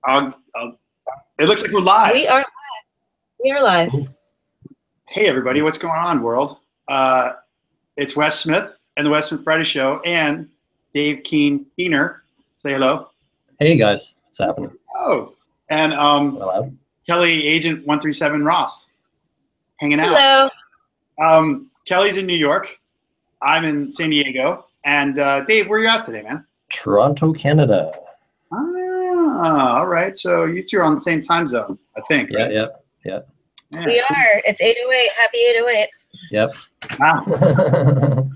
It looks like we're live. We are live. We are live. Hey, everybody. What's going on, world? It's Wes Smith and the Wes Smith Variety ShYo and Dave Keener. Say hello. Hey, guys. What's happening? Oh, and Hello. Kelly, Agent 137 Ross, hanging out. Hello. Kelly's in New York. I'm in San Diego. And Dave, where are you at today, man? Toronto, Canada. Ah, all right. So you two are on the same time zone, I think. Yeah, right? yeah. We are. It's 8:08. Happy 8:08. Yep. Wow.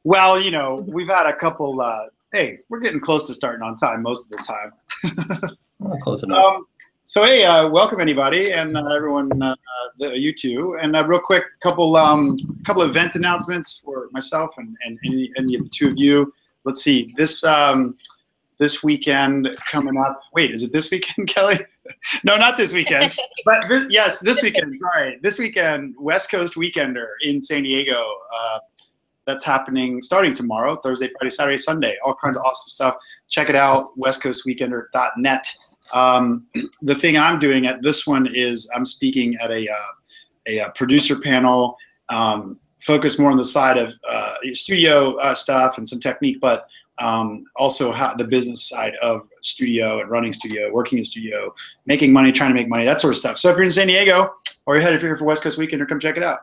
Well, you know, we've had a couple. Hey, we're getting close to starting on time most of the time. Close enough. So hey, welcome anybody and everyone, you two, and real quick, couple event announcements for myself and any of the two of you. Let's see, this weekend coming up. Wait, is it this weekend, Kelly? No, not this weekend. But yes, this weekend. Sorry, this weekend, West Coast Weekender in San Diego. That's happening starting tomorrow, Thursday, Friday, Saturday, Sunday. All kinds of awesome stuff. Check it out, westcoastweekender.net. The thing I'm doing at this one is I'm speaking at a producer panel, focused more on the side of studio stuff and some technique, but also the business side of studio and running studio, working in studio, making money, trying to make money, that sort of stuff. So if you're in San Diego or you're headed here for West Coast Weekender, come check it out.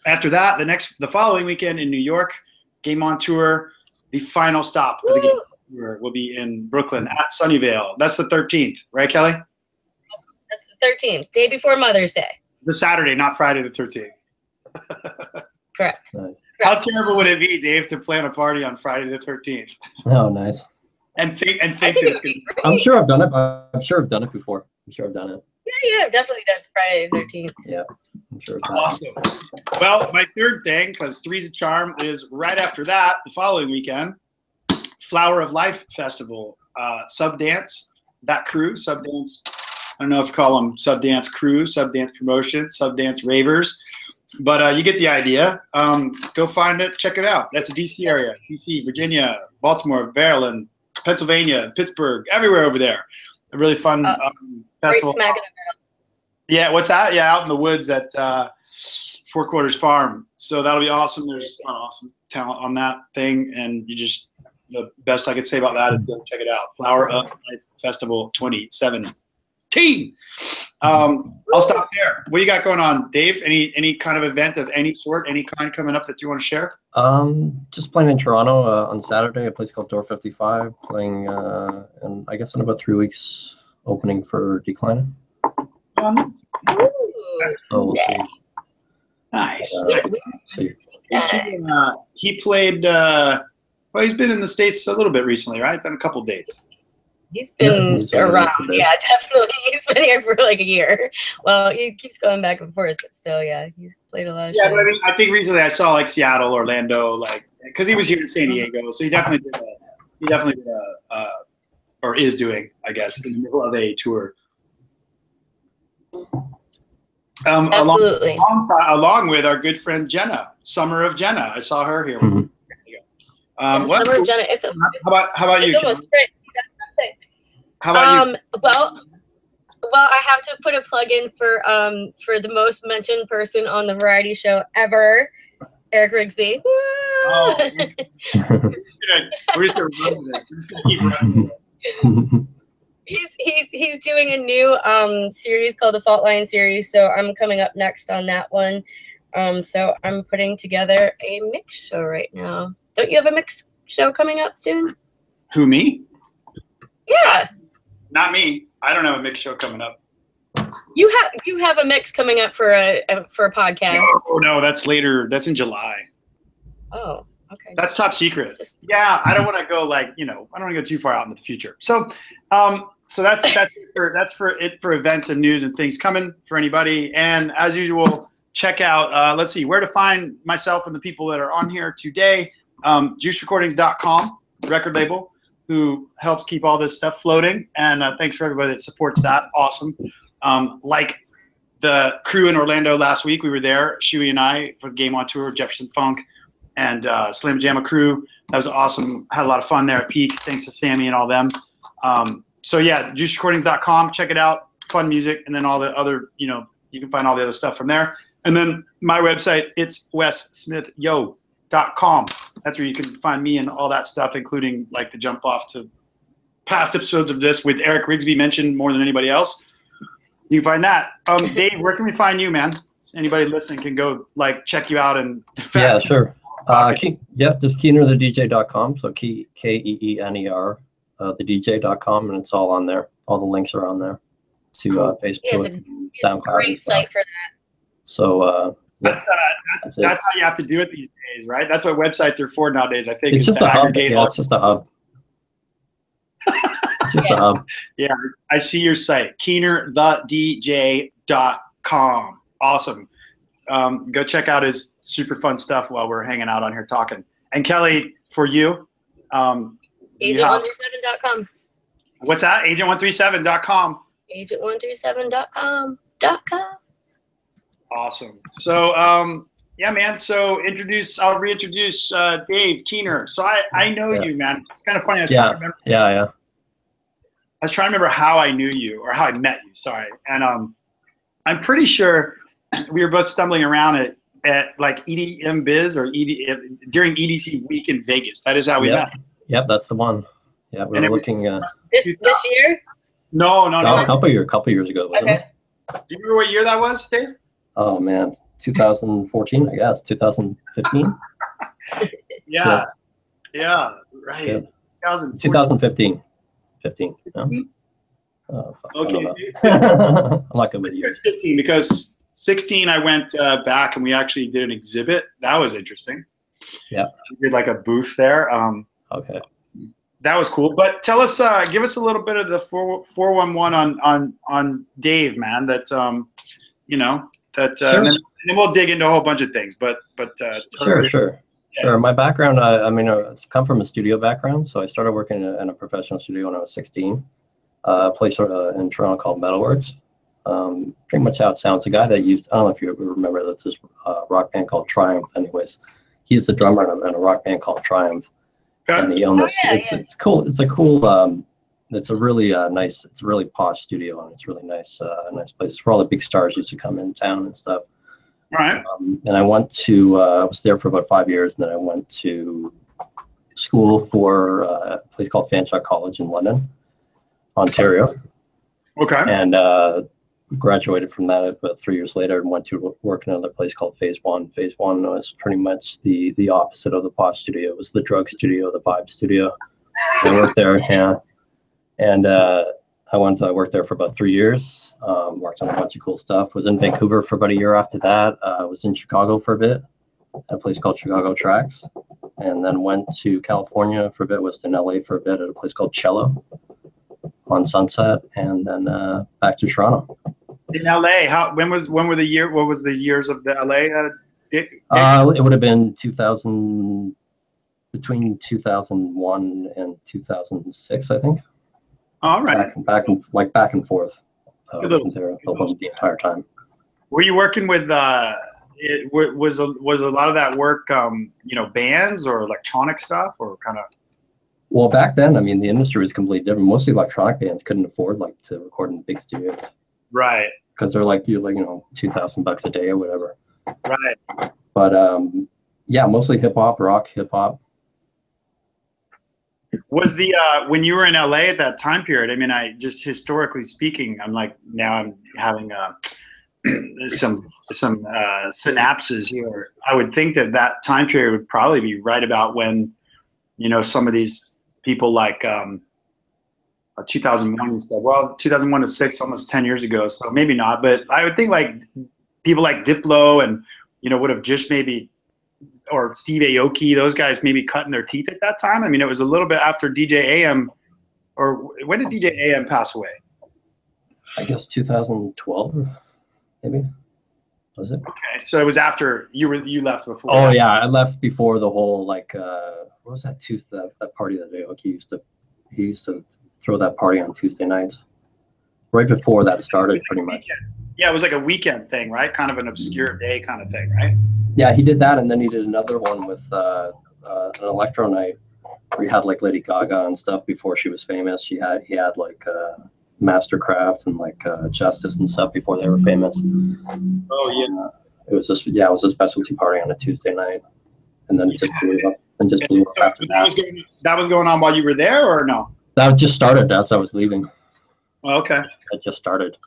After that, the following weekend in New York, Game On Tour, the final stop of the Game On Tour will be in Brooklyn at Sunnyvale. That's the 13th, right, Kelly? That's the 13th, day before Mother's Day. The Saturday, not Friday the 13th. Correct. Nice. How terrible would it be, Dave, to plan a party on Friday the 13th? Oh, nice. And think that it's gonna. I'm sure I've done it. I'm sure I've done it before. I'm sure I've done it. Yeah, I've definitely done Friday the 13th. Yeah, I'm sure it's Awesome. Well, my third thing, because three's a charm, is right after that, the following weekend, Flower of Life Festival, Subdance, that crew, Subdance. I don't know if you call them Subdance crew, Subdance promotion, Subdance ravers, but you get the idea. Go find it, check it out. That's the DC area, DC, Virginia, Baltimore, Maryland, Pennsylvania, Pittsburgh, everywhere over there. A really fun festival. Right smack in the middle. Yeah, what's that? Yeah, out in the woods at Four Quarters Farm. So that'll be awesome. There's a lot of awesome talent on that thing, and the best I could say about that is go check it out. Flower of Life Festival 2017. I'll stop there. What do you got going on, Dave? Any kind of event of any sort, any kind coming up that you want to share? Just playing in Toronto on Saturday, a place called Door 55. Playing, and I guess in about 3 weeks, opening for Declining. Ooh, So we'll see. Nice. See. He played. Well, he's been in the States a little bit recently, right? Done a couple dates. He's been he's been around. here for a bit. Yeah, definitely. He's been here for like a year. Well, he keeps going back and forth, but still, yeah, he's played a lot of shows. Yeah, but I think recently I saw like Seattle, Orlando, like because he was here in San Diego, so he definitely did or is doing, I guess, in the middle of a tour. Absolutely. Along with our good friend Jenna, Summer of Jenna. I saw her here. Mhm. Summer of Jenna. How about you? It's almost great. How about you? Well, I have to put a plug in for the most mentioned person on the variety show ever, Eric Rigsby. Oh, we're just gonna run with it. We're just gonna keep running with it. He's doing a new series called the Fault Line series, so I'm coming up next on that one. So I'm putting together a mix show right now. Don't you have a mix show coming up soon? Who, me? Yeah. Not me. I don't have a mixed show coming up. You have a mix coming up for a podcast. No, that's later. That's in July. Oh, okay. That's top secret. Yeah, I don't want to go I don't want to go too far out into the future. So, that's for events and news and things coming for anybody. And as usual, check out. Let's see where to find myself and the people that are on here today. JuiceRecordings.com, record label, who helps keep all this stuff floating. And thanks for everybody that supports that. Awesome. Like the crew in Orlando last week, we were there, ShYo and I, for the Game On Tour, Jefferson Funk and Slam Jamma crew. That was awesome. Had a lot of fun there at Peak. Thanks to Sammy and all them. So yeah, juicerecordings.com. Check it out. Fun music, and then all the other, you can find all the other stuff from there. And then my website, it's wessmithyo.com. That's where you can find me and all that stuff, including like the jump off to past episodes of this with Eric Rigsby mentioned more than anybody else. You can find that. Dave, where can we find you, man? Anybody listening can go like check you out and yeah, sure. Just keenerthedj.com. So Keener thedj.com, and it's all on there. All the links are on there to Facebook, SoundCloud. Great site for that. So that's how you have to do it these days, right? That's what websites are for nowadays. I think it's just a hub. Yeah, it's just a hub. It's just a hub. Yeah, I see your site, keenerthedj.com. Awesome. Go check out his super fun stuff while we're hanging out on here talking. And Kelly, for you, agent137.com. What's that? Agent137.com. Agent137.com. Awesome. So, yeah, man. So I'll reintroduce Dave Keener. So I know you, man. It's kind of funny. I was trying to remember. Yeah. I was trying to remember how I knew you or how I met you. Sorry. And I'm pretty sure we were both stumbling around at like EDM Biz or during EDC week in Vegas. That is how we met. Yep, that's the one. Yeah, we were looking. This year? No. A couple years ago. Wasn't it? Do you remember what year that was, Dave? Oh man, 2014, I guess. 2015. Yeah, right. Yeah. 2015. 15. No? Oh, fuck, okay. I'm not good with you. It's 15 because 16 I went back and we actually did an exhibit. That was interesting. Yeah. We did like a booth there. Okay. That was cool. But tell us, give us a little bit of the 411 on Dave, man. That sure. And then we'll dig into a whole bunch of things. But Sure. My background, I come from a studio background, so I started working in a professional studio when I was 16. A place in Toronto called Metalworks. Pretty much how it sounds. The guy that used, I don't know if you ever remember, that's this rock band called Triumph. Anyways, he's the drummer in a rock band called Triumph. And he owned this. It's cool. It's a cool. It's a really nice. It's a really posh studio, and it's really nice. Nice place. It's where all the big stars used to come in town and stuff. All right. And I went to. I was there for about 5 years, and then I went to school for a place called Fanshawe College in London, Ontario. Okay. And graduated from that about 3 years later and went to work in another place called Phase One. Phase One was pretty much the opposite of the posh studio. It was the drug studio, the vibe studio. I worked there, and I worked there for about 3 years. Worked on a bunch of cool stuff. Was in Vancouver for about a year after that. Was in Chicago for a bit, at a place called Chicago Tracks, and then went to California for a bit. Was in LA for a bit at a place called Cello on Sunset, and then back to Toronto. In LA, what was the years of the LA? It would have been between 2001 and 2006, I think. All right. Back and forth. There the entire time. Were you working with? Was a lot of that work, bands or electronic stuff, or kind of? Well, back then, I mean, the industry was completely different. Most of the electronic bands couldn't afford to record in big studios. Right. Because they're $2,000 a day or whatever. Right. But mostly hip hop, rock, hip hop. Was the when you were in LA at that time period? I mean, just historically speaking, I'm having some synapses here. I would think that time period would probably be right about when, some of these people like 2001 and stuff. Well, 2001 to 6, almost 10 years ago. So maybe not, but I would think like people like Diplo and, would have just maybe, or Steve Aoki, those guys maybe cutting their teeth at that time. I mean, it was a little bit after DJ AM, or when did DJ AM pass away? I guess 2012, maybe. Was it? Okay, so it was after you left before. Oh yeah, I left before the whole what was that that party that Aoki he used to throw that party on Tuesday nights. Right before that started, pretty much. Yeah, it was like a weekend thing, right? Kind of an obscure day kind of thing, right? Yeah, he did that, and then he did another one with an electro night where he had like Lady Gaga and stuff before she was famous. He had like Mastercraft and like Justice and stuff before they were famous. Oh yeah. It was just it was a specialty party on a Tuesday night, and then it just blew up and just blew up after that. That was going on while you were there, or no? That just started as I was leaving. Oh, okay. It just started.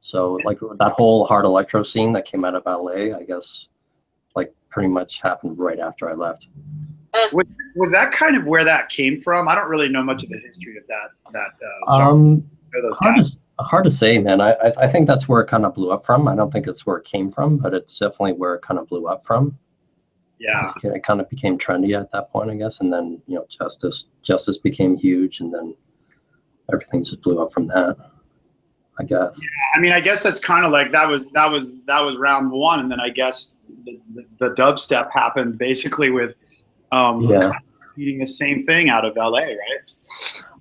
So like that whole hard electro scene that came out of LA, I guess, like pretty much happened right after I left. Was that kind of where that came from? I don't really know much of the history of that. Hard to say, man. I think that's where it kind of blew up from. I don't think it's where it came from, but it's definitely where it kind of blew up from. Yeah. It kind of became trendy at that point, I guess, and then Justice became huge, and then everything just blew up from that, I guess. Yeah, I mean, I guess that's kind of like that was round one, and then I guess the dubstep happened basically with eating the same thing out of LA, right?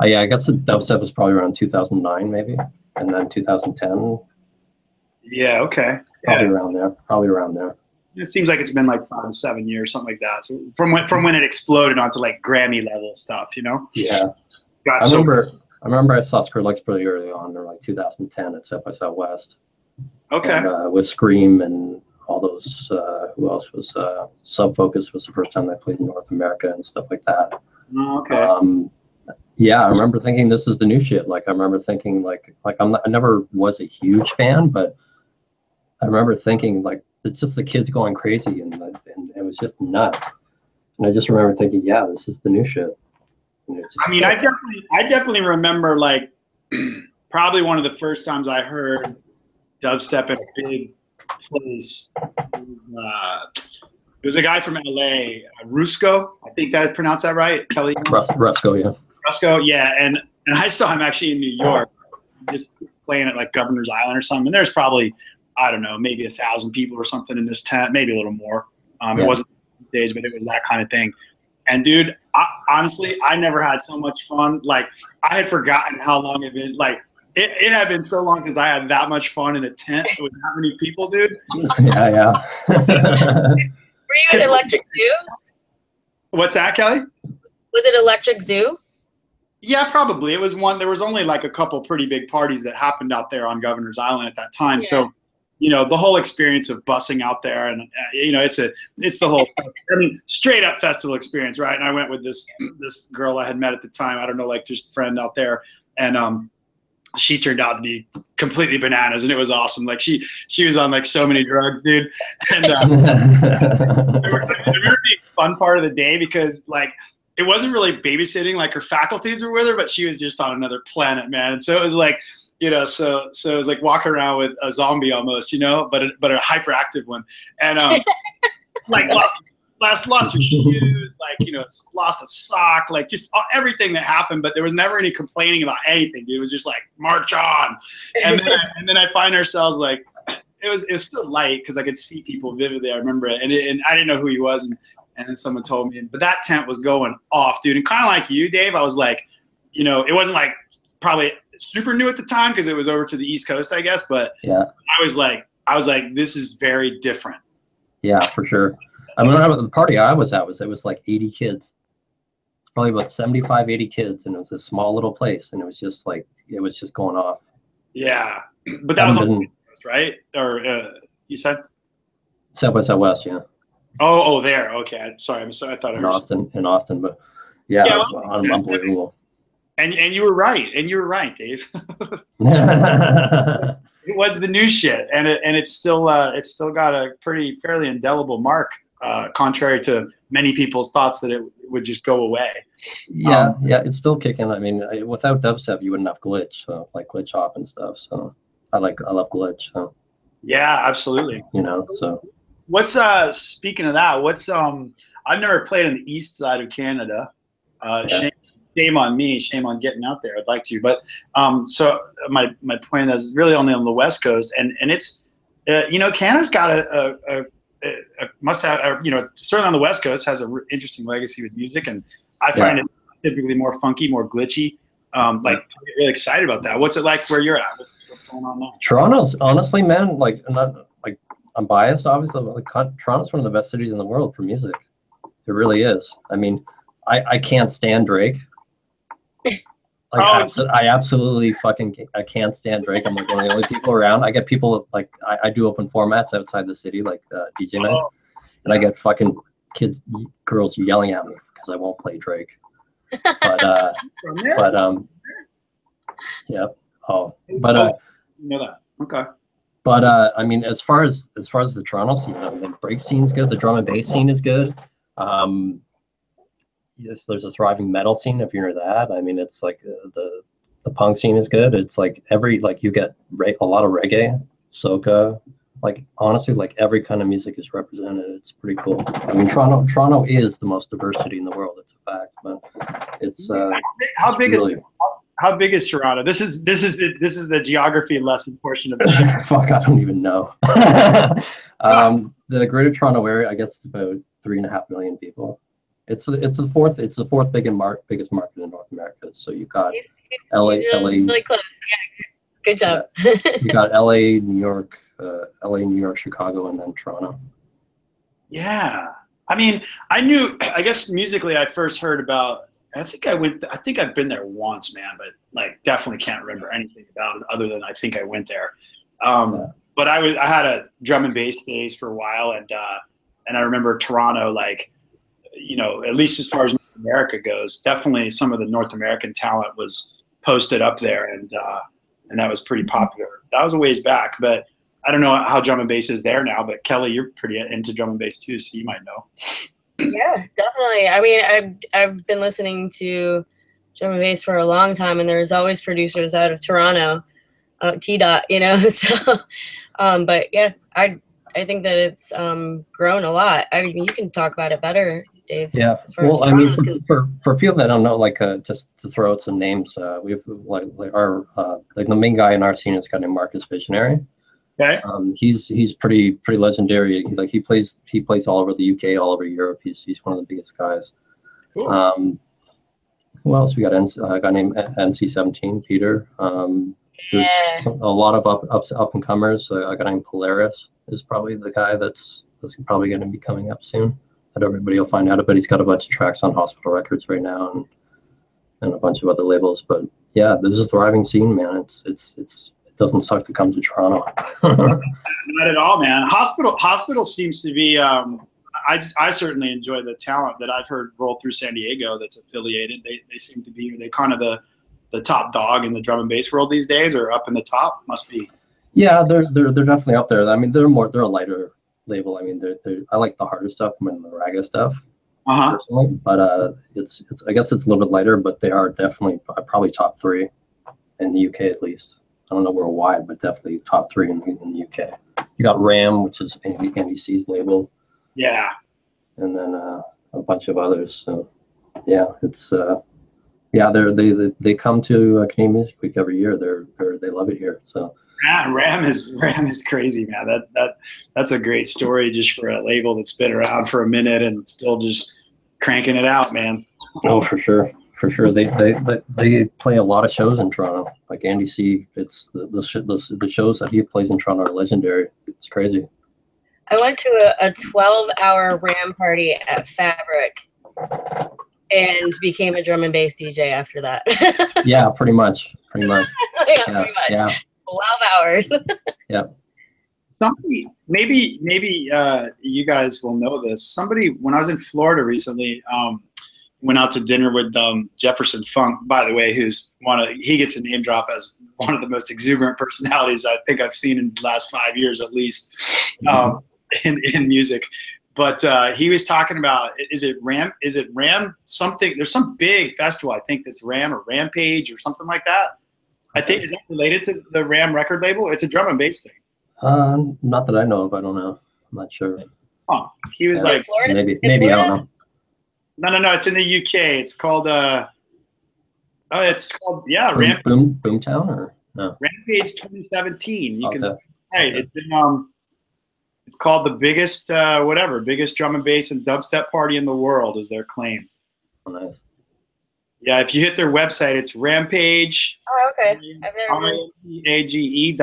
Yeah, I guess the dubstep was probably around 2009 maybe, and then 2010. Yeah, okay. Probably around there. It seems like it's been like 5 to 7 years, something like that. So from when it exploded onto like Grammy level stuff, you know? Yeah. I remember I saw Skrillex pretty early on, or like 2010 at South by Southwest. Okay. And, with Scream and all those, who else was, Sub Focus was the first time they played in North America and stuff like that. Okay. Yeah, I remember thinking this is the new shit. Like I remember thinking like I never was a huge fan, but I remember thinking like it's just the kids going crazy and it was just nuts. And I just remember thinking, yeah, this is the new shit. I mean, I definitely remember like probably one of the first times I heard dubstep in a big place. It was a guy from LA, Rusco. I think I pronounced that right, Kelly. Rusco, yeah. Rusco, yeah, and I saw him actually in New York, just playing at like Governor's Island or something. And there's probably, I don't know, maybe 1,000 people or something in this tent, maybe a little more. It wasn't days, but it was that kind of thing. And dude, honestly, I never had so much fun. Like I had forgotten how long it had been. Like it had been so long since I had that much fun in a tent with that many people, dude. Yeah. Were you at Electric Zoo? What's that, Kelly? Was it Electric Zoo? Yeah, probably. It was one. There was only like a couple pretty big parties that happened out there on Governor's Island at that time. Yeah. So, you know, the whole experience of bussing out there, and you know, it's the whole, I mean, straight up festival experience, right? And I went with this girl I had met at the time. I don't know, like just a friend out there, and she turned out to be completely bananas, and it was awesome. Like she was on like so many drugs, dude. And I remember the fun part of the day because like it wasn't really babysitting, like her faculties were with her, but she was just on another planet, man. And so it was like, you know, so it was like walking around with a zombie almost, you know, but a hyperactive one, and like lost her shoes, like, you know, lost a sock, like just everything that happened. But there was never any complaining about anything, dude. It was just like march on, and then I find ourselves like it was still light because I could see people vividly. I remember it, and I didn't know who he was, and then someone told me, but that tent was going off, dude. And kind of like you, Dave, I was like, you know, it wasn't like probably super new at the time because it was over to the East Coast, I guess. But yeah, I was like, this is very different. Yeah, for sure. I remember the party I was at it was like 80 kids. It's probably about 75, 80 kids, and it was a small little place, and it was just going off. Yeah, but that was on the Coast, right? Or you said South by Southwest, yeah. Oh, there. Okay, sorry. I thought I heard in Austin, but yeah, it was unbelievable. And you were right. And you were right, Dave. It was the new shit, and it's still got a fairly indelible mark, contrary to many people's thoughts that it would just go away. Yeah, it's still kicking. I mean, without dubstep, you wouldn't have glitch, so like glitch hop and stuff. So I love glitch. So yeah, absolutely. You know, so. What's speaking of that? What's I've never played on the east side of Canada. Shame on me. Shame on getting out there. I'd like to, but so my point is really only on the West Coast, and it's you know, Canada's got a must have, you know, certainly on the West Coast has an interesting legacy with music, and I find it typically more funky, more glitchy. Like really excited about that. What's it like where you're at? What's going on now? Toronto's honestly, man, like I'm biased, obviously. Like, Toronto's one of the best cities in the world for music. It really is. I mean, I can't stand Drake. Like, I absolutely I can't stand Drake. I'm like one of the only people around. I get people like I do open formats outside the city, like DJ night, and I get fucking girls yelling at me because I won't play Drake. But yeah. Oh, but you know that. Okay. But I mean, as far as the Toronto scene, I mean, the break scene's good. The drum and bass scene is good. Yes, there's a thriving metal scene if you're into that. I mean, it's like the punk scene is good. It's like you get a lot of reggae, soca. Like honestly, like every kind of music is represented. It's pretty cool. I mean, Toronto is the most diverse city in the world. It's a fact, but it's how big is Toronto? This is the geography lesson portion of the show. Fuck, I don't even know. The Greater Toronto Area, I guess, it's about 3.5 million people. It's the fourth biggest market in North America. So you got LA, really close. Yeah, good job. Yeah. You got LA, New York, Chicago, and then Toronto. Yeah, I mean, I guess musically, I first heard about. I think I've been there once, man, but like definitely can't remember anything about it other than I think I went there. But I had a drum and bass phase for a while, and I remember Toronto, like, you know, at least as far as North America goes, definitely some of the North American talent was posted up there, and that was pretty popular. That was a ways back, but I don't know how drum and bass is there now. But Kelly, you're pretty into drum and bass too, so you might know. Yeah, definitely. I mean, I've been listening to drum and bass for a long time, and there's always producers out of Toronto, T-Dot, you know. So, but yeah, I think that it's grown a lot. I mean, you can talk about it better, Dave. Yeah. Well, I mean, for people that don't know, like, just to throw out some names, we have like the main guy in our scene is a guy named Marcus Visionary. Okay. He's pretty legendary. He plays all over the UK, all over Europe. He's one of the biggest guys. Cool. Who else? We got a guy named NC17, Peter. There's a lot of up and comers. A guy named Polaris is probably the guy that's probably going to be coming up soon. That everybody will find out about. He's got a bunch of tracks on Hospital Records right now, and a bunch of other labels. But yeah, this is a thriving scene, man. It doesn't suck to come to Toronto. Not at all, man. Hospital seems to be. I certainly enjoy the talent that I've heard roll through San Diego that's affiliated. They seem to be kind of the top dog in the drum and bass world these days, or up in the top. Must be. Yeah, they're definitely up there. I mean, they're a lighter label. I mean, I like the harder stuff more than the ragga stuff. Personally, but it's I guess it's a little bit lighter, but they are definitely probably top 3 in the UK at least. I don't know worldwide, but definitely top 3 in the UK. You got Ram, which is Andy C's label. Yeah. And then a bunch of others. So yeah, it's they come to Canadian Music Week every year. They love it here. So yeah, Ram is crazy, man. That's a great story just for a label that's been around for a minute and still just cranking it out, man. Oh, for sure. For sure, they play a lot of shows in Toronto. Like Andy C, it's the shows that he plays in Toronto are legendary. It's crazy. I went to a 12-hour Ram party at Fabric and became a drum and bass DJ after that. Yeah, pretty much. Pretty much. Yeah. 12 hours. Yeah. Somebody, maybe you guys will know this. Somebody, when I was in Florida recently, went out to dinner with Jefferson Funk, by the way, he gets a name drop as one of the most exuberant personalities I think I've seen in the last 5 years at least in music. But he was talking about, is it Ram something? There's some big festival, I think that's Ram or Rampage or something like that. I think, is that related to the Ram record label? It's a drum and bass thing. Not that I know of. I don't know. I'm not sure. Oh, he was like, Florida? Maybe I don't know. No. It's in the UK. It's called Boomtown or no? Rampage 2017. You okay. can. Hey, it's in, it's called the biggest drum and bass and dubstep party in the world is their claim. Oh, nice. Yeah, if you hit their website, it's Rampage. Oh, okay. I've never RAMPAGE.BE,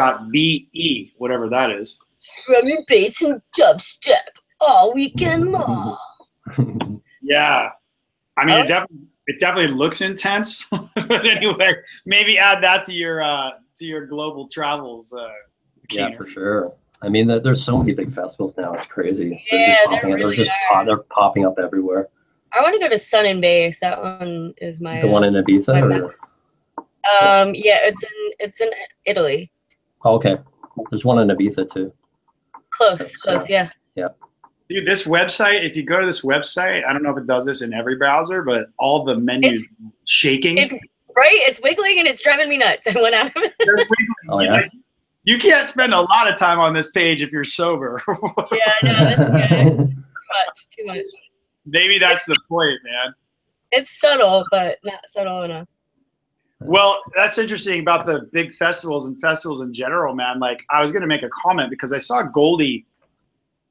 whatever that is. Drum and bass and dubstep all weekend long. Yeah. I mean, it definitely looks intense, but anyway, maybe add that to your global travels. Yeah, for sure. I mean, there's so many big festivals now. It's crazy. Yeah, They're popping up everywhere. I want to go to Sun and Base. That one is my. The one in Ibiza, yeah, it's in Italy. Oh, okay. There's one in Ibiza too. Close, yeah. Yeah. Dude, this website, if you go to this website, I don't know if it does this in every browser, but all the menus shaking. It's wiggling and it's driving me nuts. I went out of it. Oh, yeah. You can't spend a lot of time on this page if you're sober. Yeah, no, this is too much. Maybe that's the point, man. It's subtle, but not subtle enough. Well, that's interesting about the big festivals and festivals in general, man. Like, I was going to make a comment because I saw Goldie,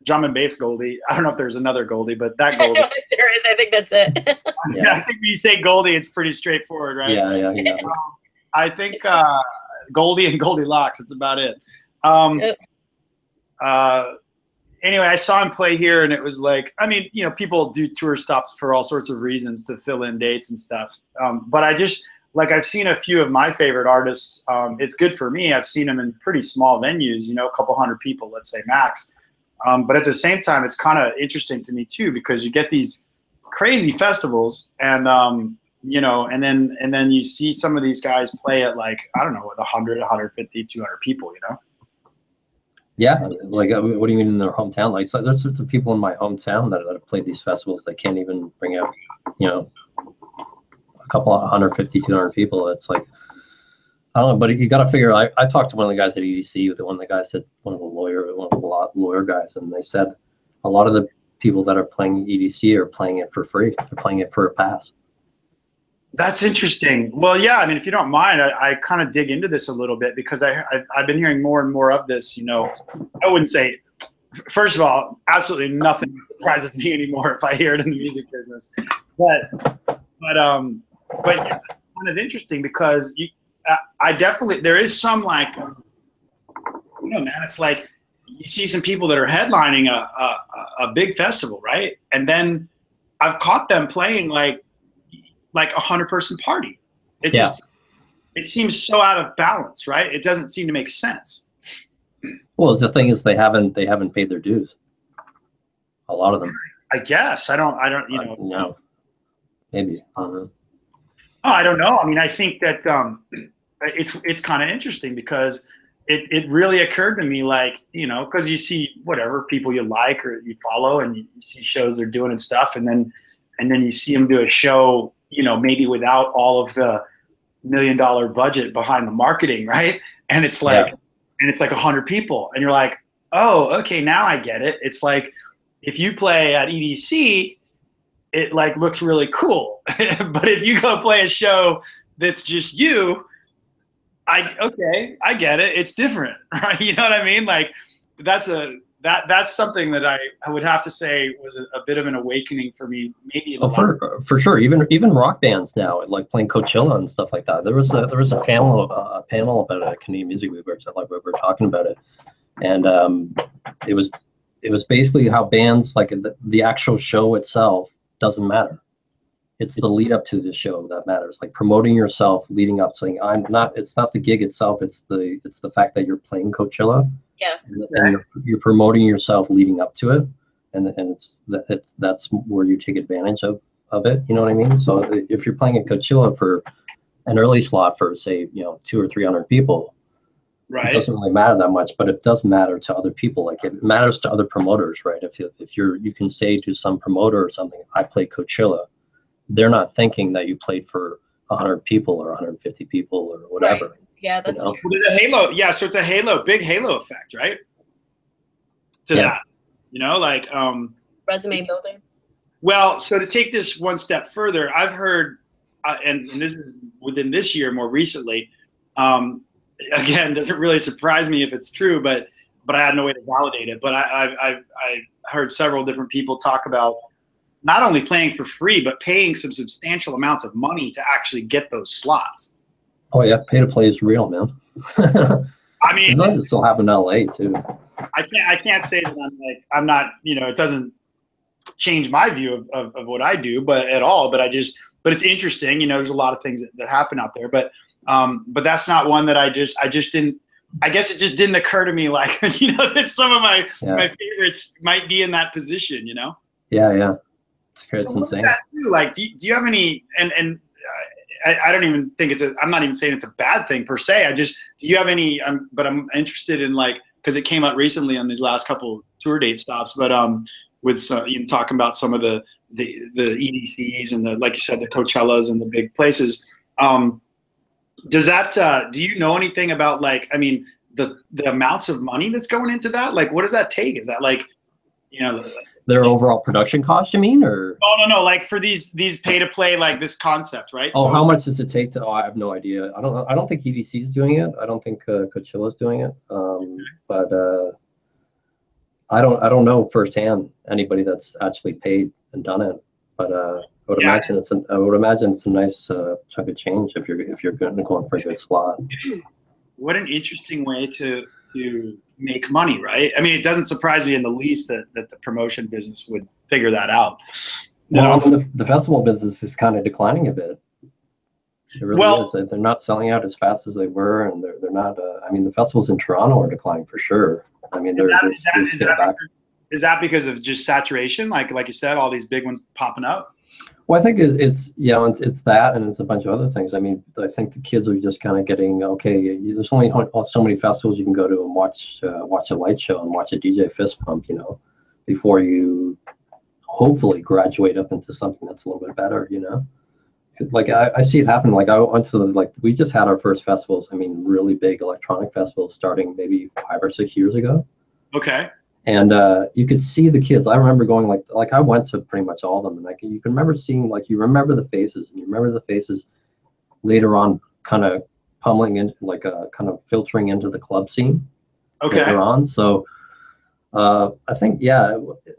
drum and bass Goldie. I don't know if there's another Goldie, but that Goldie. I don't think there is. I think that's it. Yeah, I think when you say Goldie, it's pretty straightforward, right? Yeah. I think Goldie and Goldilocks, that's about it. Anyway, I saw him play here, and it was like, I mean, you know, people do tour stops for all sorts of reasons to fill in dates and stuff. But I just, like, I've seen a few of my favorite artists. It's good for me. I've seen them in pretty small venues, you know, a couple hundred people, let's say max. But at the same time, it's kind of interesting to me too, because you get these crazy festivals, and you know, and then you see some of these guys play at, like, I don't know, with 100, 150, 200 people, you know. Yeah, like, what do you mean in their hometown? Like, so there's sorts of people in my hometown that have played these festivals that can't even bring out, you know, a couple of 150, 200 people. It's like, I don't know, but you got to figure. I talked to one of the guys at EDC, one of the lawyer guys, and they said a lot of the people that are playing EDC are playing it for free. They're playing it for a pass. That's interesting. Well, yeah, I mean, if you don't mind, I kind of dig into this a little bit, because I've been hearing more and more of this, you know. I wouldn't say, first of all, absolutely nothing surprises me anymore if I hear it in the music business. But yeah, kind of interesting, because I definitely, there is some, like, you know, man, it's like you see some people that are headlining a big festival, right? And then I've caught them playing like 100-person party. It just, it seems so out of balance, right? It doesn't seem to make sense. Well, the thing is, they haven't paid their dues. A lot of them. I guess I don't, you know. No. Maybe. I don't know. Oh, I don't know. I mean, I think that it's kind of interesting, because it really occurred to me, like, you know, because you see whatever people you like or you follow, and you see shows they're doing and stuff, and then you see them do a show, you know, maybe without all of the $1 million budget behind the marketing, right? And it's like, and it's like 100 people, and you're like, oh, okay, now I get it. It's like, if you play at EDC, it, like, looks really cool. But if you go play a show that's just you, okay, I get it. It's different, right? You know what I mean? Like, that's something that I would have to say was a bit of an awakening for me. Maybe for sure. Even rock bands now, like playing Coachella and stuff like that. There was a panel about Canadian music. We were talking about it, and it was basically how bands, like, the actual show itself doesn't matter. It's the lead up to the show that matters. Like, promoting yourself leading up, saying it's not the gig itself. It's the fact that you're playing Coachella. Yeah. And you're promoting yourself leading up to it, and that's where you take advantage of it. You know what I mean? So if you're playing at Coachella for an early slot for, say, you know, 200 or 300 people, right, it doesn't really matter that much. But it does matter to other people. Like, it matters to other promoters, right? If you can say to some promoter or something, I played Coachella. They're not thinking that you played for 100 people or 150 people or whatever. Right. Yeah, that's true. Well, halo. Yeah, so it's a big halo effect, right? To that, you know, like resume building. Well, so to take this one step further, I've heard, and this is within this year more recently. Again, doesn't really surprise me if it's true, but I had no way to validate it. But I've heard several different people talk about not only playing for free, but paying some substantial amounts of money to actually get those slots. Oh yeah, pay to play is real, man. I mean, it still happen in LA too. I can't say that I'm not, you know, it doesn't change my view of what I do, but at all. But it's interesting. You know, there's a lot of things that happen out there, but that's not one that I just didn't. I guess it just didn't occur to me, like, you know, that some of my favorites might be in that position, you know? Yeah. It's great. So It's what does insane. that do? Like, do you have any, and I don't even think I'm not even saying it's a bad thing per se. Do you have any, but I'm interested in, like, because it came out recently on the last couple tour date stops, but with you talking about some of the EDCs and like you said, the Coachellas and the big places. Does that, do you know anything about, like, I mean, the amounts of money that's going into that? Like, what does that take? Is that, like, you know, their overall production cost, you mean, or? No, like for these pay to play, like this concept, right? Oh, so, how much does it take to? Oh, I have no idea. I don't think EDC is doing it. I don't think Coachella's doing it. But I don't know firsthand anybody that's actually paid and done it. But I would imagine it's a nice chunk of change if you're going for a good slot. What an interesting way to make money, right? I mean, it doesn't surprise me in the least that the promotion business would figure that out. Well, the festival business is kind of declining a bit. It really is. They're not selling out as fast as they were, and they're not. I mean, the festivals in Toronto are declining for sure. I mean, is that because of just saturation? Like you said, all these big ones popping up. Well, I think it's that, and it's a bunch of other things. I mean, I think the kids are just kind of getting, okay, there's only so many festivals you can go to and watch a light show and watch a DJ fist pump, you know, before you hopefully graduate up into something that's a little bit better, you know. Like I see it happen. Like I went to we just had our first festivals. I mean, really big electronic festivals starting maybe 5 or 6 years ago. Okay. And you could see the kids. I remember going like I went to pretty much all of them, and like you can remember seeing, like, you remember the faces, and you remember the faces later on, kind of pummeling into, like, kind of filtering into the club scene. Okay. Later on, so I think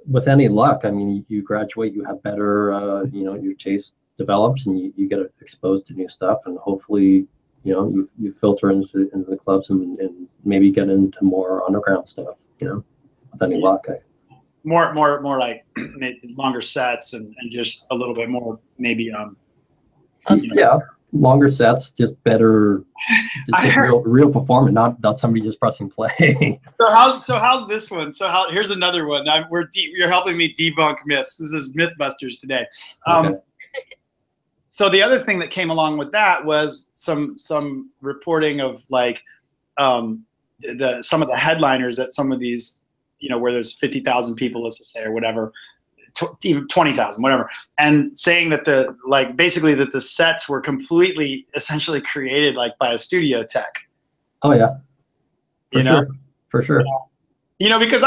with any luck, I mean, you graduate, you have better, you know, your taste develops, and you get exposed to new stuff, and hopefully, you know, you filter into the clubs and maybe get into more underground stuff, you know. With any luck, more like longer sets and just a little bit more maybe longer sets, just better, just real performance, not somebody just pressing play. So how's this one? So here's another one. You're helping me debunk myths. This is Mythbusters today. Okay. So the other thing that came along with that was some reporting of, like, some of the headliners at some of these, you know, where there's 50,000 people, let's just say, or whatever, even 20,000, whatever, and saying that basically that the sets were completely, essentially created, like, by a studio tech. Oh yeah, for sure. You know, because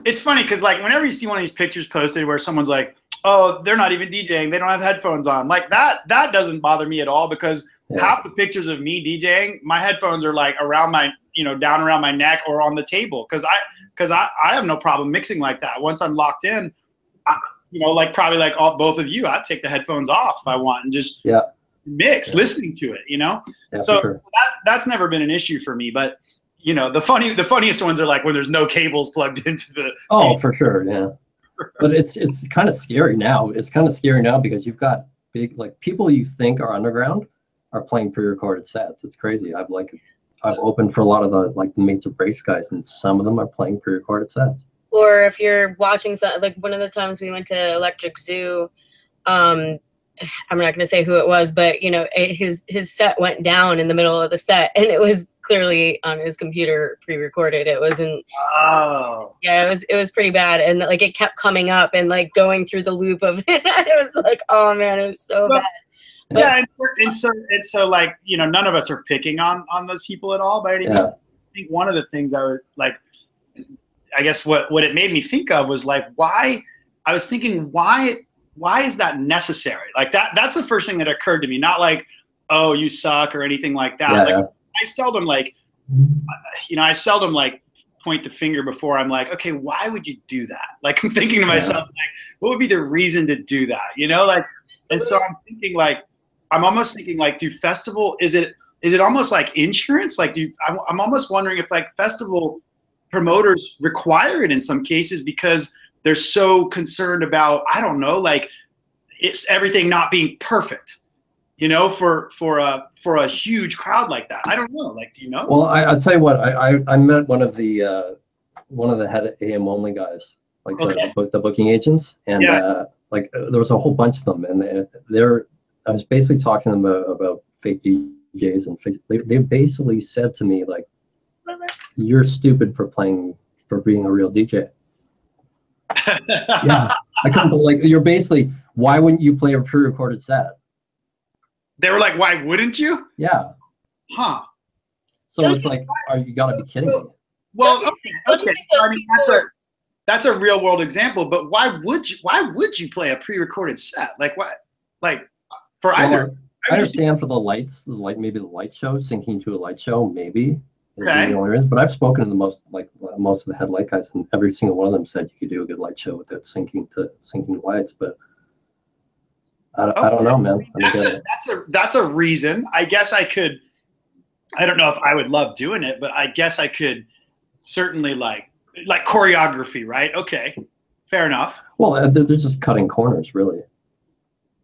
it's funny because, like, whenever you see one of these pictures posted where someone's like, oh, they're not even DJing, they don't have headphones on, like that doesn't bother me at all, because half the pictures of me DJing, my headphones are, like, around my, you know, down around my neck or on the table, because I have no problem mixing like that. Once I'm locked in, you know, like probably like both of you, I'd take the headphones off if I want and just mix, listening to it, you know. So that's never been an issue for me. But, you know, the funniest ones are like when there's no cables plugged into the. Oh, for sure, yeah. But it's kind of scary now. It's kind of scary now because you've got big, like, people you think are underground are playing pre-recorded sets. It's crazy. I've opened for a lot of the, like, the Major Breaks guys, and some of them are playing pre-recorded sets. Or if you're watching like one of the times we went to Electric Zoo, I'm not going to say who it was, but, you know, his set went down in the middle of the set, and it was clearly on his computer pre-recorded. It wasn't. Oh. Yeah, it was pretty bad, and, like, it kept coming up and, like, going through the loop of it. It was like, oh man, it was so bad. Yeah, and so like, you know, none of us are picking on those people at all by any means. I think one of the things I was like, I guess what it made me think of was, like, why is that necessary? Like, that's the first thing that occurred to me. Not like, oh, you suck or anything like that. I seldom, like, you know, point the finger before I'm like, okay, why would you do that? Like, I'm thinking to myself, like, what would be the reason to do that? You know, like, and so I'm almost thinking, like, is it almost like insurance? Like, I'm almost wondering if, like, festival promoters require it in some cases, because they're so concerned about, I don't know, like it's everything not being perfect, you know, for a huge crowd like that. I don't know. Like, do you know? Well, I'll tell you what. I met one of the head AM only guys, like the booking agents, and like there was a whole bunch of them, and I was basically talking to them about fake DJs, and they basically said to me like, "You're stupid for being a real DJ." Yeah, I couldn't believe, like, you're basically, why wouldn't you play a pre-recorded set? They were like, why wouldn't you? Yeah. Huh. So it's like, you gotta be kidding me. Well, okay. I mean, that's a real world example, but why would you play a pre-recorded set? Like what? Like for either. I understand for the lights, maybe the light show, syncing to a light show, maybe. Okay. But I've spoken to most of the head light guys, and every single one of them said you could do a good light show without syncing lights. But I don't know, man. That's a reason. I guess I could. I don't know if I would love doing it, but I guess I could certainly like choreography, right? Okay, fair enough. Well, they're just cutting corners, really.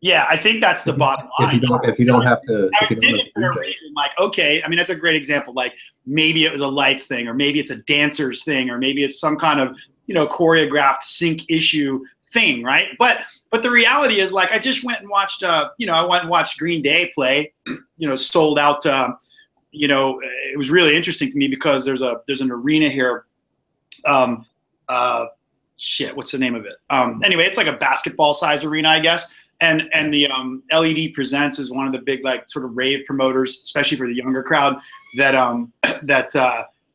Yeah, I think that's the bottom line. If you don't have to. I was thinking for a reason, like, okay, I mean, that's a great example. Like, maybe it was a lights thing, or maybe it's a dancers thing, or maybe it's some kind of, you know, choreographed sync issue thing, right? But the reality is, like, I just went and watched, you know, I went and watched Green Day play, you know, sold out. You know, it was really interesting to me because there's an arena here. Shit, what's the name of it? Anyway, it's like a basketball size arena, I guess. And the LED Presents is one of the big, like, sort of rave promoters, especially for the younger crowd, that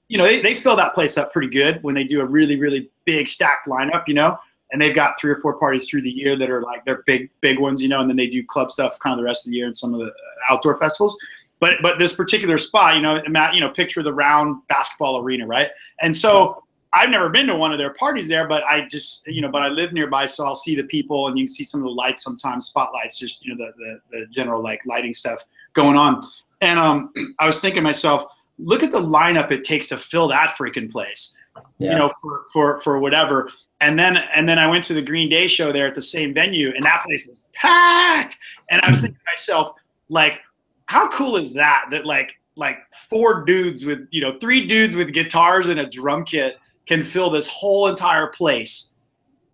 you know, they fill that place up pretty good when they do a really, really big stacked lineup, you know, and they've got 3 or 4 parties through the year that are like their big ones, you know, and then they do club stuff kind of the rest of the year and some of the outdoor festivals. But this particular spot, you know, picture the round basketball arena, right? And so I've never been to one of their parties there, but I just, you know, but I live nearby, so I'll see the people, and you can see some of the lights sometimes, spotlights, just, you know, the general, like, lighting stuff going on. And I was thinking to myself, look at the lineup it takes to fill that freaking place, you know, for whatever. And then I went to the Green Day show there at the same venue, and that place was packed. And I was thinking to myself, like, how cool is that? That like 4 dudes with, you know, 3 dudes with guitars and a drum kit can fill this whole entire place.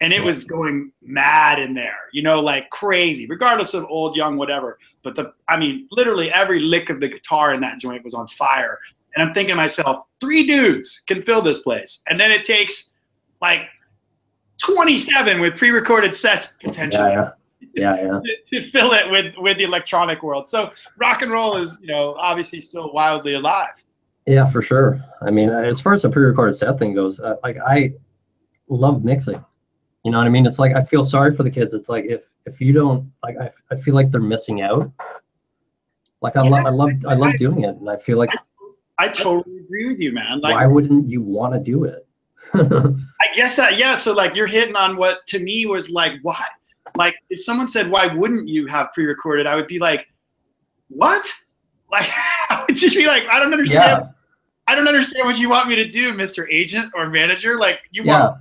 And it was going mad in there, you know, like crazy, regardless of old, young, whatever. But I mean, literally every lick of the guitar in that joint was on fire. And I'm thinking to myself, 3 dudes can fill this place. And then it takes like 27 with pre-recorded sets potentially. To fill it with the electronic world. So rock and roll is, you know, obviously still wildly alive. Yeah, for sure. I mean, as far as the pre-recorded set thing goes, like, I love mixing. You know what I mean? It's like, I feel sorry for the kids. It's like, if you don't, like, I feel like they're missing out. Like, I love doing it, and I feel like I totally agree with you, man. Like, why wouldn't you want to do it? I guess that, yeah. So like, you're hitting on what to me was like, why? Like, if someone said, why wouldn't you have pre-recorded? I would be like, what? Like, I would just be like, I don't understand. Yeah. I don't understand what you want me to do, Mr. Agent or Manager. Like, you want.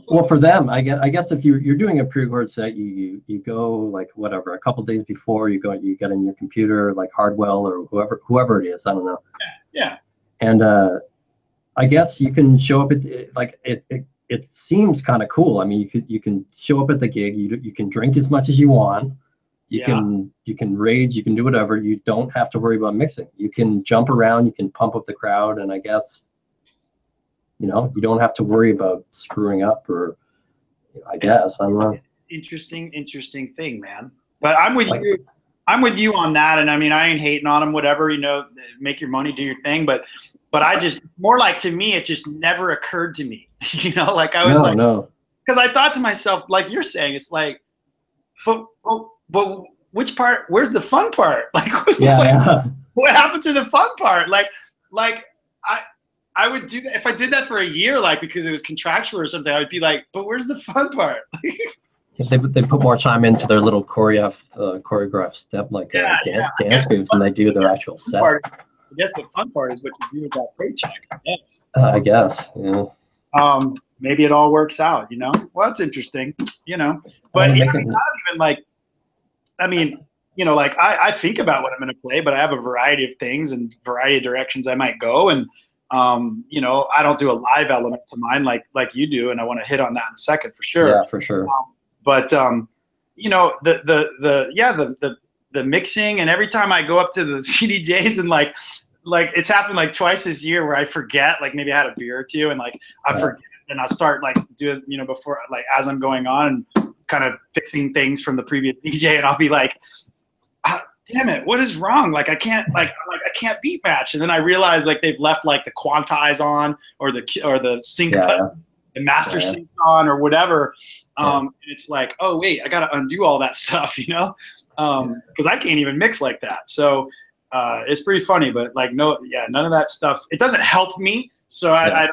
Well, for them, I guess if you're doing a pre-recorded set, you go, like, whatever, a couple days before, you get in your computer, like Hardwell or whoever it is, I don't know. Yeah. And I guess you can show up at, like, it seems kind of cool. I mean, you can show up at the gig. You can drink as much as you want. You can rage. You can do whatever. You don't have to worry about mixing. You can jump around. You can pump up the crowd. And I guess, you know, you don't have to worry about screwing up, or I guess, I don't know. Interesting thing, man. But I'm with you. I'm with you on that. And I mean, I ain't hating on them, whatever, you know, make your money, do your thing. But I just, more like, to me, it just never occurred to me, you know, like, I was because I thought to myself, like you're saying, it's like, but which part, where's the fun part? Like, what happened to the fun part? Like I would do that if I did that for a year, like, because it was contractual or something. I would be like, but where's the fun part? They put more time into their little choreographed step, like dance moves, than they do their actual set. I guess the fun part is what you do with that paycheck. I guess, yeah. maybe it all works out, you know? Well, it's interesting, you know? But yeah, I mean, not even like, I mean, you know, like I think about what I'm going to play, but I have a variety of things and variety of directions I might go. And, you know, I don't do a live element to mine like you do. And I want to hit on that in a second for sure. Yeah, for sure. But, you know, the mixing, and every time I go up to the CDJs and like it's happened like twice this year where I forget, like maybe I had a beer or two and like I forget, and I start like doing, you know, before, like as I'm going on and kind of fixing things from the previous DJ, and I'll be like, damn it, what is wrong? Like I can't I can't beat match. And then I realize like they've left like the quantize on or the sync button, the master sync on or whatever. And it's like, oh wait, I gotta undo all that stuff, you know? Because I can't even mix like that. So it's pretty funny, but like none of that stuff. It doesn't help me, so I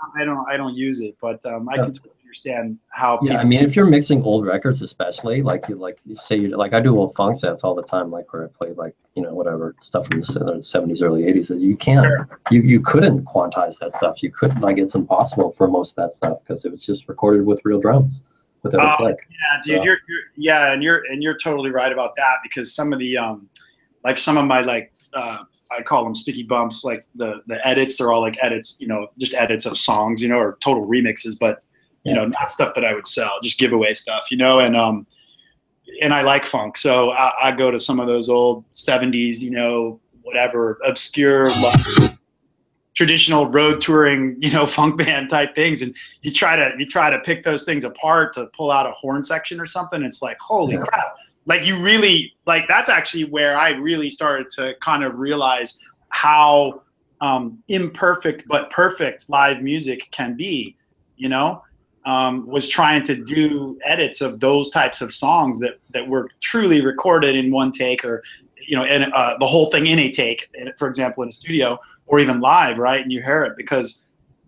don't use it. But I can totally understand how. Yeah, I mean, if you're mixing old records, especially like you say I do old funk sets all the time, like where I play like, you know, whatever stuff from the 70s, early 80s. You can't, you couldn't quantize that stuff. You couldn't, like, it's impossible for most of that stuff because it was just recorded with real drums. Without a click. Yeah, dude, you're totally right about that, because some of the like some of my like I call them sticky bumps, like the edits are all like edits, you know, just edits of songs, you know, or total remixes, but you know, not stuff that I would sell, just giveaway stuff, you know, and I like funk, so I go to some of those old 70s, you know, whatever obscure traditional road touring, you know, funk band type things, and you try to pick those things apart to pull out a horn section or something. It's like, holy crap, like you really, like that's actually where I really started to kind of realize how imperfect but perfect live music can be, you know. Was trying to do edits of those types of songs that were truly recorded in one take, or you know, and the whole thing in a take, for example, in a studio, or even live, right? And you hear it, because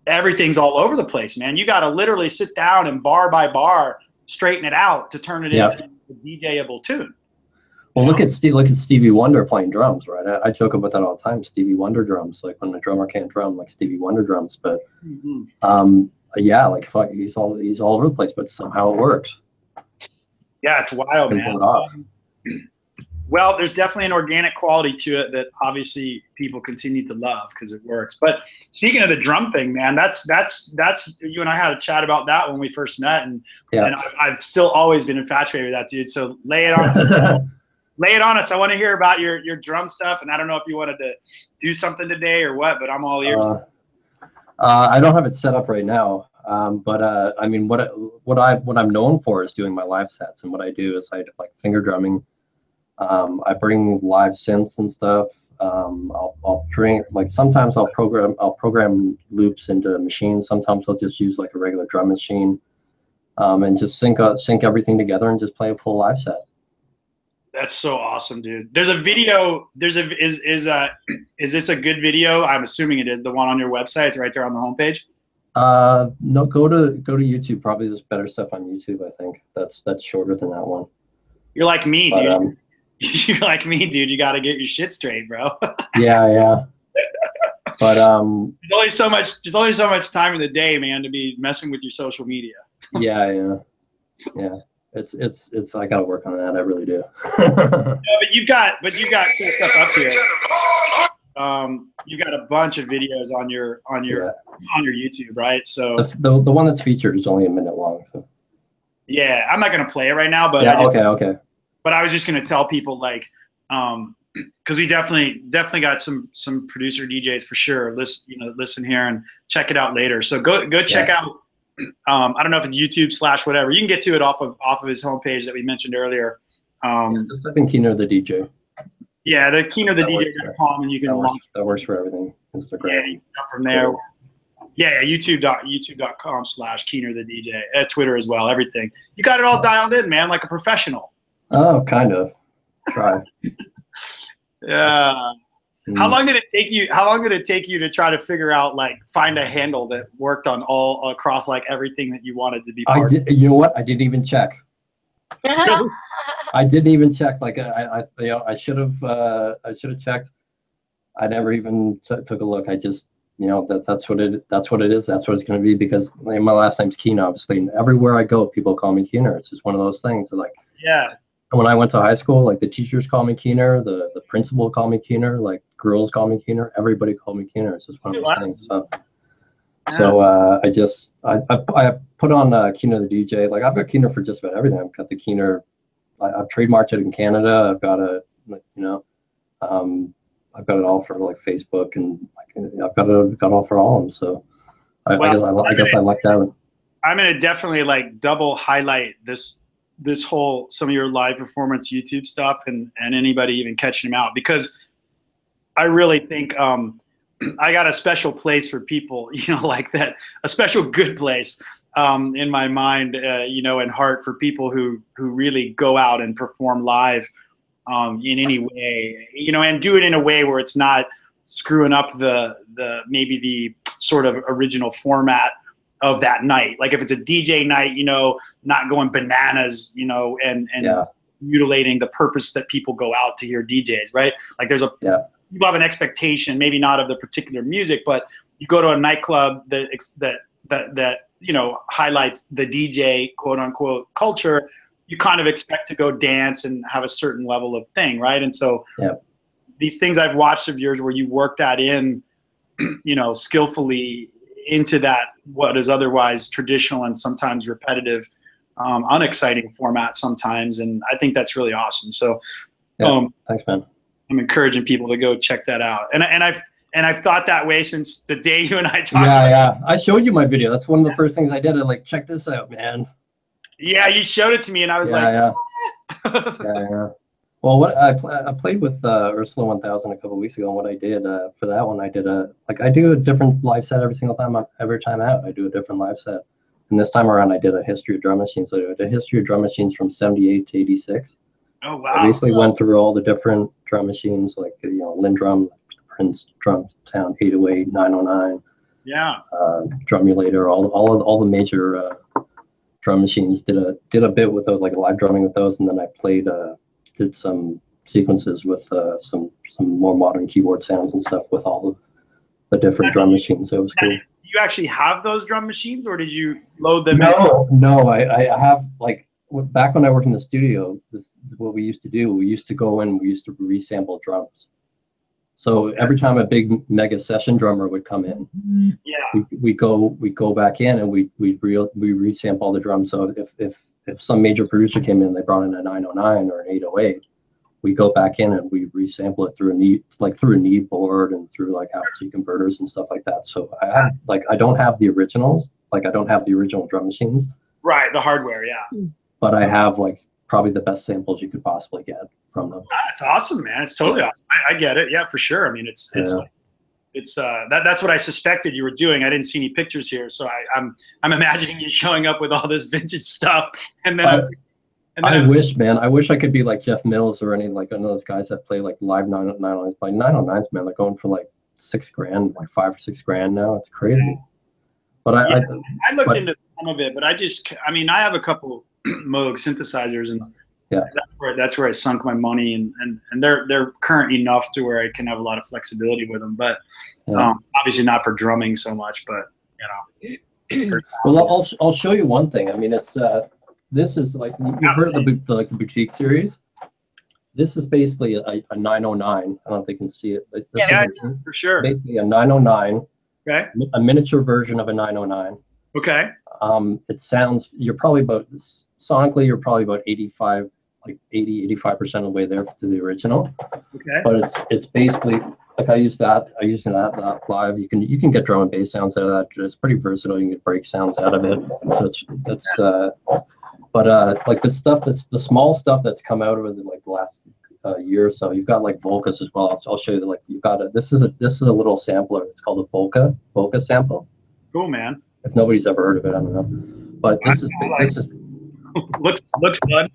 everything's all over the place, man. You got to literally sit down and bar by bar straighten it out to turn it into a DJ-able tune. Well, look at Stevie Wonder playing drums, right? I joke about that all the time. Stevie Wonder drums, like when the drummer can't drum, like Stevie Wonder drums. But yeah, like fuck, he's all over the place, but somehow it works. Yeah, it's wild, man. Well, there's definitely an organic quality to it that obviously people continue to love because it works. But speaking of the drum thing, man, that's you and I had a chat about that when we first met, and I've still always been infatuated with that, dude. So lay it on us. Lay it on us. I want to hear about your drum stuff, and I don't know if you wanted to do something today or what, but I'm all ears. I don't have it set up right now, but I mean, what I'm known for is doing my live sets, and what I do is I like finger drumming. I bring live synths and stuff. I'll bring, like, sometimes I'll program loops into machines. Sometimes I'll just use like a regular drum machine, and just sync everything together and just play a full live set. That's so awesome, dude. There's a video. Is this a good video? I'm assuming it is. The one on your website. It's right there on the homepage. No, go to YouTube. Probably there's better stuff on YouTube. I think that's shorter than that one. You're like me, dude. You're like me, dude. You got to get your shit straight, bro. yeah. But there's only so much time in the day, man, to be messing with your social media. yeah. It's I gotta work on that. I really do. No, but you've got cool stuff up here. You've got a bunch of videos on your YouTube, right? So the one that's featured is only a minute long. So yeah, I'm not gonna play it right now, but okay. But I was just gonna tell people, like, because we definitely got some producer DJs for sure. Listen here and check it out later. So go check out. I don't know if it's YouTube / whatever. You can get to it off of his homepage that we mentioned earlier. Just type in Keener the DJ. Yeah, the KeenerTheDJ.com, and you can that works for everything. Instagram. Yeah, you can go from there. Yeah, YouTube.com / Keener the DJ. Twitter as well. Everything. You got it all dialed in, man, like a professional. Oh, kind of. Try. Yeah. How long did it take you to try to figure out, like, find a handle that worked on all across like everything that you wanted to be part of? You know what? I didn't even check. I didn't even check. Like I should have checked. I never even took a look. I just you know, that's what it is. That's what it's going to be, because my last name's Keener, obviously, and everywhere I go, people call me Keener. It's just one of those things. Like, yeah. When I went to high school, like the teachers call me Keener, the principal call me Keener, like girls call me Keener, everybody called me Keener. It's just one of those things. So I put on Keener the DJ. Like, I've got Keener for just about everything. I've got the Keener. I've trademarked it in Canada. I've got I've got it all for like Facebook, and I've got it all for all of them. So I guess I lucked out. I'm gonna definitely like double highlight this whole, some of your live performance YouTube stuff, and anybody even catching them out, because I really think I got a special place for people, you know, like that, a special good place in my mind, you know, and heart, for people who really go out and perform live in any way, you know, and do it in a way where it's not screwing up the maybe the sort of original format of that night. Like if it's a DJ night, you know, not going bananas, you know, and mutilating the purpose that people go out to hear DJs, right? Like there's people have an expectation, maybe not of the particular music, but you go to a nightclub that you know, highlights the DJ quote unquote culture. You kind of expect to go dance and have a certain level of thing, right? And so these things I've watched of yours where you work that in, you know, skillfully into that, what is otherwise traditional and sometimes repetitive, unexciting format sometimes. And I think that's really awesome. So thanks, man. I'm encouraging people to go check that out. And I've thought that way since the day you and I talked. Yeah. I showed you my video. That's one of the first things I did. I like, check this out, man. Yeah, you showed it to me, and I was yeah. Well, what I played with Ursula 1000 a couple of weeks ago, and what I did for that one, I do a different live set every single time. Every time out, I do a different live set. And this time around, I did a history of drum machines. So I did a history of drum machines from '78 to '86. Oh wow! I basically went through all the different drum machines, like, you know, Lindrum, Prince Drum Sound 808, 909. Yeah. Drumulator, all the major drum machines. Did a bit with those, like live drumming with those, and then I did some sequences with some more modern keyboard sounds and stuff with all the different drum machines. So it was cool. Do you actually have those drum machines, or did you load them? No, I have, like, back when I worked in the studio, this is what we used to do. We used to go in, we used to resample drums. So every time a big mega session drummer would come in, we go back in and we resample all the drums. So if some major producer came in, they brought in a 909 or an 808, we go back in and we resample it through a Need board and through like Apogee converters and stuff like that. So I don't have the originals, like I don't have the original drum machines. Right, the hardware, yeah. But I have like probably the best samples you could possibly get from them. It's awesome, man. It's totally awesome. I get it. Yeah, for sure. I mean, it's that's what I suspected you were doing. I didn't see any pictures here, so I'm imagining you showing up with all this vintage stuff, and then I wish I could be like Jeff Mills or any like one of those guys that play like live 909s. Like 909s, man, they're going for like $6,000, like $5 or $6,000 now. It's crazy. But I looked into some of it, but I mean, I have a couple Moog synthesizers, and that's where I sunk my money, and they're current enough to where I can have a lot of flexibility with them, but obviously not for drumming so much, but you know. Well, I'll show you one thing. I mean, it's this is like, you've heard of the boutique series. This is basically a 909. I don't know if they can see it. For sure. Basically a 909. Okay. A miniature version of a 909. Okay. It sounds, sonically, you're probably about 85% of the way there to the original. Okay. But it's basically like I use that live. You can get drum and bass sounds out of that. It's pretty versatile. You can get break sounds out of it. So like the stuff the small stuff that's come out over the last year or so. You've got like Volcas as well. I'll show you. Like you've got this is a little sampler. It's called a Volca sample. Cool, man. If nobody's ever heard of it, I don't know. But this is looks fun.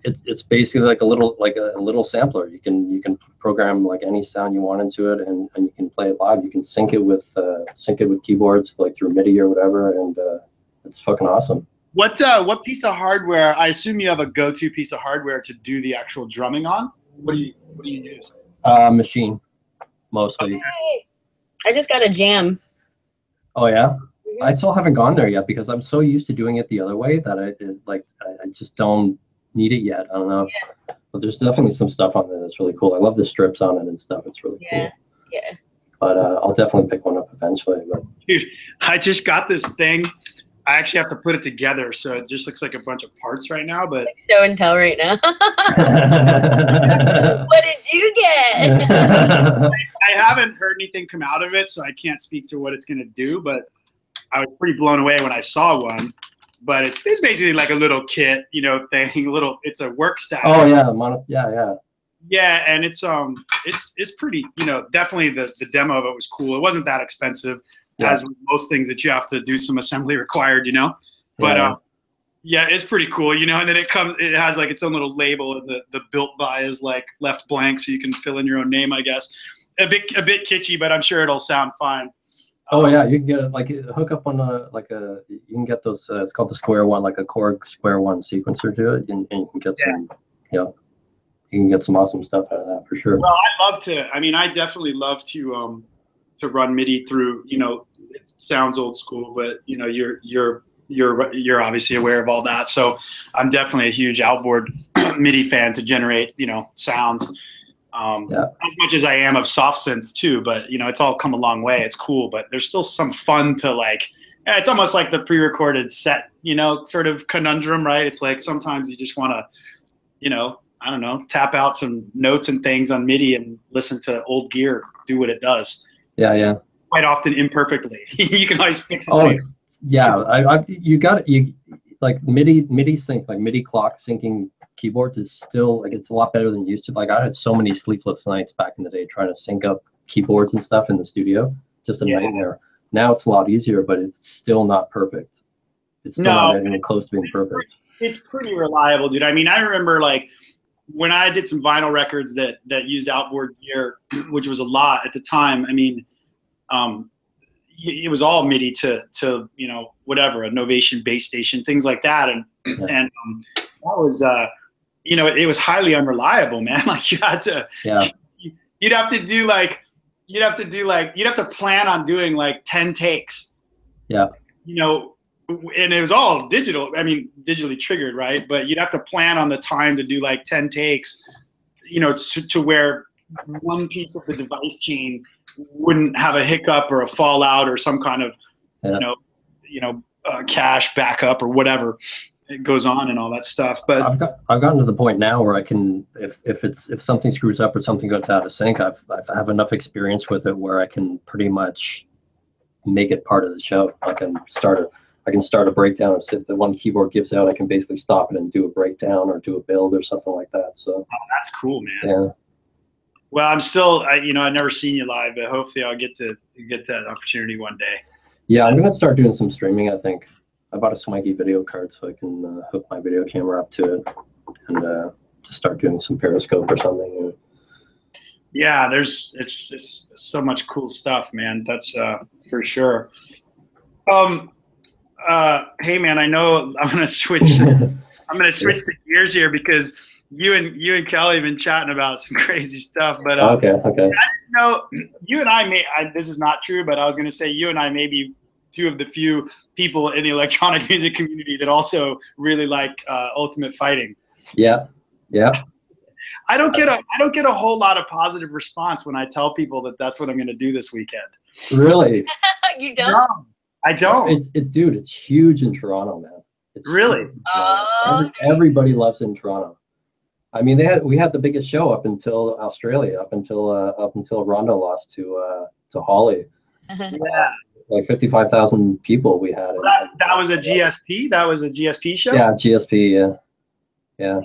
It's basically like a little sampler. You can program like any sound you want into it, and you can play it live. You can sync it with keyboards like through MIDI or whatever, and it's fucking awesome. What piece of hardware? I assume you have a go-to piece of hardware to do the actual drumming on. What do you use? Machine, mostly. Okay. I just got a jam. Oh yeah, I still haven't gone there yet because I'm so used to doing it the other way that I just don't need it yet. I don't know, but there's definitely some stuff on there that's really cool. I love the strips on it and stuff. It's really cool. Yeah. But I'll definitely pick one up eventually. But dude, I just got this thing. I actually have to put it together, so it just looks like a bunch of parts right now. But show and tell right now. What did you get? I haven't heard anything come out of it, so I can't speak to what it's going to do. But I was pretty blown away when I saw one. But it's basically like a little kit, you know, thing. It's a work stack. Oh yeah, yeah, and it's pretty, you know, definitely the demo of it was cool. It wasn't that expensive. As with most things that you have to do some assembly required, you know, but yeah, it's pretty cool, you know. And then it has like its own little label, and the built by is like left blank, so you can fill in your own name, I guess. A bit kitschy, but I'm sure it'll sound fine. Oh yeah, you can get like hook up on you can get those. It's called the Square One, like a Korg Square One sequencer to it, and you can get some, you know, you can get some awesome stuff out of that for sure. Well, I definitely love to run MIDI through, you know. It sounds old school, but you know, you're obviously aware of all that. So I'm definitely a huge outboard MIDI fan to generate, you know, sounds. As much as I am of soft synths too, but you know, it's all come a long way. It's cool, but there's still some fun to like. It's almost like the pre-recorded set, you know, sort of conundrum, right? It's like sometimes you just want to, you know, I don't know, tap out some notes and things on MIDI and listen to old gear do what it does. Yeah. Quite often imperfectly. You can always fix it. Oh, yeah. You like MIDI sync, like MIDI clock syncing keyboards is still like, it's a lot better than used to. Like I had so many sleepless nights back in the day trying to sync up keyboards and stuff in the studio. Just a nightmare. Now it's a lot easier, but it's still not perfect. It's still not even close to being perfect. It's pretty reliable, dude. I mean, I remember like when I did some vinyl records that used outboard gear, which was a lot at the time. I mean, it was all MIDI to you know, whatever, a Novation base station, things like that, and that was you know, it was highly unreliable, man. Like you had to you'd have to plan on doing like 10 takes. Yeah. You know, and it was all digital. I mean, digitally triggered, right? But you'd have to plan on the time to do like 10 takes, you know, to where one piece of the device chain wouldn't have a hiccup or a fallout or some kind of, you know, cache backup or whatever. It goes on and all that stuff. But I've gotten to the point now where I can, if something screws up or something goes out of sync, I have enough experience with it where I can pretty much make it part of the show. I can start a breakdown. If the one keyboard gives out, I can basically stop it and do a breakdown or do a build or something like that. So that's cool, man. Yeah. Well, I'm still, you know, I've never seen you live, but hopefully I'll get that opportunity one day. Yeah, I'm gonna start doing some streaming. I think I bought a Swanky video card so I can hook my video camera up to it and to start doing some Periscope or something. Yeah, it's so much cool stuff, man. That's for sure. Hey, man, I know I'm gonna switch. I'm gonna switch the gears here because you and Kelly have been chatting about some crazy stuff. But okay. I didn't know you and I this is not true, but I was gonna say you and I may be two of the few people in the electronic music community that also really like Ultimate Fighting. Yeah. I don't get a whole lot of positive response when I tell people that that's what I'm gonna do this weekend. Really? You don't? No, I don't. Dude, it's huge in Toronto, man. It's really? Everybody loves it in Toronto. I mean, we had the biggest show up until Australia, up until Rondo lost to Holly. Yeah. Like 55,000 people we had. That was a GSP. That was a GSP show. Yeah, GSP. Yeah.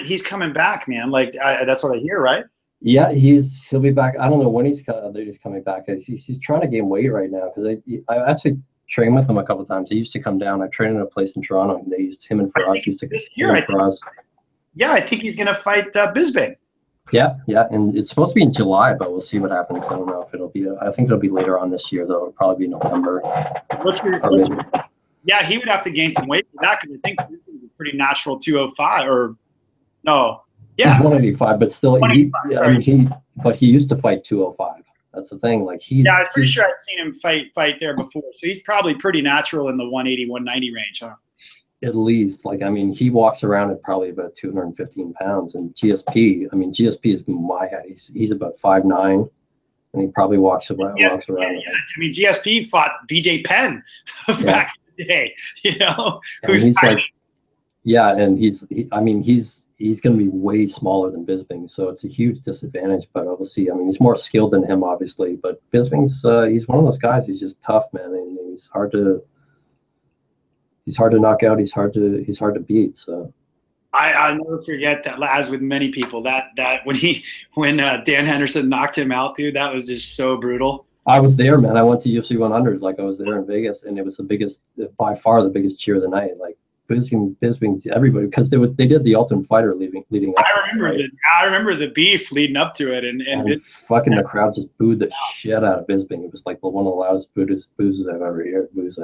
He's coming back, man. Like that's what I hear, right? Yeah, he'll be back. I don't know when he's coming back. He's trying to gain weight right now because I actually trained with him a couple of times. He used to come down. I trained in a place in Toronto, and they used him and Faraz used to this year. I think he's gonna fight Bisbee. Yeah, and it's supposed to be in July, but we'll see what happens. I don't know if it'll be. I think it'll be later on this year, though. It'll probably be November. Yeah, he would have to gain some weight for that because I think this is a pretty natural 205 or no. Yeah, he's 185, but still, he used to fight 205. That's the thing. Like he's. Yeah, I was pretty sure I'd seen him fight there before. So he's probably pretty natural in the 180, 190 range, huh? At least, like, I mean, he walks around at probably about 215 pounds, and GSP, I mean, GSP is my height. He's about 5'9", and he probably walks around. Yeah. I mean, GSP fought BJ Penn back in the day, you know, and who's he's tiny. like, yeah, and he's going to be way smaller than Bisping, so it's a huge disadvantage. But obviously, I mean, he's more skilled than him, obviously. But Bisping's he's one of those guys. He's just tough, man, and he's hard to knock out. He's hard to beat. So I'll never forget that, as with many people, that when Dan Henderson knocked him out, dude, that was just so brutal. I was there, man. I went to UFC 100. Like, I was there in Vegas, and it was by far the biggest cheer of the night. Like, Bisping, everybody, because they did the Ultimate Fighter leading up. I remember the beef leading up to it, and fucking the crowd just booed the shit out of Bisping. It was like one of the loudest boos I've ever heard. If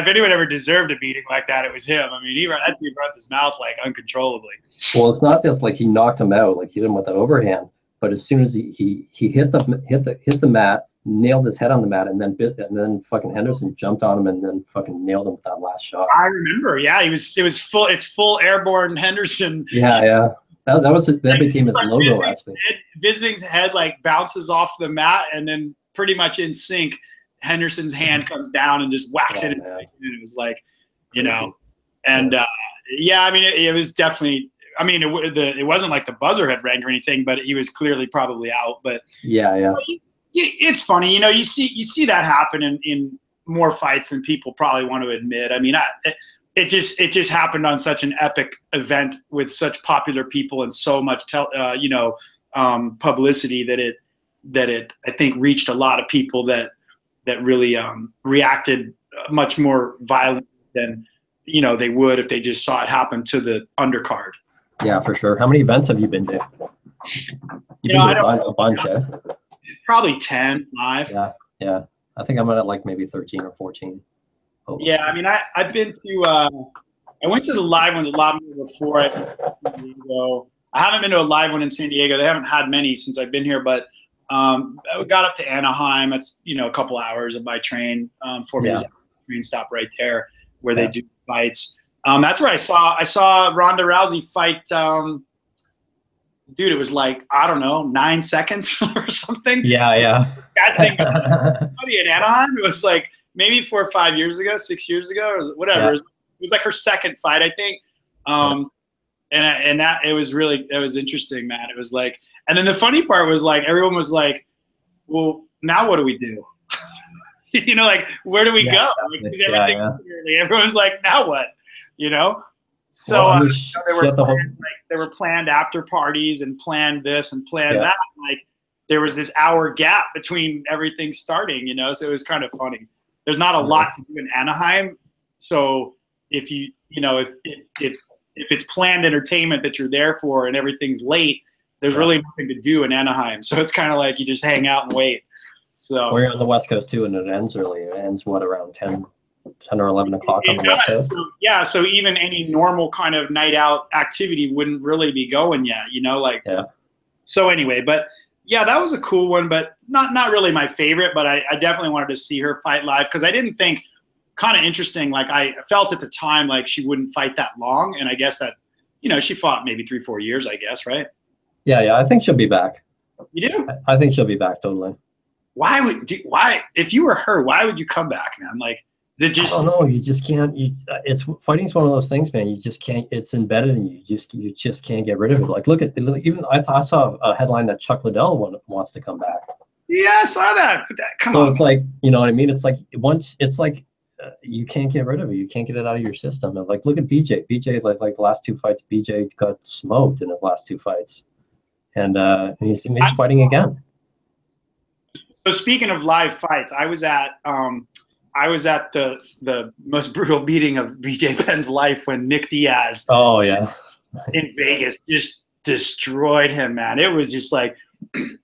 anyone ever deserved a beating like that, it was him. I mean, that dude runs his mouth like uncontrollably. Well, it's not just like he knocked him out, like he didn't with that overhand, but as soon as he hit the mat, nailed his head on the mat, and then fucking Henderson jumped on him and then fucking nailed him with that last shot. I remember, yeah, it's full airborne Henderson. Yeah. That became his logo, actually. Bisping's head like bounces off the mat, and then pretty much in sync, Henderson's hand comes down and just whacks it. And it was like, you know, and yeah, I mean, it was definitely. I mean, it wasn't like the buzzer had rang or anything, but he was clearly probably out. But yeah. It's funny, you know. You see that happen in more fights than people probably want to admit. I mean, it just happened on such an epic event with such popular people and so much publicity that it I think reached a lot of people that really reacted much more violently than they would if they just saw it happen to the undercard. Yeah, for sure. How many events have you been to? You've been to a bunch, eh? Probably 10 live. Yeah. I think I'm at like maybe 13 or 14. Yeah, I mean, I've been to I went to the live ones a lot more before I haven't been to a live one in San Diego. They haven't had many since I've been here, but I got up to Anaheim. It's a couple hours by train for me. Train stop right there where they do fights. That's where I saw Ronda Rousey fight. Dude, it was like, I don't know, 9 seconds or something. Yeah. That thing in Anaheim. It was like maybe 4 or 5 years ago, 6 years ago, or whatever. Yeah. It was like her second fight, I think. And that it was interesting, man. It was like, and then the funny part was like everyone was like, well, now what do we do? Like where do we go? Like, everyone's like, now what? So they were planned after parties and planned this and planned that. Like there was this hour gap between everything starting, so it was kind of funny. There's not a lot to do in Anaheim. So if if it's planned entertainment that you're there for and everything's late, there's really nothing to do in Anaheim. So it's kind of like you just hang out and wait. So we're on the West Coast too, and it ends early. It ends around 10 or 11 o'clock on the West Coast. So even any normal kind of night out activity wouldn't really be going yet, So anyway, but yeah, that was a cool one, but not really my favorite, but I definitely wanted to see her fight live because I didn't think, kind of interesting, like I felt at the time like she wouldn't fight that long, and I guess that, she fought maybe 3-4 years, I guess, right? Yeah, I think she'll be back. You do? I think she'll be back, totally. Why if you were her, why would you come back, man? Like, is it just? I don't know. You just can't. Fighting's one of those things, man. You just can't. It's embedded in you. You just can't get rid of it. Like, look at even I saw a headline that Chuck Liddell wants to come back. Yeah, I saw that. Come on. So it's like, you know what I mean? It's like you can't get rid of it. You can't get it out of your system. And like, look at BJ. BJ, like the last 2 fights, BJ got smoked in his last 2 fights, and he's fighting again. So speaking of live fights, I was at the most brutal beating of BJ Penn's life when Nick Diaz in Vegas just destroyed him, man. It was just like,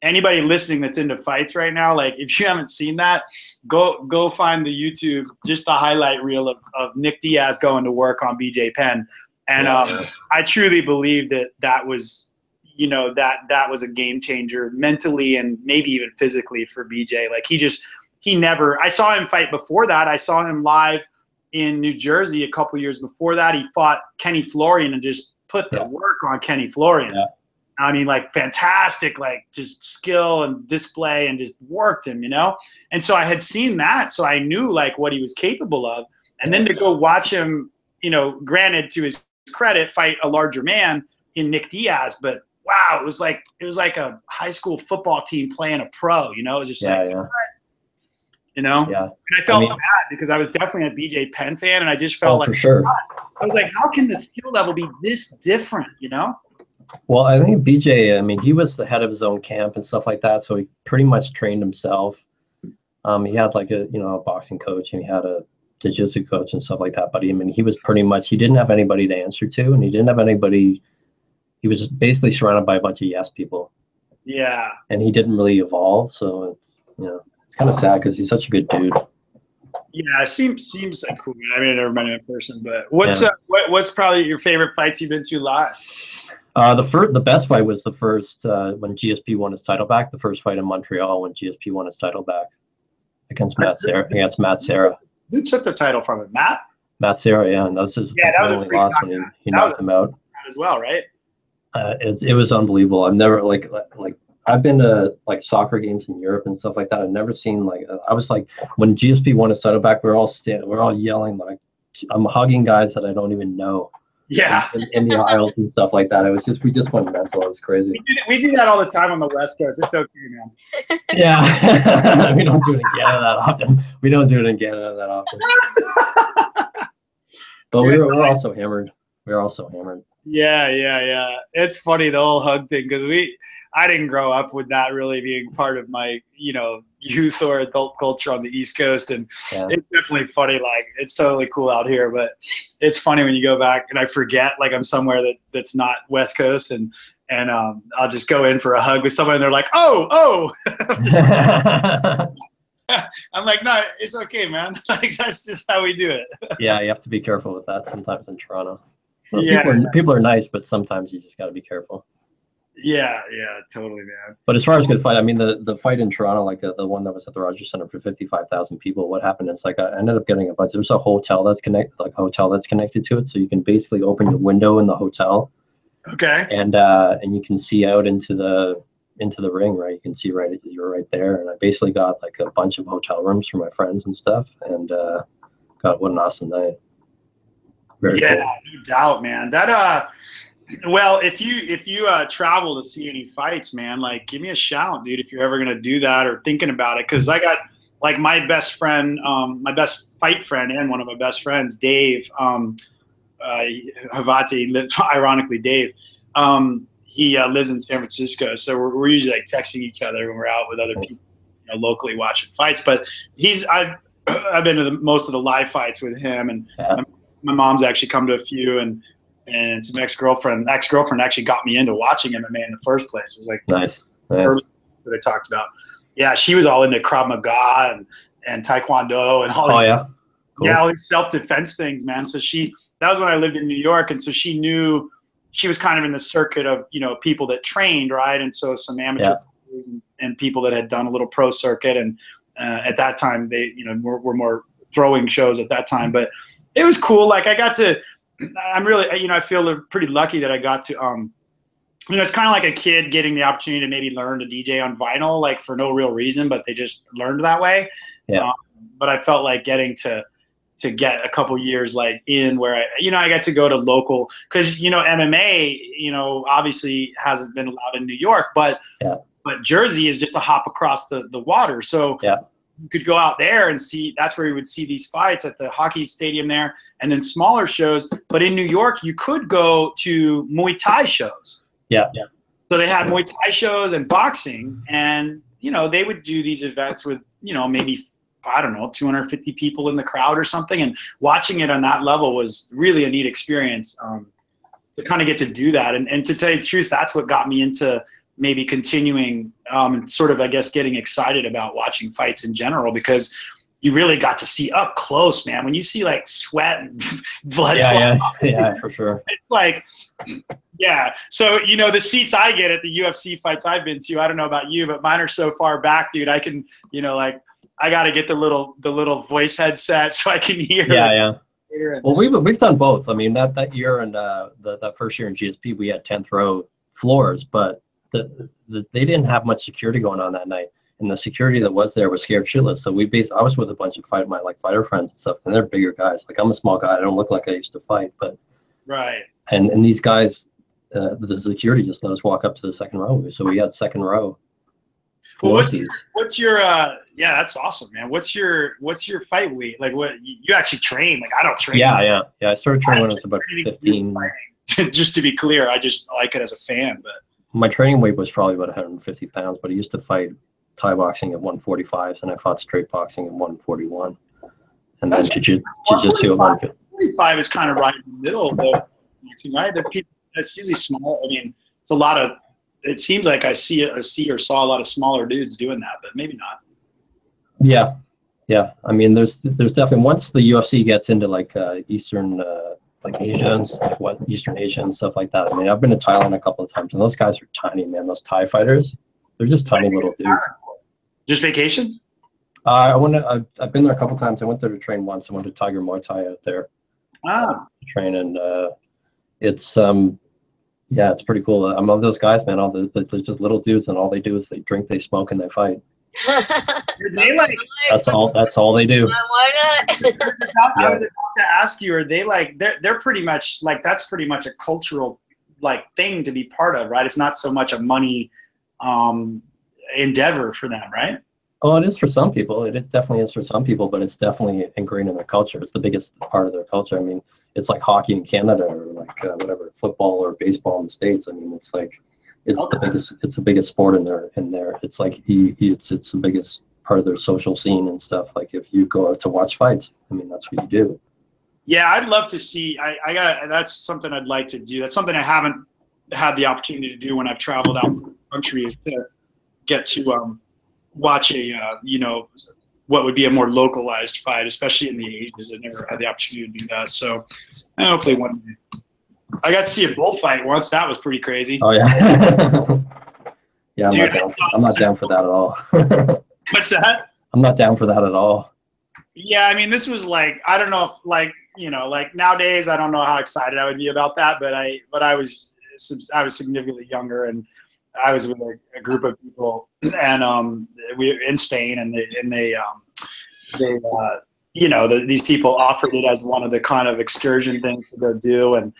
anybody listening that's into fights right now, like if you haven't seen that, go find the YouTube, just the highlight reel of Nick Diaz going to work on BJ Penn. And I truly believe that was, you know, that was a game changer mentally and maybe even physically for BJ. Like he never, I saw him fight before that. I saw him live in New Jersey a couple years before that. He fought Kenny Florian and just put the work on Kenny Florian. Yeah. I mean, like, fantastic, like, just skill and display, and just worked him, you know? And so I had seen that, so I knew, like, what he was capable of. And then to go watch him, you know, granted, to his credit, fight a larger man in Nick Diaz, but wow, it was like a high school football team playing a pro, you know? It was just what? You know? Yeah. And I felt bad because I was definitely a BJ Penn fan, and I just felt like, for sure. I was like, how can the skill level be this different, you know? Well, I think BJ, I mean, he was the head of his own camp and stuff like that, so he pretty much trained himself. He had like a boxing coach, and he had a jiu-jitsu coach and stuff like that. But I mean, he was pretty much, he didn't have anybody to answer to, and he didn't have anybody. He was basically surrounded by a bunch of yes people. Yeah. And he didn't really evolve, so it's kind of sad because he's such a good dude. Yeah, seems like cool. I mean, I never met him in person, but what's probably your favorite fights you've been to live? The best fight was the first when GSP won his title back. The first fight in Montreal when GSP won his title back against Matt Serra. Who took the title from him? Matt Serra, yeah, and that was his only loss when he knocked him out as well, right? It was unbelievable. I've never like I've been to like soccer games in Europe and stuff like that. I've never seen I was like, when GSP won his title back, we're all yelling, like, I'm hugging guys that I don't even know. Yeah. In the aisles and stuff like that. We just went mental. It was crazy. We do that all the time on the West Coast. It's okay, man. Yeah. We don't do it in Canada that often. We don't do it in Canada that often. But we're also hammered. We're also hammered. Yeah. It's funny, the whole hug thing, because I didn't grow up with that really being part of my, youth or adult culture on the East Coast. And it's definitely funny. Like, it's totally cool out here, but it's funny when you go back and I forget, like, I'm somewhere that's not West Coast, and I'll just go in for a hug with someone and they're like, oh. I'm like, no, it's okay, man. Like, that's just how we do it. Yeah, you have to be careful with that sometimes in Toronto. Well, people are nice, but sometimes you just got to be careful. Yeah, totally, man. But as far as good fight, I mean, the fight in Toronto, like the one that was at the Rogers Center for 55,000 people, what happened is, like, I ended up getting a bunch. There's a hotel that's connected to it, so you can basically open your window in the hotel. Okay. And you can see out into the ring, right? You can see you're right there. And I basically got like a bunch of hotel rooms for my friends and stuff. And God, what an awesome night! Very cool. No doubt, man. That well, if you travel to see any fights, man, like, give me a shout, dude, if you're ever gonna do that or thinking about it. Because I got, like, my best friend, my best fight friend, and one of my best friends, Dave, Havati, ironically, Dave, he lives in San Francisco, so we're usually, like, texting each other when we're out with other people, locally watching fights. But I've been to most of the live fights with him, and my mom's actually come to a few, and some ex-girlfriend actually got me into watching MMA in the first place. It was like nice. That I talked about. Yeah, she was all into Krav Maga and Taekwondo and all these, cool. All these self-defense things, man. So that was when I lived in New York, and so she knew, she was kind of in the circuit of, people that trained, right? And so some amateur and people that had done a little pro circuit, and at that time they, were more throwing shows at that time. But it was cool. Like, I'm really, I feel pretty lucky that I got to, it's kind of like a kid getting the opportunity to maybe learn to DJ on vinyl, like, for no real reason, but they just learned that way. Yeah. But I felt like getting to get a couple years, like, in where I got to go to local, because, MMA, obviously hasn't been allowed in New York, but Jersey is just a hop across the water. So you could go out there and see, that's where you would see these fights at the hockey stadium there, and then smaller shows. But in New York, you could go to Muay Thai shows. Yeah. So they had Muay Thai shows and boxing, and, they would do these events with, maybe, I don't know, 250 people in the crowd or something. And watching it on that level was really a neat experience, to kind of get to do that. And to tell you the truth, that's what got me into maybe continuing, sort of, I guess, getting excited about watching fights in general, because you really got to see up close, man. When you see, like, sweat and blood, yeah, for sure. It's like, Yeah. So, you know, the seats I get at the UFC fights I've been to, I don't know about you, but mine are so far back, dude. I can, you know, like I got to get the little voice headset so I can hear. Yeah, yeah. Well, we've done both. I mean, that year and that first year in GSP, we had 10th row floors, but they didn't have much security going on that night, and the security that was there was scared shitless. So I was with a bunch of fighter friends and stuff, and they're bigger guys. Like I'm a small guy. I don't look like I used to fight, but right. And these guys. The security just let us walk up to the second row, so we had second row. Well, what's your yeah, that's awesome, man. What's your fight weight? Like, what you actually train? Like, I don't train. Yeah. I started training when I was about 15. Just to be clear, I just like it as a fan. But my training weight was probably about 150 pounds. But I used to fight Thai boxing at 145s, and I fought straight boxing at 141, and then jiu-jitsu at 150. 145 is kind of right in the middle of the boxing, right? The people. It's usually small. I mean, it's a lot of. It seems like I see or saw a lot of smaller dudes doing that, but maybe not. Yeah. I mean, there's definitely once the UFC gets into like Eastern, like Asians, like Eastern Asia and stuff like that. I mean, I've been to Thailand a couple of times, and those guys are tiny, man. Those Thai fighters, they're just tiny little dudes. Just vacation? I've been there a couple of times. I went there to train once. I went to Tiger Muay Thai out there. To train, and it's yeah, it's pretty cool. I love those guys, man. They're just little dudes, and all they do is they drink, they smoke, and they fight. That's all they do. Why not? I was about to ask you, are they like they're pretty much like that's pretty much a cultural like thing to be part of, right? It's not so much a money endeavor for them, right? Oh, it is for some people. It definitely is for some people, but it's definitely ingrained in their culture. It's the biggest part of their culture. I mean, it's like hockey in Canada, or like whatever, football or baseball in the States. I mean, it's like it's the biggest sport in there. It's like it's the biggest part of their social scene and stuff. Like if you go out to watch fights, I mean, that's what you do. Yeah, I'd love to see. That's something I'd like to do. That's something I haven't had the opportunity to do when I've traveled out the country, is to get to watch a what would be a more localized fight, especially in the Asians. I never had the opportunity to do that. So hopefully one day. I got to see a bullfight once. That was pretty crazy. Oh yeah. Yeah, I'm not down for that at all. What's that? I'm not down for that at all. Yeah, I mean, this was like, I don't know if like nowadays I don't know how excited I would be about that, but I was significantly younger, and I was with a group of people, and we were in Spain, and these people offered it as one of the kind of excursion things to go do, and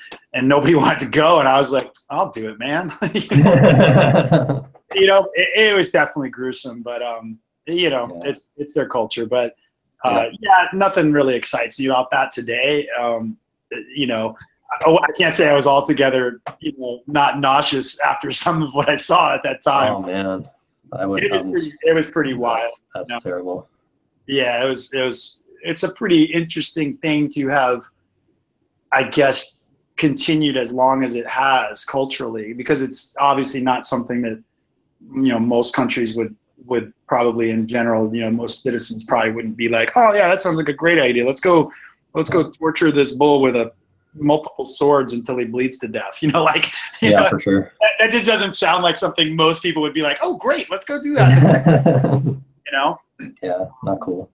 nobody wanted to go, and I was like, I'll do it, man. It was definitely gruesome, but it's their culture, but nothing really excites me about that today. I can't say I was altogether, not nauseous after some of what I saw at that time. Oh man, it was pretty wild. That's terrible. Yeah, it's a pretty interesting thing to have, I guess, continued as long as it has culturally, because it's obviously not something that most countries would probably, in general, most citizens probably wouldn't be like, oh yeah, that sounds like a great idea. Let's go torture this bull with multiple swords until he bleeds to death. For sure. That just doesn't sound like something most people would be like, oh great, let's go do that. Yeah, not cool.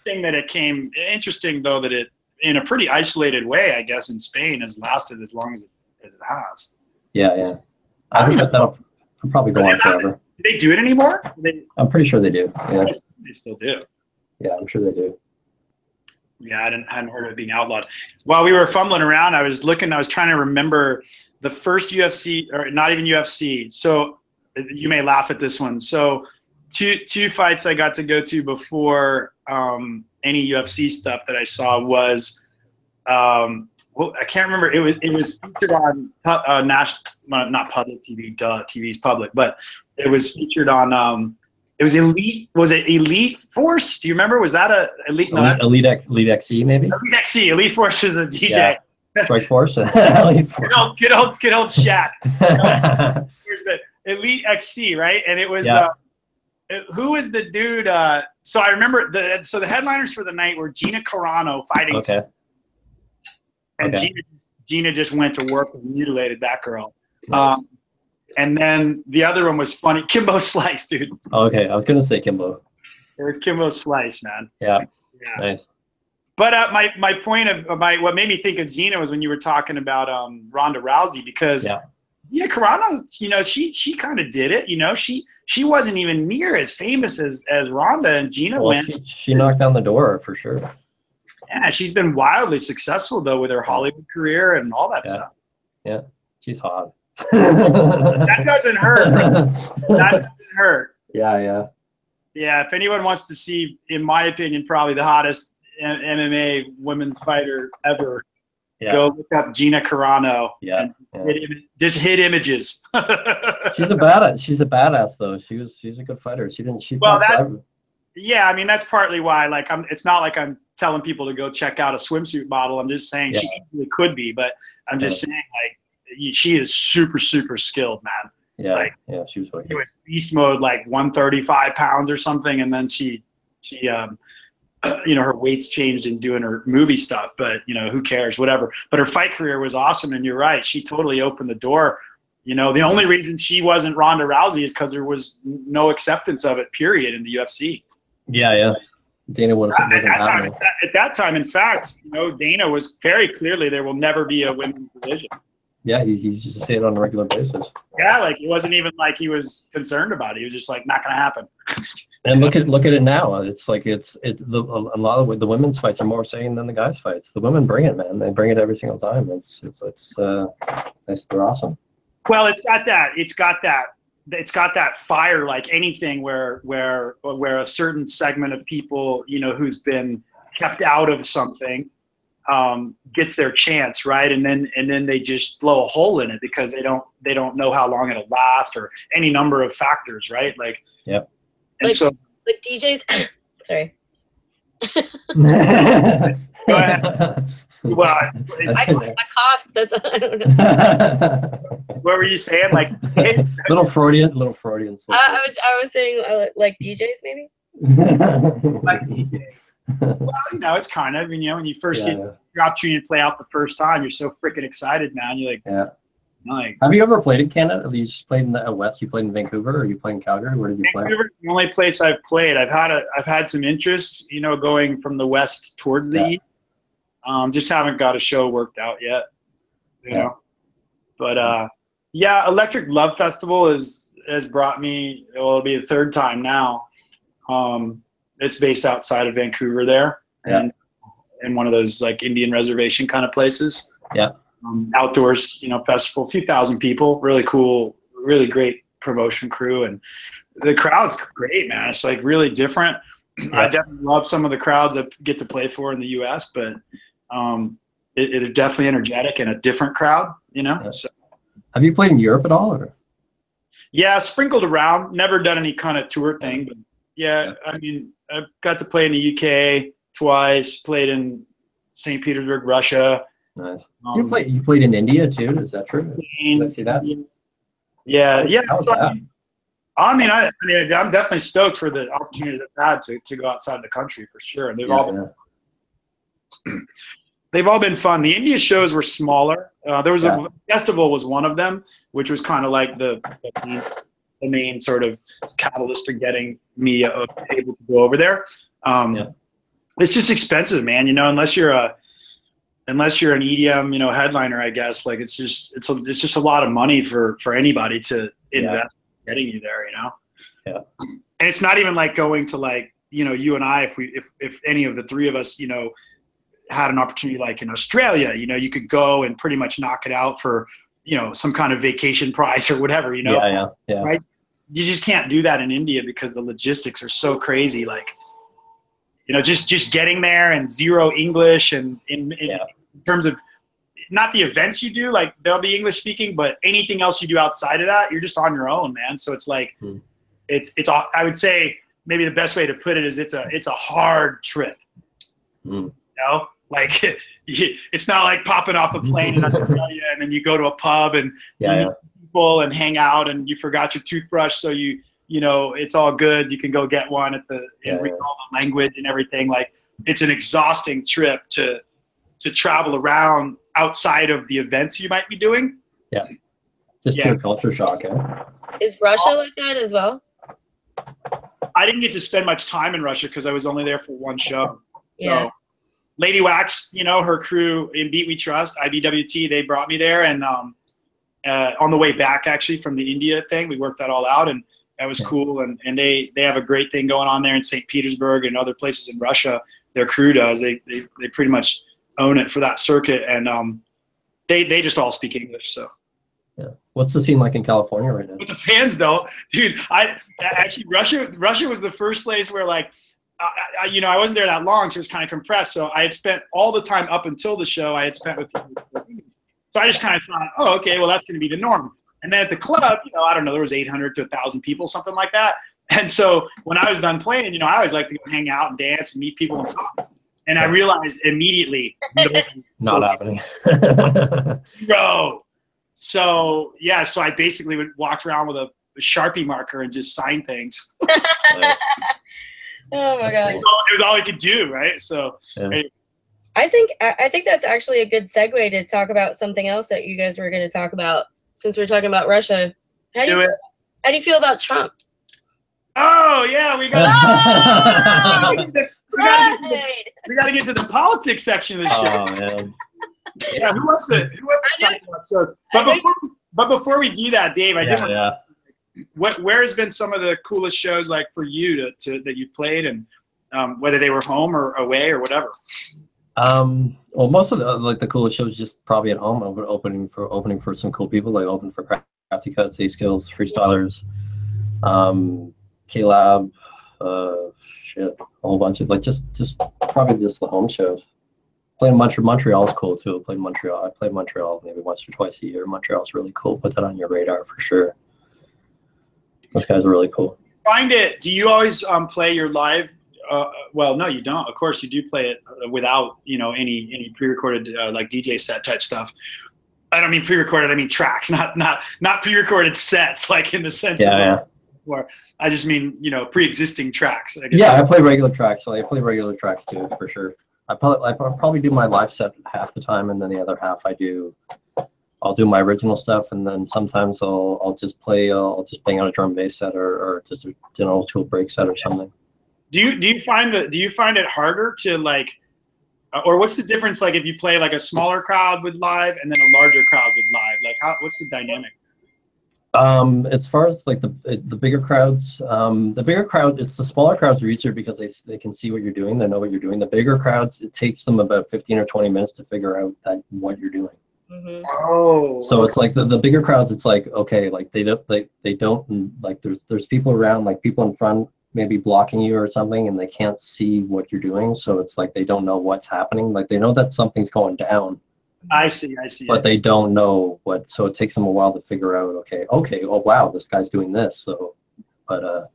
Interesting though that it, in a pretty isolated way, I guess, in Spain, has lasted as long as it has. Yeah. I think that'll probably go on forever. Do they do it anymore? I'm pretty sure they do. Yeah. They still do. Yeah, I'm sure they do. Yeah, I hadn't heard of it being outlawed. While we were fumbling around, I was trying to remember the first UFC, or not even UFC. So you may laugh at this one. So two fights I got to go to before any UFC stuff that I saw was, I can't remember. It was featured on not public TV. Duh, TV's public, but it was featured on. It was Elite. Was it Elite Force? Do you remember? Was that a Elite? No, Elite XC maybe. Elite XC. Elite Force is a DJ. Yeah. Strike Force. Elite Force. Good old Shaq. Here's the Elite XC, right? And it was who is the dude? So I remember the headliners for the night were Gina Carano fighting. Okay. And Gina Gina just went to work and mutilated that girl. Nice. And then the other one was funny. Kimbo Slice, dude. Okay, I was gonna say Kimbo. It was Kimbo Slice, man. Yeah. Yeah. Nice. But my point of what made me think of Gina was when you were talking about Ronda Rousey, because Gina Carano, you know, she kind of did it. You know, she wasn't even near as famous as Ronda, and Gina went. She knocked down the door for sure. Yeah, she's been wildly successful though with her Hollywood career and all that stuff. Yeah, she's hot. That doesn't hurt. That doesn't hurt. Yeah. Yeah, if anyone wants to see, in my opinion, probably the hottest MMA women's fighter ever, go look up Gina Carano. Yeah. Just hit images. She's a badass though. She's a good fighter. Yeah, I mean that's partly why. Like, it's not like I'm telling people to go check out a swimsuit model. I'm just saying she easily could be, but I'm just saying, like, she is super skilled, man. Yeah, like, she was wicked. She was beast mode, like 135 pounds or something, and then she you know, her weight's changed in doing her movie stuff, but you know, who cares, whatever. But her fight career was awesome, and you're right, she totally opened the door. You know, the only reason she wasn't Ronda Rousey is because there was no acceptance of it, period, in the UFC. Yeah. Dana would have at that time, in fact, you know, Dana was very clearly there will never be a women's division. Yeah, he used to say it on a regular basis. Yeah, like it wasn't even like he was concerned about it. He was just like, not gonna happen. And look at it now. It's like a lot of the women's fights are more exciting than the guys' fights. The women bring it, man. They bring it every single time. They're awesome. Well, it's got that fire, like anything where a certain segment of people, you know, who's been kept out of something, gets their chance, right? And then they just blow a hole in it because they don't know how long it'll last or any number of factors, right? Like, yep. And like, so, like DJs, sorry. Go ahead. Well, I coughed. That's I don't know. What were you saying? Like little Freudian. I was saying like DJs maybe. Like DJ. Well, you know, it's kind of, you know, when you first get your opportunity to play out the first time, you're so freaking excited, man. You're like, like. Have you ever played in Canada? Have you just played in the West? You played in Vancouver, or you played in Calgary? Where did you play? Vancouver, the only place I've played. I've had some interest, you know, going from the West towards the East. Just haven't got a show worked out yet, you know. But Electric Love Festival has brought me. Well, it'll be the third time now. It's based outside of Vancouver there, and in one of those like Indian reservation kind of places. Yeah. Outdoors, you know, festival, a few thousand people, really cool, really great promotion crew, and the crowd's great, man. It's like really different. I definitely love some of the crowds that get to play for in the U.S., but it's definitely energetic and a different crowd, you know. Yeah. So, have you played in Europe at all? Or? Yeah, sprinkled around. Never done any kind of tour thing, but I mean, I've got to play in the UK twice. Played in St. Petersburg, Russia. Nice. You played in India too? Is that true? Did I see that? Yeah. So, I mean, I'm definitely stoked for the opportunity I've had to go outside the country for sure. And they've all been fun. The India shows were smaller. There was a festival was one of them, which was kind of like the main sort of catalyst to getting me able to go over there. It's just expensive, man. You know, unless you're an EDM, you know, headliner, I guess. Like it's just a lot of money for anybody to invest getting you there, you know. Yeah. And it's not even like going to like, you know, you and I, if any of the three of us, you know, had an opportunity like in Australia, you know, you could go and pretty much knock it out for, you know, some kind of vacation price or whatever, you know. Yeah. Right? You just can't do that in India because the logistics are so crazy. Like, you know, just getting there and zero English and in terms of not the events you do, like they'll be English speaking, but anything else you do outside of that, you're just on your own, man. So it's like, I would say maybe the best way to put it is it's a hard trip, you know, like it's not like popping off a plane in Australia and then you go to a pub and meet people and hang out and you forgot your toothbrush. So you know, it's all good. You can go get one and read all the language and everything. Like it's an exhausting trip to travel around outside of the events you might be doing. Yeah. Just pure culture shock, eh? Is Russia like that as well? I didn't get to spend much time in Russia because I was only there for one show. Yeah. So, Lady Wax, you know, her crew in Beat We Trust, IBWT, they brought me there. And on the way back, actually, from the India thing, we worked that all out. And that was cool. And they have a great thing going on there in St. Petersburg and other places in Russia. Their crew does. They pretty much own it for that circuit. And they just all speak English. So. Yeah. What's the scene like in California right now? But the fans don't, dude. Russia was the first place where, like, you know, I wasn't there that long, so it was kind of compressed. So I had spent all the time up until the show I had spent with people. So I just kind of thought, oh, okay, well, that's going to be the norm. And then at the club, you know, I don't know, there was 800 to 1,000 people, something like that. And so when I was done playing, you know, I always like to go hang out and dance and meet people and talk. And I realized immediately, not happening. Bro. So yeah, so I basically would walk around with a Sharpie marker and just sign things. Oh my gosh. It was all I could do, right? So I think that's actually a good segue to talk about something else that you guys were going to talk about, since we're talking about Russia. How do you feel about Trump? Oh yeah, we got we got to get to the politics section of the show. Oh man. Yeah, who wants to talk about shows? But before we do that, Dave, I did want where has been some of the coolest shows, like, for you that you played, and whether they were home or away or whatever? Well, most of the coolest shows just probably at home. Opening for some cool people. Like opened for Crafty Cuts, A-Skills, Freestylers, K-Lab, a whole bunch of, like, just probably just the home shows. Playing Montreal is cool too. I played Montreal maybe once or twice a year. Montreal's really cool. Put that on your radar for sure. Those guys are really cool. Do you always play your live? Well, no, you don't. Of course, you do play it without, you know, any pre-recorded like DJ set type stuff. I don't mean pre-recorded. I mean tracks, not pre-recorded sets, like in the sense of. Or I just mean, you know, pre-existing tracks. I guess. Yeah, I play regular tracks. I play regular tracks too, for sure. I probably do my live set half the time, and then the other half I'll do my original stuff, and then sometimes I'll just bang out a drum and bass set or just an old school break set or something. Do you find it harder to, like, or what's the difference, like, if you play like a smaller crowd with live and then a larger crowd with live? Like, what's the dynamic? As far as like the bigger crowds, it's the smaller crowds are easier because they can see what you're doing, they know what you're doing. The bigger crowds, it takes them about 15 or 20 minutes to figure out what you're doing. Mm-hmm. Oh. So it's like the bigger crowds, it's like, okay, like they don't like there's people around, like people in front maybe blocking you or something, and they can't see what you're doing. So it's like they don't know what's happening. Like they know that something's going down. I see. But they don't know what, so it takes them a while to figure out, okay, oh wow, this guy's doing this. So, but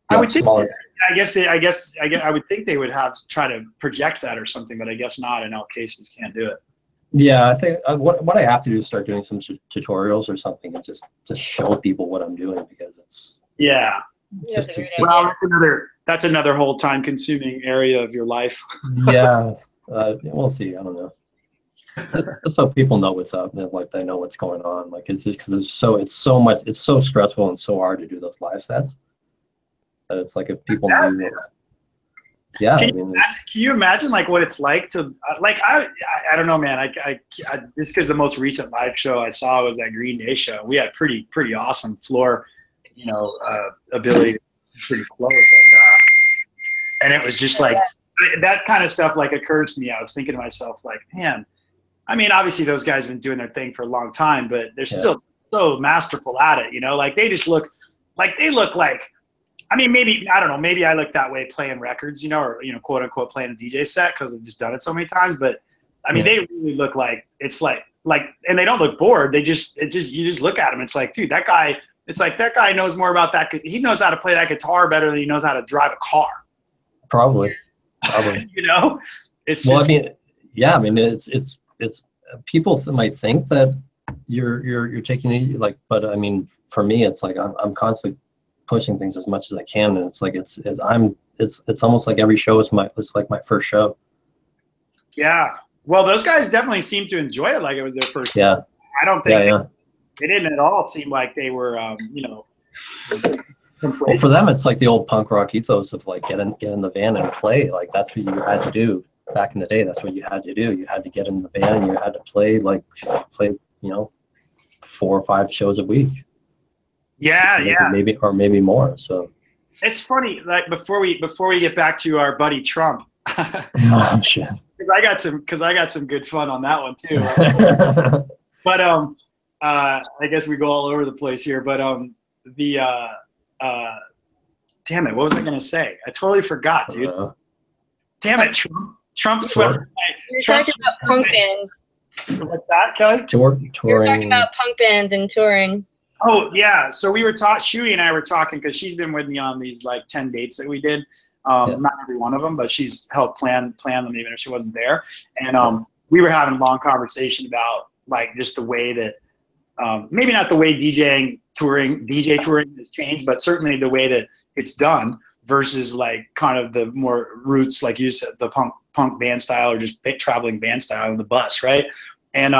I would think, I would think they would try to project that or something, but I guess not. In all cases, can't do it. Yeah, I think what I have to do is start doing some tutorials or something, and just show people what I'm doing, because it's well, that's another whole time-consuming area of your life. Yeah, we'll see. I don't know. Just so people know what's up, and like they know what's going on. Like it's just because it's so stressful and so hard to do those live sets that it's like if people knew. Yeah. Can you imagine like what it's like to like I don't know, man. I just because the most recent live show I saw was that Green Day show. We had pretty awesome floor, you know, ability, pretty close, and it was just like that kind of stuff like occurs to me. I was thinking to myself like, man. I mean, obviously those guys have been doing their thing for a long time, but they're still so masterful at it, you know, like they just look like, I mean, maybe, I don't know, maybe I look that way playing records, you know, or, you know, quote unquote playing a DJ set because I've just done it so many times. But I mean, they really look like, it's like, and they don't look bored. You just look at them. It's like, dude, that guy knows more about that. He knows how to play that guitar better than he knows how to drive a car. Probably. You know, it's well, just, I mean, yeah, I mean, it's people might think that you're taking it easy, like, but I mean, for me, it's like I'm constantly pushing things as much as I can, and it's like it's almost like every show is like my first show. Yeah. Well, those guys definitely seemed to enjoy it like it was their first. Yeah. I don't think they didn't at all seem like they were, you know. Well, for them, it's like the old punk rock ethos of like get in the van and play. Like that's what you had to do back in the day. That's what you had to do. You had to get in the van and you had to play, you know, 4 or 5 shows a week. Yeah, maybe more. So it's funny. Like before we get back to our buddy Trump. Oh shit. Because I got some good fun on that one too. But I guess we go all over the place here. But damn it, what was I gonna say? I totally forgot, dude. Damn it, Trump swept. You're talking about punk bands. What's that, Kelly? Touring. You're talking about punk bands and touring. Oh yeah, so we were talking. Shuey and I were talking because she's been with me on these like 10 dates that we did. Not every one of them, but she's helped plan them even if she wasn't there. And we were having a long conversation about like just the way that maybe not the way DJ touring has changed, but certainly the way that it's done versus like kind of the more roots, like you said, the punk band style or just traveling band style on the bus, right? And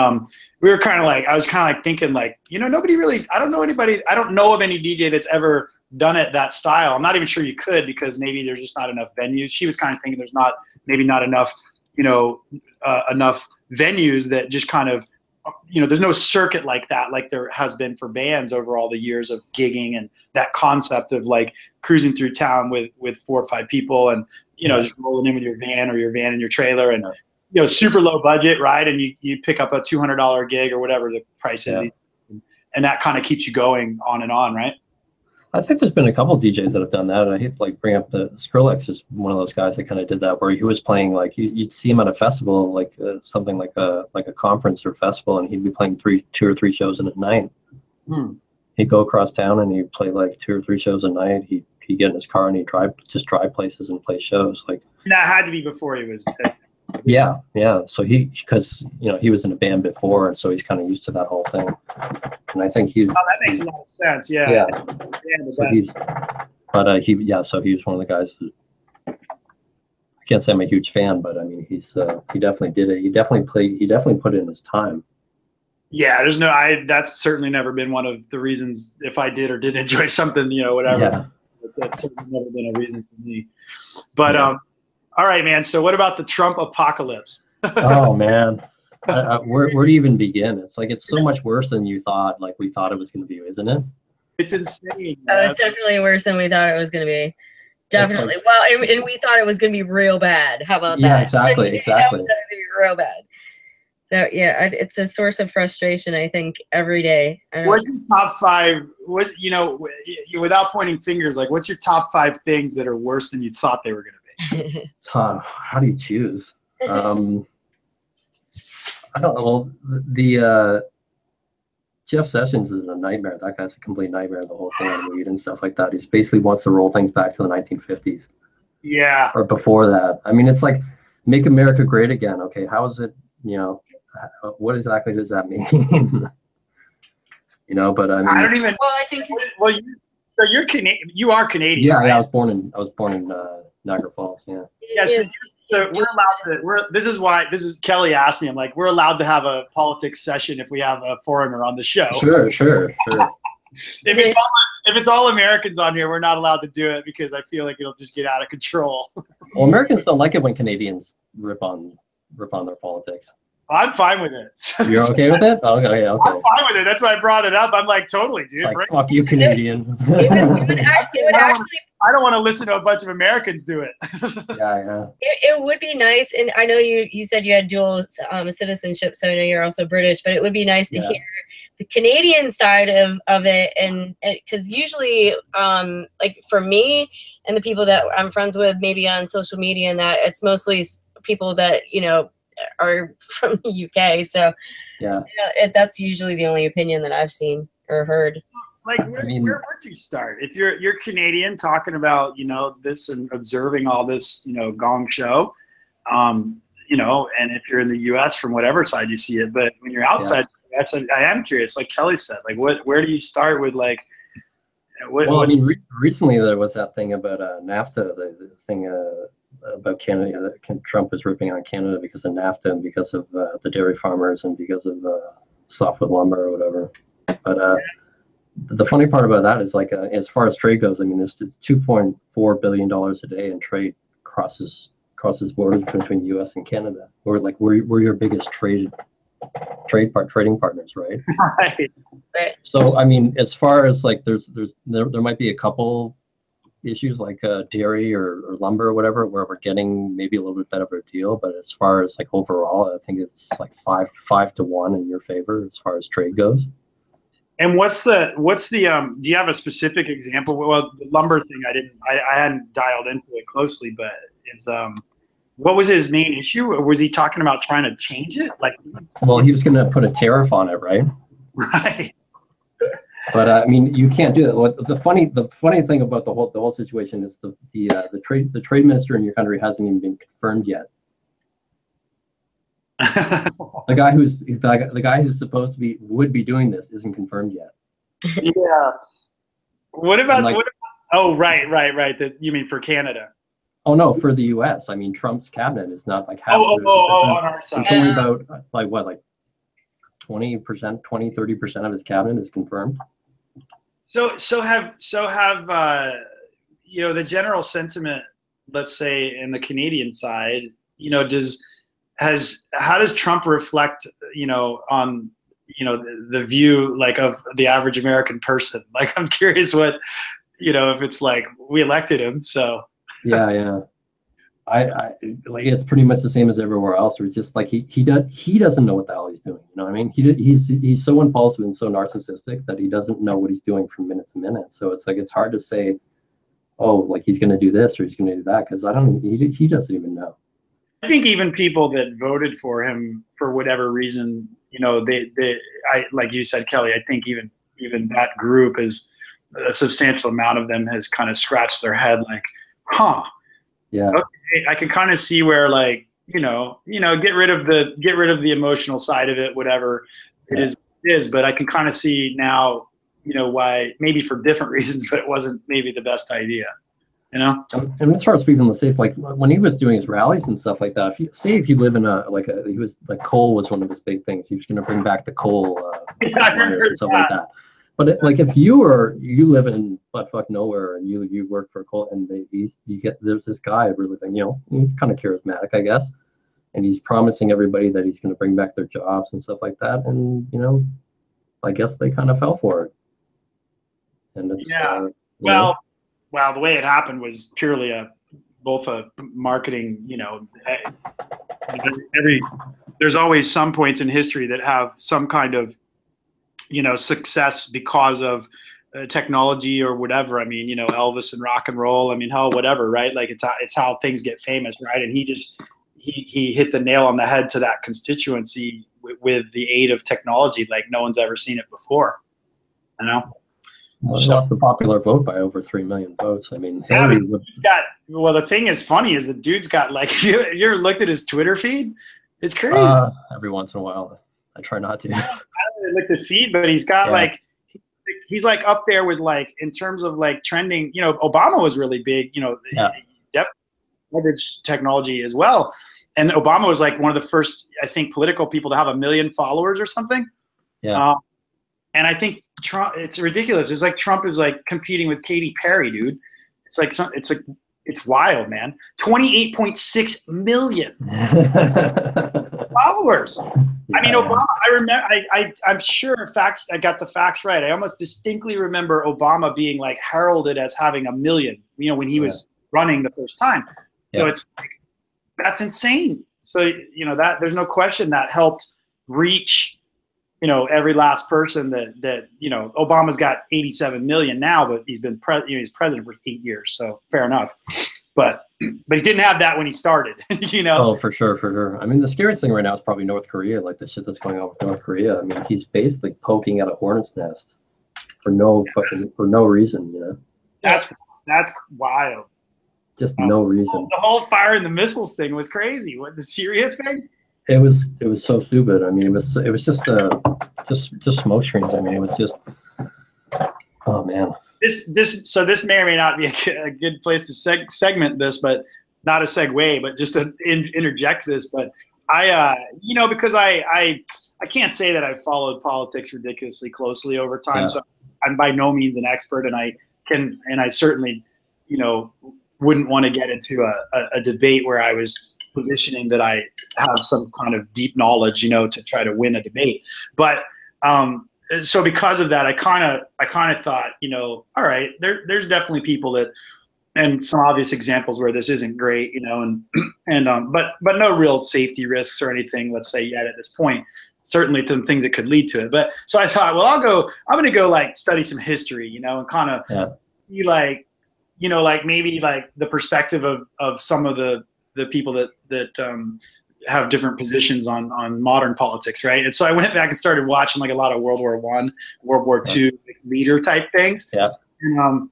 we were kind of like, I was kind of like thinking like, you know, nobody really, I don't know of any DJ that's ever done it that style. I'm not even sure you could because maybe there's just not enough venues. She was kind of thinking there's maybe not enough, you know, enough venues that just kind of, you know, there's no circuit like that, like there has been for bands over all the years of gigging and that concept of like cruising through town with 4 or 5 people and, you know, just rolling in with your van and your trailer and, you know, super low budget, right? And you pick up a $200 gig or whatever the price is. And that kind of keeps you going on and on, right? I think there's been a couple of DJs that have done that. And I hate to like bring up the Skrillex is one of those guys that kind of did that, where he was playing like you'd see him at a festival, like something like a conference or festival, and he'd be playing 2 or 3 shows in a night. He'd go across town and he'd play like 2 or 3 shows a night. He'd get in his car and he'd drive places and play shows. Like that had to be before he was. Yeah. So because you know he was in a band before, and so he's kind of used to that whole thing. And I think he's. Oh, that makes a lot of sense. Yeah. So he was one of the guys that, I can't say I'm a huge fan, but I mean he definitely did it. He definitely put in his time. Yeah, that's certainly never been one of the reasons if I did or didn't enjoy something, you know, whatever. Yeah. That's certainly never been a reason for me. But all right, man. So what about the Trump apocalypse? Oh man, where do you even begin? It's like it's so much worse than you thought. Like we thought it was going to be, isn't it? It's insane. Oh, it's definitely worse than we thought it was going to be. Definitely. Like, well, and we thought it was going to be real bad. How about that? Yeah, exactly. It was going to be real bad. So yeah, it's a source of frustration, I think, every day. What's your top 5? You know, without pointing fingers, like what's your top 5 things that are worse than you thought they were going to be? Tom, how do you choose? I don't know. Well, the Jeff Sessions is a nightmare. That guy's a complete nightmare. The whole thing on weed and stuff like that. He basically wants to roll things back to the 1950s. Yeah. Or before that. I mean, it's like make America great again. Okay, how is it? You know, what exactly does that mean? You know, but I mean, I don't even. Well, I think. Well, you're Canadian. You are Canadian. Yeah, right? yeah. I was born in Niagara Falls. Yeah. Yeah. So we're allowed to. This is Kelly asked me. I'm like, we're allowed to have a politics session if we have a foreigner on the show. Sure. If it's all Americans on here, we're not allowed to do it because I feel like it'll just get out of control. Well, Americans don't like it when Canadians rip on their politics. I'm fine with it. You're okay with it? Okay. I'm fine with it. That's why I brought it up. I'm like, totally, dude. It's like, fuck you, Canadian. I don't want to listen to a bunch of Americans do it. Yeah. It would be nice, and I know you said you had dual citizenship, so I know you're also British, but it would be nice to hear the Canadian side of it, and because usually, like for me and the people that I'm friends with, maybe on social media, and that it's mostly people that you know are from the UK. So that's usually the only opinion that I've seen or heard. Like where would you start if you're Canadian talking about this and observing all this gong show, and if you're in the US from whatever side you see it, but when you're outside, I am curious, like Kelly said, like where do you start with like Well, I mean, recently there was that thing about NAFTA, the thing about Canada, that Trump is ripping on Canada because of NAFTA and because of the dairy farmers and because of softwood lumber or whatever. But the funny part about that is, like, as far as trade goes, I mean, there's $2.4 billion a day in trade crosses borders between the U.S. and Canada. We're your biggest trading partners, right? Right. So, I mean, as far as like, there might be a couple issues like dairy or lumber or whatever, where we're getting maybe a little bit better of a deal. But as far as like overall, I think it's like 5-1 in your favor as far as trade goes. And what's the do you have a specific example? Well, the lumber thing, I hadn't dialed into it closely, but it's what was his main issue? Or was he talking about trying to change it? Like, well, he was going to put a tariff on it, right? Right. But I mean, you can't do that. The funny thing about the whole situation is the trade minister in your country hasn't even been confirmed yet. the guy who's supposed to would be doing this isn't confirmed yet. Yeah. What about oh, right. You mean for Canada? Oh no, for the U.S. I mean, Trump's cabinet is not like on our side. It's only about like 20%, 30% of his cabinet is confirmed. So have you know, the general sentiment, let's say in the Canadian side, you know, how does Trump reflect, you know, on, you know, the view like of the average American person? Like, I'm curious what, you know, if it's like we elected him, so. Yeah. I like, it's pretty much the same as everywhere else. Where it's just like he doesn't know what the hell he's doing. You know what I mean? He's so impulsive and so narcissistic that he doesn't know what he's doing from minute to minute. So it's like, it's hard to say, oh, like he's going to do this or he's going to do that, because he doesn't even know. I think even people that voted for him for whatever reason, you know, I like you said, Kelly, I think even that group is a substantial amount of them has kind of scratched their head like, huh. Yeah. Okay, I can kind of see where, like, you know, get rid of the emotional side of it, whatever it is. But I can kind of see now, you know, why, maybe for different reasons, but it wasn't maybe the best idea. You know. And as far as people in the States, like when he was doing his rallies and stuff like that, if you live in he was like, coal was one of his big things. He was going to bring back the coal and stuff like that. But like, if you live in buttfuck nowhere and you work for coal, and there's this guy really, you know, he's kind of charismatic, I guess, and he's promising everybody that he's going to bring back their jobs and stuff like that, and you know, I guess they kind of fell for it. And it's Well, the way it happened was purely both a marketing, you know, there's always some points in history that have some kind of, you know, success because of technology or whatever. I mean, you know, Elvis and rock and roll, I mean, hell, whatever, right? Like, it's how things get famous, right? And he hit the nail on the head to that constituency with the aid of technology like no one's ever seen it before, you know? Well, he lost the popular vote by over 3 million votes. I mean, well, the thing is funny is the dude's got, like, you ever looked at his Twitter feed? It's crazy. Every once in a while, I try not to. I don't look at the feed, but he's got like, he's like up there with, like, in terms of like trending. You know, Obama was really big. You know, definitely leveraged technology as well. And Obama was like one of the first, I think, political people to have 1 million followers or something. Yeah. And I think Trump, it's ridiculous. It's like Trump is like competing with Katy Perry, dude. It's wild, man. 28.6 million followers. I mean, Obama, I remember, I'm sure, in fact, I got the facts right. I almost distinctly remember Obama being like heralded as having 1 million, you know, when he was running the first time. So it's like, that's insane. So, you know, that there's no question that helped reach, you know, every last person that you know. Obama's got 87 million now, but he's been he's president for 8 years, so fair enough. But he didn't have that when he started, you know. Oh, for sure. I mean, the scariest thing right now is probably North Korea, like the shit that's going on with North Korea. I mean, he's basically poking at a hornet's nest for no reason, you know. That's wild. Just no reason. The whole fire and the missiles thing was crazy. What, the Syria thing? It was so stupid. I mean, it was just smoke screens. I mean, it was just, oh man. So this may or may not be a good place to segment this, but not a segue, but just to interject this. But because I can't say that I've followed politics ridiculously closely over time. Yeah. So I'm by no means an expert, and I certainly, wouldn't want to get into a debate where I was positioning that I have some kind of deep knowledge, to try to win a debate. But so because of that, I kind of thought, all right, there's definitely people that, and some obvious examples where this isn't great, but no real safety risks or anything, let's say, yet at this point. Certainly some things that could lead to it. But so I thought, well, I'm going to go like study some history, and kind of be like, maybe like the perspective of some of the people that have different positions on modern politics, right? And so I went back and started watching like a lot of World War I, World War II leader type things. Yeah. And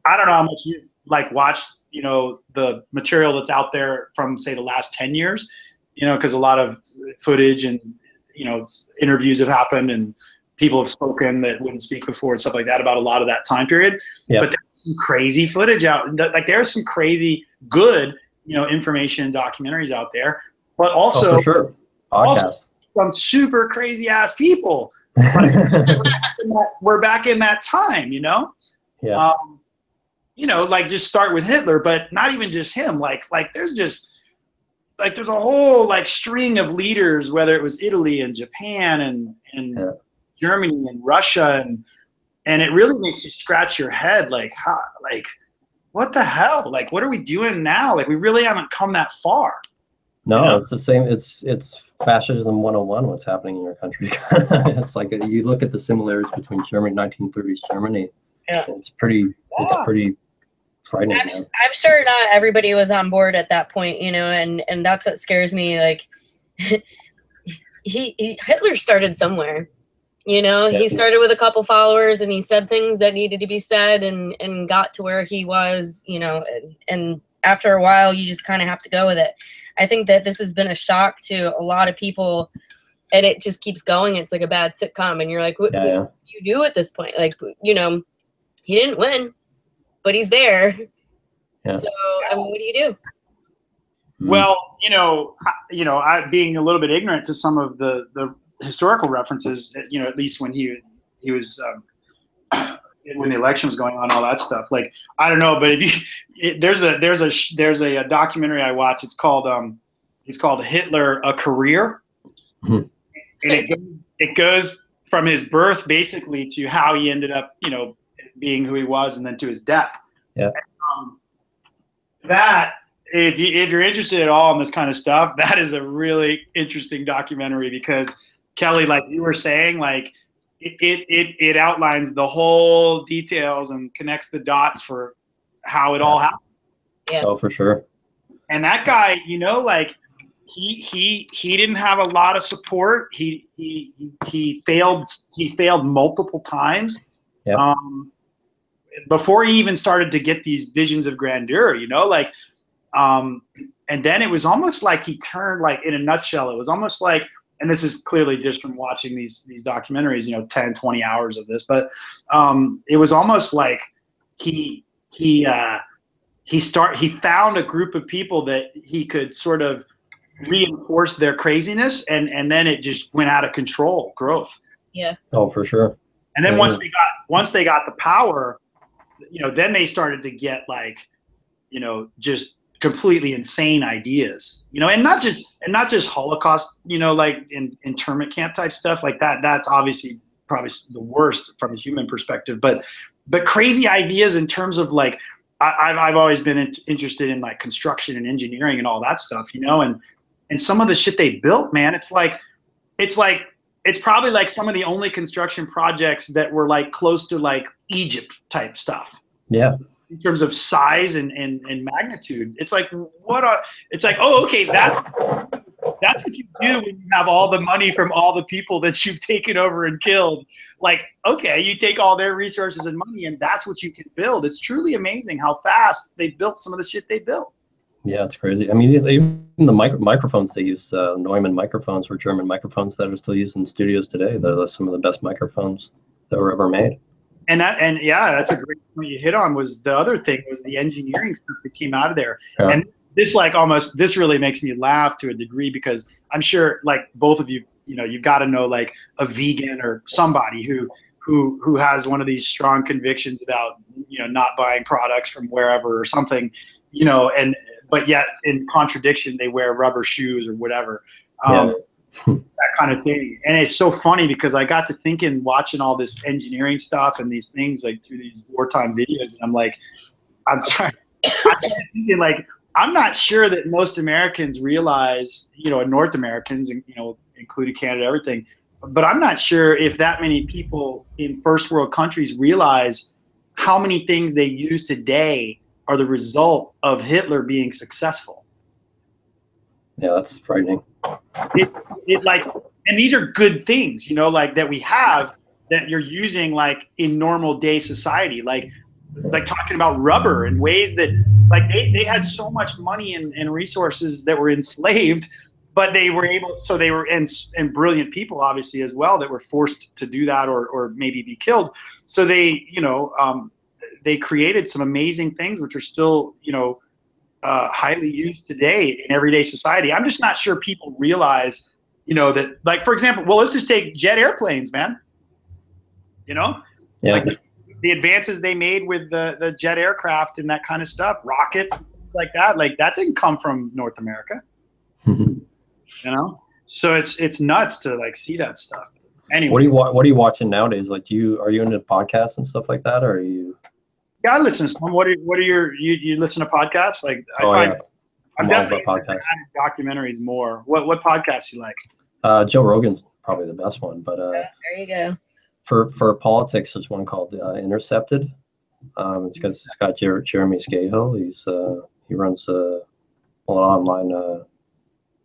I don't know how much you like watched, the material that's out there from say the last 10 years, because a lot of footage and interviews have happened and people have spoken that wouldn't speak before and stuff like that about a lot of that time period. Yeah. But there's some crazy footage out. Like there's some crazy good, information and documentaries out there. But also, for sure. Also some super crazy ass people. We're back in that time, Yeah. Like just start with Hitler, but not even just him. Like there's a whole like string of leaders, whether it was Italy and Japan and Germany and Russia, and it really makes you scratch your head. Like how, like what the hell? Like what are we doing now? Like we really haven't come that far. No, it's the same. It's fascism 101. What's happening in your country? It's like you look at the similarities between Germany, 1930s Germany. Yeah, it's pretty frightening. I'm sure not everybody was on board at that point, and that's what scares me. Like Hitler started somewhere, he started with a couple followers and he said things that needed to be said and got to where he was, and after a while you just kind of have to go with it. I think that this has been a shock to a lot of people, and it just keeps going. It's like a bad sitcom, and you're like, what do you do at this point? Like, he didn't win, but he's there. Yeah. So, what do you do? Well, I being a little bit ignorant to some of the historical references, at least when he was when the election was going on, all that stuff. Like, I don't know, but there's a documentary I watched. It's called Hitler: A Career, and it goes from his birth basically to how he ended up, being who he was, and then to his death. Yeah. That if you're interested at all in this kind of stuff, that is a really interesting documentary because Kelly, like you were saying, like it outlines the whole details and connects the dots for how it all happened. Yeah. Oh, for sure. And that guy, like he didn't have a lot of support. He failed multiple times. Yeah. Before he even started to get these visions of grandeur, and then it was almost like he turned, like in a nutshell, it was almost like, and this is clearly just from watching these documentaries, 10, 20 hours of this, but it was almost like he found a group of people that he could sort of reinforce their craziness, and then it just went out of control, growth. Yeah. Oh, for sure. And then once they got the power, then they started to get like, just completely insane ideas, and not just Holocaust, like internment camp type stuff like that. That's obviously probably the worst from a human perspective, but crazy ideas in terms of like, I've always been interested in like construction and engineering and all that stuff, and some of the shit they built, man, it's probably like some of the only construction projects that were like close to like Egypt type stuff. Yeah. In terms of size and magnitude. It's like, oh, okay, that's what you do when you have all the money from all the people that you've taken over and killed. Like, okay, you take all their resources and money and that's what you can build. It's truly amazing how fast they built some of the shit they built. Yeah, it's crazy. I mean, even the microphones they use, Neumann microphones were German microphones that are still used in studios today. They're some of the best microphones that were ever made. And yeah, that's a great point you hit on. Was the other thing was the engineering stuff that came out of there. Yeah. And this really makes me laugh to a degree, because I'm sure like both of you, you've got to know like a vegan or somebody who has one of these strong convictions about, not buying products from wherever or something, but yet in contradiction, they wear rubber shoes or whatever. That kind of thing. And it's so funny because I got to thinking, watching all this engineering stuff and these things like through these wartime videos, and I'm like, I'm sorry, I'm thinking like, I'm not sure that most Americans realize, and North Americans, and including Canada, everything, but I'm not sure if that many people in first world countries realize how many things they use today are the result of Hitler being successful. Yeah, that's frightening. It like, and these are good things, like that we have that you're using like in normal day society, like talking about rubber and ways that like they had so much money and resources that were enslaved, but they were able, so they were, and brilliant people obviously as well that were forced to do that or maybe be killed. So they, they created some amazing things which are still, highly used today in everyday society. I'm just not sure people realize, that, like, for example, well, let's just take jet airplanes, man. Yeah. Like the advances they made with the jet aircraft and that kind of stuff, rockets, like that didn't come from North America. So it's nuts to like see that stuff. Anyway, what are you watching nowadays? Like, are you into podcasts and stuff like that, or are you? Yeah, I listen to some. What are you listen to podcasts? Like, I'm definitely into documentaries more. What podcasts you like? Joe Rogan's probably the best one, but there you go. For politics, there's one called Intercepted. It's got Jeremy Scahill. He runs an online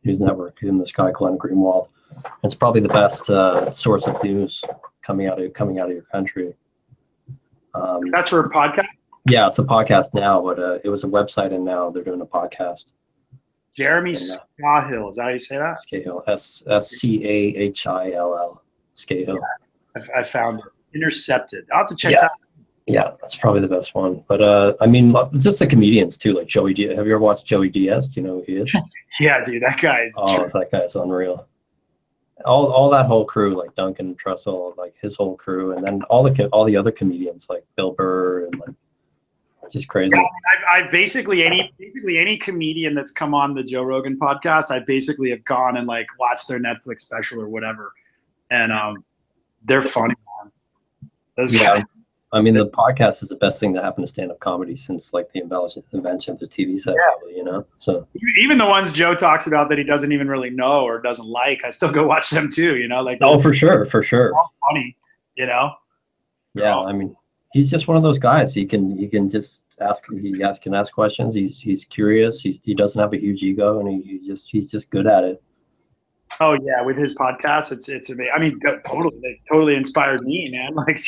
news network in this guy Glenn Greenwald. It's probably the best source of news coming out of your country. That's for a podcast? Yeah, it's a podcast now, but it was a website, and now they're doing a podcast. Jeremy Scahill, is that how you say that? Scahill, Scahill. Scahill. Yeah, I found it. Intercepted. I'll have to check that out. Yeah, that's probably the best one. But I mean, just the comedians too, like Joey Diaz. Have you ever watched Joey Diaz? Do you know who he is? Yeah, dude, that guy's. Oh, that guy's unreal. All that whole crew, like Duncan Trussell, like his whole crew, and then all the other comedians like Bill Burr and like just crazy. Yeah, I've basically any comedian that's come on the Joe Rogan podcast, I basically have gone and like watched their Netflix special or whatever, and they're funny, man. Those guys. I mean, the podcast is the best thing that happened to stand-up comedy since like the invention of the TV set, probably, So even the ones Joe talks about that he doesn't even really know or doesn't like, I still go watch them too. Like for sure. All funny, Yeah, I mean, he's just one of those guys. He can just ask. He can ask questions. He's curious. He doesn't have a huge ego, and he's just good at it. Oh yeah, with his podcast, it's amazing. I mean, totally inspired me, man. Like,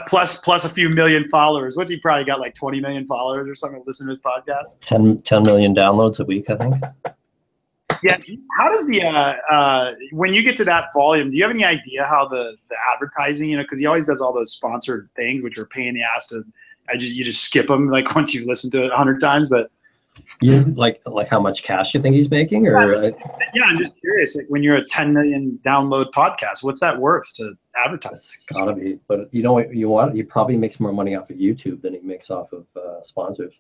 plus a few million followers. What's he probably got, like 20 million followers or something? Listen to his podcast. 10 million downloads a week, I think. Yeah. How does the when you get to that volume, do you have any idea how the advertising? Because he always does all those sponsored things, which are a pain in the ass to. You just skip them like once you've listened to it 100 times, but. You like how much cash you think he's making, or yeah, I'm just curious. Like when you're a 10 million download podcast, what's that worth to advertise? It's gotta be, but you know what? He probably makes more money off of YouTube than he makes off of sponsors.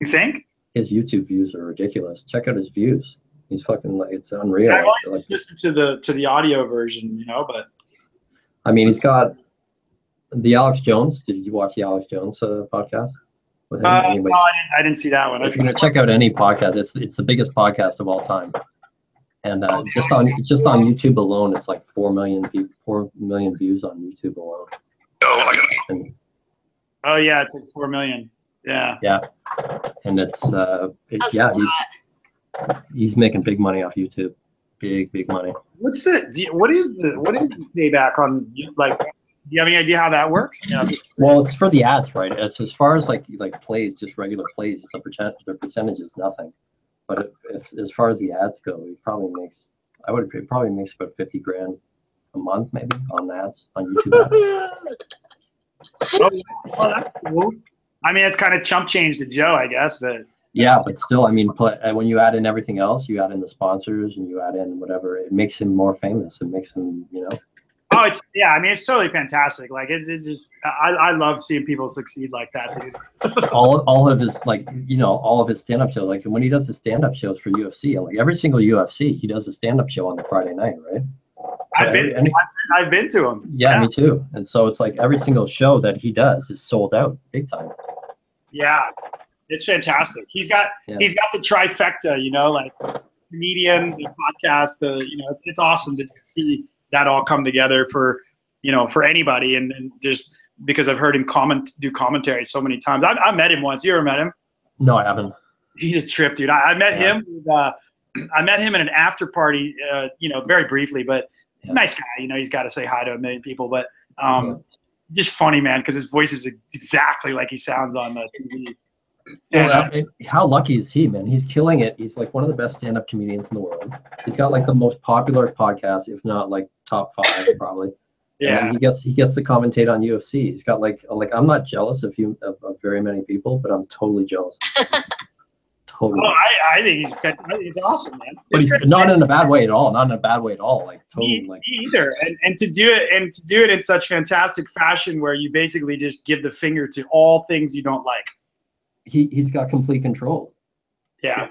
You think? His YouTube views are ridiculous. Check out his views. He's fucking like, it's unreal. I always listen to the audio version, but I mean, he's got the Alex Jones. Did you watch the Alex Jones podcast? No, I didn't see that one. If you're gonna check out any podcast, it's the biggest podcast of all time, and just on YouTube alone, it's like 4 million views on YouTube alone. Oh yeah, it's like 4 million. Yeah. Yeah, and he's making big money off YouTube, big money. What is the payback on, like? Do you have any idea how that works? Well, it's for the ads, right? As far as like plays, just regular plays, the percentage is nothing. But as far as the ads go, it probably makes about $50,000 a month maybe on ads, on YouTube ads. Oh, that's cool. I mean, it's kind of chump change to Joe, I guess, but yeah, but still, I mean, when you add in everything else, you add in the sponsors and you add in whatever, it makes him more famous. It makes him, you know. Oh, it's yeah. I mean, it's totally fantastic. Like, it's just I love seeing people succeed like that, dude. all of his, like, you know, all of his stand-up shows, like when he does the stand-up shows for UFC, like every single UFC, he does a stand-up show on the Friday night, right? I've been to him. Yeah, me too. And so it's like every single show that he does is sold out big time. Yeah, it's fantastic. He's got the trifecta, you know, like comedian, the podcast, you know, it's awesome to see that all come together for, you know, for anybody, and just because I've heard him do commentary so many times. I met him once. You ever met him? No, I haven't. He's a trip, dude. I met him. I met him at an after party, you know, very briefly, but nice guy. You know, he's got to say hi to a million people, but just funny, man, because his voice is exactly like he sounds on the TV. And, how lucky is he, man? He's killing it. He's like one of the best stand-up comedians in the world. He's got like the most popular podcast, if not like top 5, probably. Yeah. And he gets to commentate on UFC. He's got like I'm not jealous of very many people, but I'm totally jealous. Totally. Oh, I think he's awesome, man. But he's not in a bad way at all. Not in a bad way at all. Like totally. Me either. And to do it in such fantastic fashion, where you basically just give the finger to all things you don't like. He's got complete control. Yeah.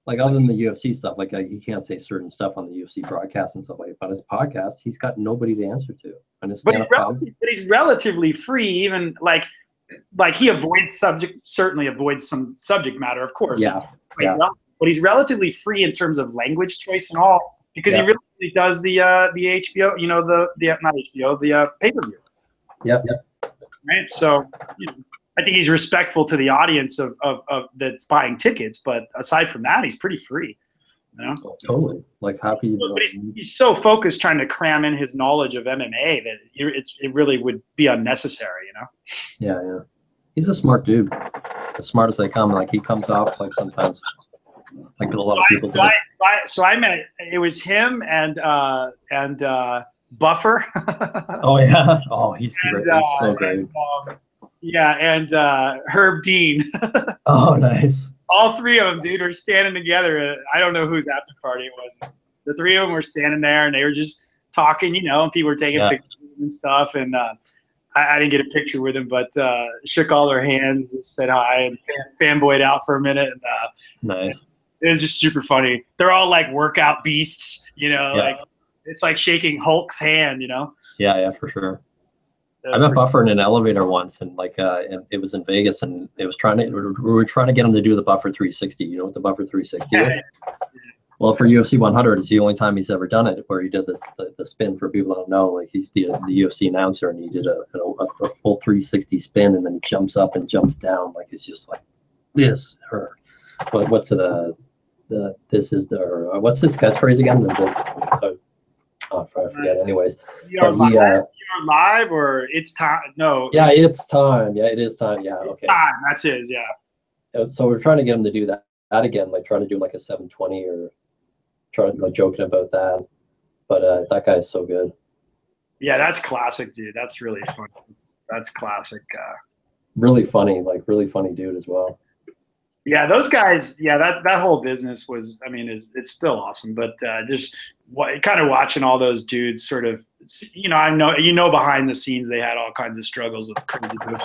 Like other than the UFC stuff, like he can't say certain stuff on the UFC broadcast and stuff like that. But his podcast, he's got nobody to answer to. And his but he's relatively free, even like he certainly avoids some subject matter, of course. Yeah. But he's relatively free in terms of language choice and all, because he really does the HBO, you know, the not HBO, the pay-per-view. Yep. Right. So, you know, I think he's respectful to the audience of that's buying tickets, but aside from that, he's pretty free. You know? Totally. Like how can you? But he's so focused trying to cram in his knowledge of MMA that it really would be unnecessary. You know? Yeah. He's a smart dude. As smart as they come. Like he comes off like sometimes like a lot of people. So I met. It was him and Buffer. Oh yeah. Oh, he's great. He's so great. And Herb Dean. Oh, nice. All 3 of them, dude, were standing together. I don't know whose after party it was. The 3 of them were standing there, and they were just talking, you know, and people were taking pictures and stuff. And I didn't get a picture with them, but shook all their hands, just said hi, and fanboyed out for a minute. And, nice. It was just super funny. They're all like workout beasts, you know, like it's like shaking Hulk's hand, you know. Yeah, for sure. I met Buffer in an elevator once, and like it was in Vegas, and we were trying to get him to do the Buffer 360. You know what the Buffer 360 is? Well, for UFC 100, it's the only time he's ever done it, where he did the spin. For people that don't know, like he's the UFC announcer, and he did a full 360 spin, and then he jumps up and jumps down, like it's just like this or what's it? This is the what's this catchphrase again? I forget. Anyways, You're live or it's time? No. Yeah, it's time. Yeah, it is time. Yeah, okay. Time. That's his. Yeah. So we're trying to get him to do that again, like try to do like a 720 or try to like joking about that. But that guy's so good. Yeah, that's classic, dude. That's really fun. That's classic. Really funny dude as well. Yeah, those guys. Yeah, that whole business was. I mean, it's still awesome. But just kind of watching all those dudes, sort of. You know, behind the scenes they had all kinds of struggles with crazy business.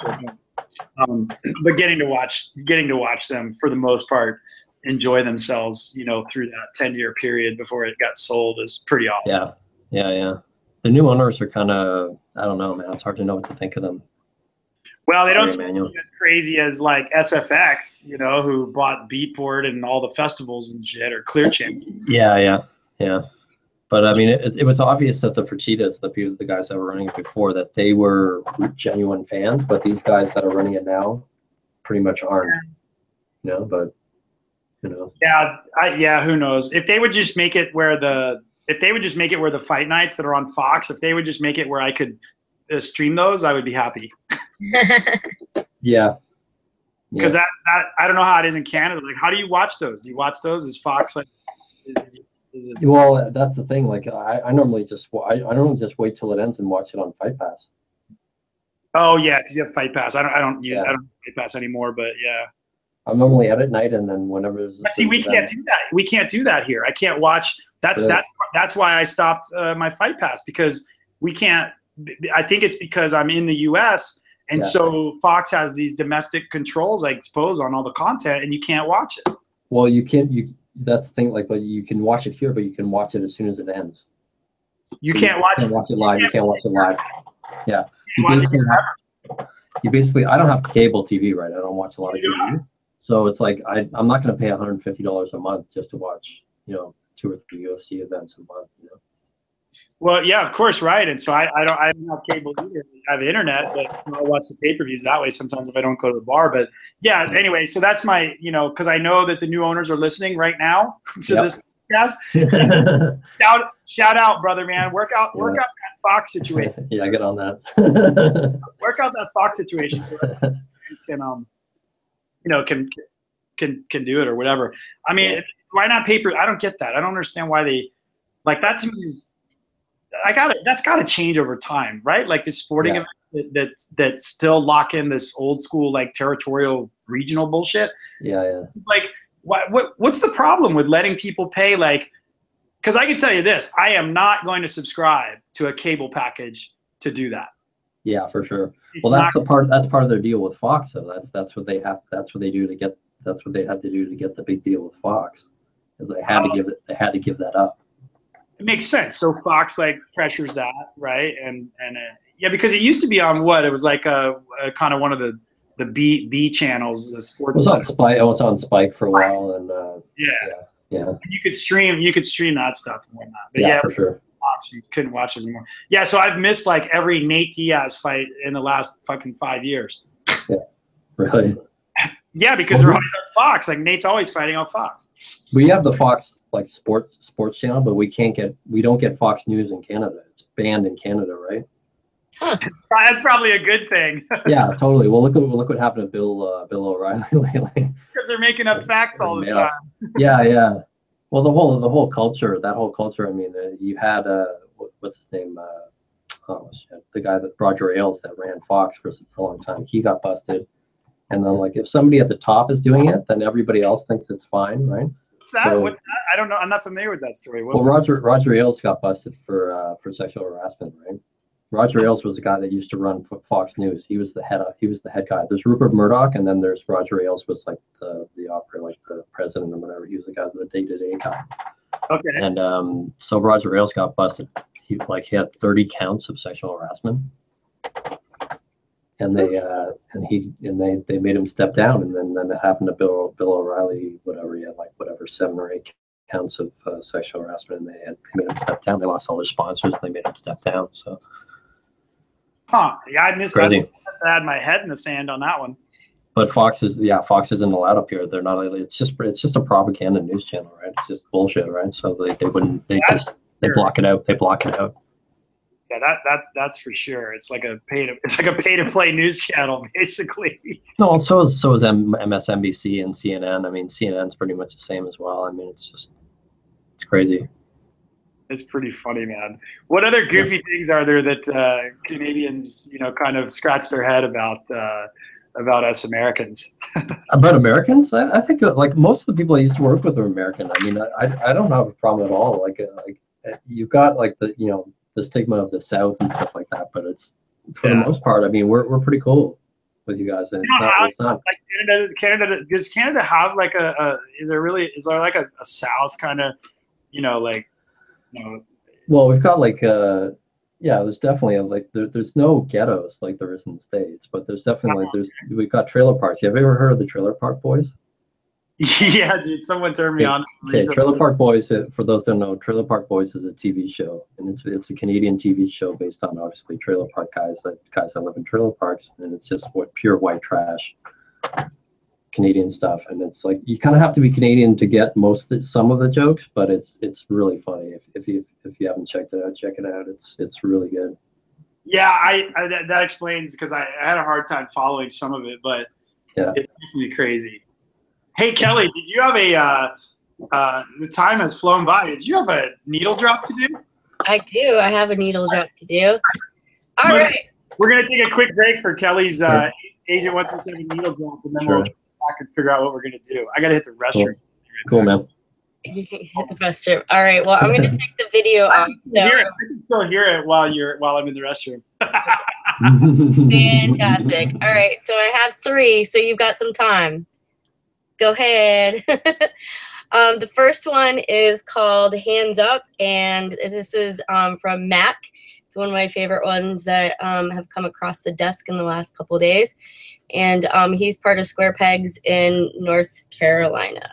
But getting to watch them for the most part enjoy themselves, you know, through that 10-year period before it got sold is pretty awesome. Yeah. The new owners are kind of, I don't know, man. It's hard to know what to think of them. Well, they don't seem as crazy as like SFX, you know, who bought Beatport and all the festivals and shit, or Clear Channel. Yeah. But I mean, it was obvious that the Fertitas, the guys that were running it before, that they were genuine fans. But these guys that are running it now, pretty much aren't. You know, but who knows? Yeah, who knows? If they would just make it where the fight nights that are on Fox, if they would just make it where I could stream those, I would be happy. Yeah. Because that I don't know how it is in Canada. Like, how do you watch those? Do you watch those? Is Fox like? Is it? Well, that's the thing. Like I normally just I normally just wait till it ends and watch it on Fight Pass. Oh yeah, because you have Fight Pass. I don't use Yeah. I don't have Fight Pass anymore, but yeah. I'm normally out at night, and then whenever there's But see, we can't do that. We can't do that here. I can't watch. That's why I stopped my Fight Pass, because we can't. I think it's because I'm in the U.S. and so Fox has these domestic controls, I suppose, on all the content, and you can't watch it. Well, you can't. That's the thing. Like, but you can watch it here, but you can watch it as soon as it ends. You can't watch it. You can't watch it live. You can't watch it live. Yeah. You You basically, I don't have cable TV, right? I don't watch a lot of TV. So it's like I'm not going to pay $150 a month just to watch, 2 or 3 UFC events a month, Well, yeah, of course, right. And so I don't have cable either. I have internet, but I'll watch the pay-per-views that way sometimes if I don't go to the bar. But yeah, anyway, so that's my, because I know that the new owners are listening right now to this podcast. Shout out, brother, man. Work out that Fox situation. Yeah, get on that. Work out that Fox situation for us. Can do it or whatever. I mean, why not pay-per? I don't get that. I don't understand why they like that. To me is that's got to change over time, right? Like the sporting events that still lock in this old school like territorial regional bullshit. Yeah. Like what's the problem with letting people pay like? Because I can tell you this, I am not going to subscribe to a cable package to do that. Yeah, for sure. Well, that's part of their deal with Fox. So that's what they have. That's what they do to get. That's what they had to do to get the big deal with Fox, is they had to give it. They had to give that up. It makes sense. So Fox like pressures that, right? And because it used to be on what? It was like a kind of one of the B channels, the sports. It was on Spike. It was on Spike for a while, and yeah. And you could stream that stuff and whatnot. But yeah, for sure. Fox, you couldn't watch it anymore. Yeah, so I've missed like every Nate Diaz fight in the last fucking 5 years. Yeah, really. Yeah, because they're always on Fox. Like Nate's always fighting on Fox. We have the Fox like sports channel, but we don't get Fox News in Canada. It's banned in Canada, right? Huh. That's probably a good thing. Yeah, totally. Well, look what happened to Bill O'Reilly lately. Because they're making up facts all the time. Yeah. Well, the whole culture, that whole culture. I mean, you had what's his name? The guy that Roger Ailes that ran Fox for a long time. He got busted. And then, like, if somebody at the top is doing it, then everybody else thinks it's fine, right? What's that? I don't know. I'm not familiar with that story. Well, Roger Ailes got busted for sexual harassment, right? Roger Ailes was the guy that used to run Fox News. He was the head guy. There's Rupert Murdoch, and then there's Roger Ailes was like the operator, like the president or whatever. He was the guy, the day-to-day guy. Okay. And so Roger Ailes got busted. He had 30 counts of sexual harassment. And they made him step down, and then it happened to Bill O'Reilly. He had 7 or 8 counts of sexual harassment, and they made him step down. They lost all their sponsors, and they made him step down. So, yeah, I missed that. I had my head in the sand on that one. But Fox isn't allowed up here. They're not. It's just a propaganda news channel, right? It's just bullshit, right? So they block it out. They block it out. Yeah, that's for sure. It's like a pay to play news channel, basically. No, so is MSNBC and CNN. I mean, CNN's pretty much the same as well. I mean, it's crazy. It's pretty funny, man. What other goofy things are there that Canadians, kind of scratch their head about us Americans? About Americans? I think like most of the people I used to work with are American. I mean, I don't have a problem at all. Like you've got like the stigma of the South and stuff like that, but it's for the most part. I mean, we're pretty cool with you guys, and it's not like Canada. Does Canada have like is there like a South kind of, Well, we've got like there's definitely there's no ghettos like there is in the States, but there's definitely we've got trailer parks. Have you ever heard of the Trailer Park Boys? Yeah, dude, someone turned me on. Okay, Trailer Park Boys, for those who don't know, Trailer Park Boys is a TV show, and it's a Canadian TV show based on obviously trailer park guys that live in trailer parks, and it's just pure white trash Canadian stuff, and it's like you kind of have to be Canadian to get some of the jokes, but it's really funny. If you haven't checked it out, check it out. It's really good. Yeah, that explains, because I had a hard time following some of it, but it's definitely crazy. Hey Kelly, did you have The time has flown by. Did you have a needle drop to do? I do. I have a needle drop to do. All right. We're going to take a quick break for Kelly's Agent 137 needle drop, and then we'll come back and figure out what we're going to do. I got to hit the restroom. Cool, man. You can hit the restroom. All right. Well, I'm going to take the video off. I can still hear it while I'm in the restroom. Fantastic. All right. So I have 3, so you've got some time. Go ahead. The first one is called Hands Up, and this is from Mac. It's one of my favorite ones that have come across the desk in the last couple days. And he's part of Square Pegs in North Carolina.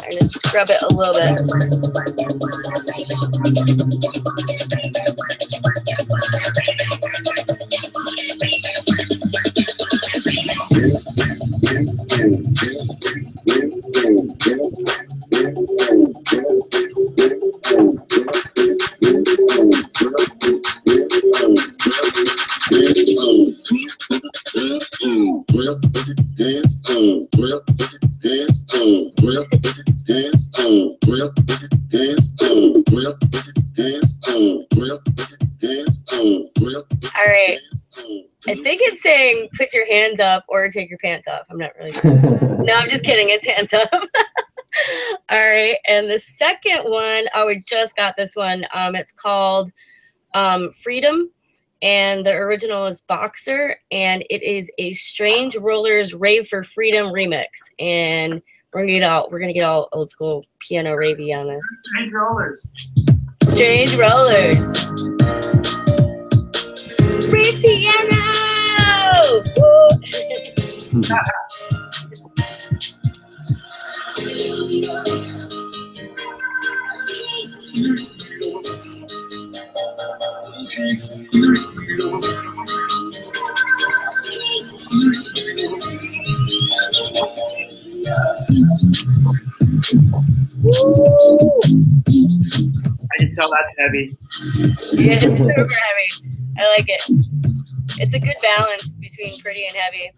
I'm going to scrub it a little bit. All right. I think it's saying put your hands up or take your pants off. I'm not really sure. No, I'm just kidding. It's hands up. All right. And the second one, we just got this one. It's called Freedom. And the original is Boxer. And it is a Strange Rollers Rave for Freedom remix. And we're gonna get all old school piano ravey on this. Strange Rollers. Strange Rollers. Rave piano! I can tell that's heavy. Yeah, it's super heavy. I like it. It's a good balance between pretty and heavy.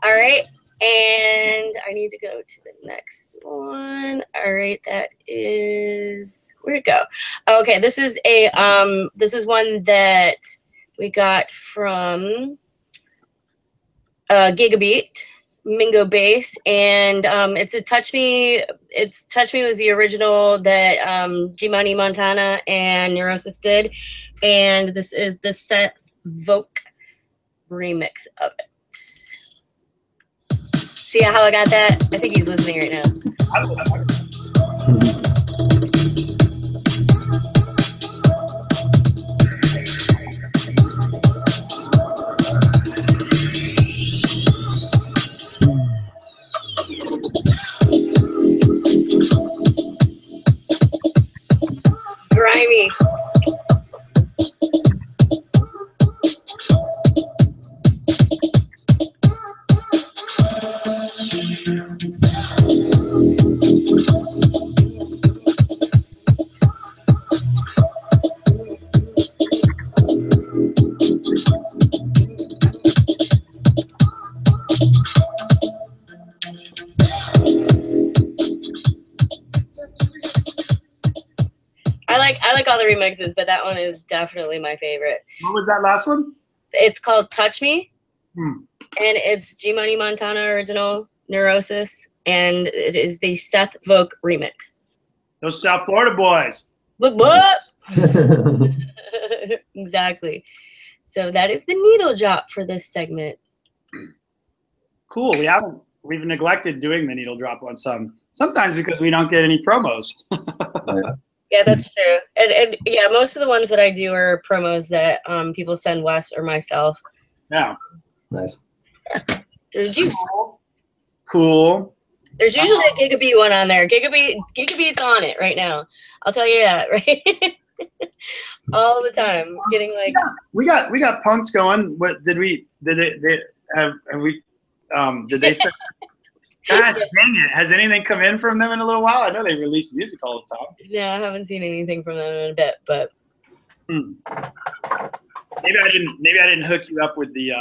All right. And I need to go to the next one. All right, that is, where'd it go? Okay, this is one that we got from Gigabeat, Mingo Bass, and it's a Touch Me. It's Touch Me was the original that G-Money Montana and Neurosis did, and this is the Seth Voke remix of it. See how I got that? I think he's listening right now. Grimy. I like all the remixes, but that one is definitely my favorite. What was that last one? It's called Touch Me, and it's G-Money Montana original, Neurosis, and it is the Seth Voke remix. Those South Florida boys. What? Exactly. So that is the needle drop for this segment. Cool. We've neglected doing the needle drop on sometimes because we don't get any promos. Yeah, that's true. And yeah, most of the ones that I do are promos that people send Wes or myself. Yeah. Nice. Cool. There's usually a Gigabeat one on there. Gigabeat's on it right now. I'll tell you that, right? All the time. Getting like we got punks going. What did they say? God dang it. Has anything come in from them in a little while? I know they release music all the time. Yeah, I haven't seen anything from them in a bit, but maybe I didn't hook you up with the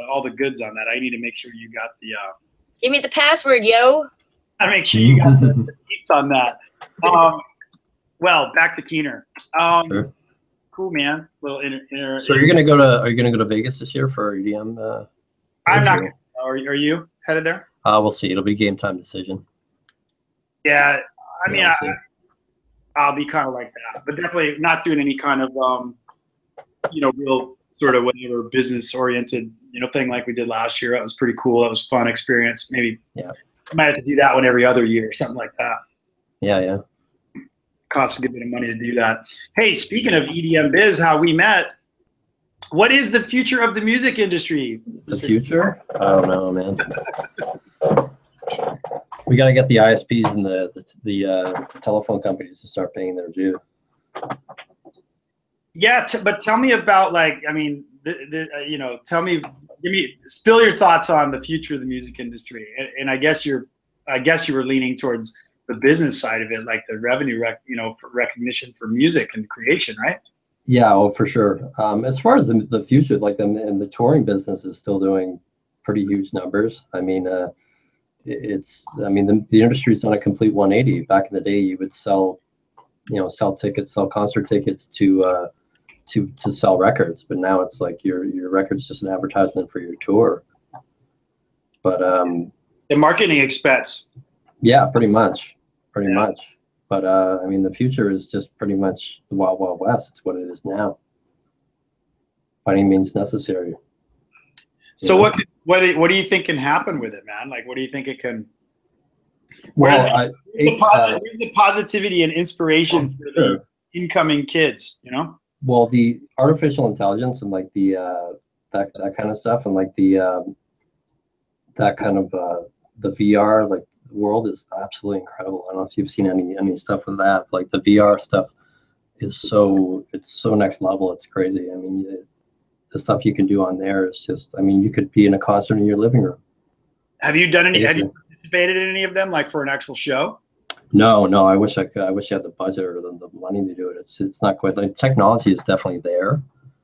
all the goods on that. I need to make sure you got Give me the password, yo. I make sure you got the deets on that. Well, back to Keener. Sure. Cool, man. Little So you're gonna go to? Are you gonna go to Vegas this year for EDM? I'm not. Are you headed there? We'll see. It'll be game time decision. Yeah, I mean, We'll I'll be kind of like that, but definitely not doing any kind of real sort of whatever business oriented thing like we did last year. That was pretty cool. That was a fun experience. Maybe I might have to do that one every other year or something like that. Yeah. Costs a good bit of money to do that. Hey, speaking of EDM biz, how we met. What is the future of the music industry? The future? I don't know, man. We got to get the ISPs and the telephone companies to start paying their due. Yeah, but tell me about spill your thoughts on the future of the music industry. And I guess you were leaning towards the business side of it, like the revenue, recognition for music and creation, right? Yeah, for sure. As far as the future, the touring business is still doing pretty huge numbers. I mean, the industry's done a complete 180. Back in the day, you would sell tickets, sell concert tickets to sell records, but now it's like your record's just an advertisement for your tour. But the marketing expense. Yeah, pretty much. But the future is just pretty much the Wild Wild West. It's what it is now. By any means necessary. So what do you think can happen with it, man? Like, what do you think it can? Where's the positivity and inspiration for the incoming kids? Well, the artificial intelligence and like the that kind of stuff, and like the that kind of the VR like world is absolutely incredible. I don't know if you've seen any stuff with that. Like the VR stuff is so next level. It's crazy. I mean, the stuff you can do on there is just. I mean, you could be in a concert in your living room. Have you done any? Have you participated in any of them, like for an actual show? No. I wish I could. I wish I had the budget or the money to do it. It's not quite like technology is definitely there.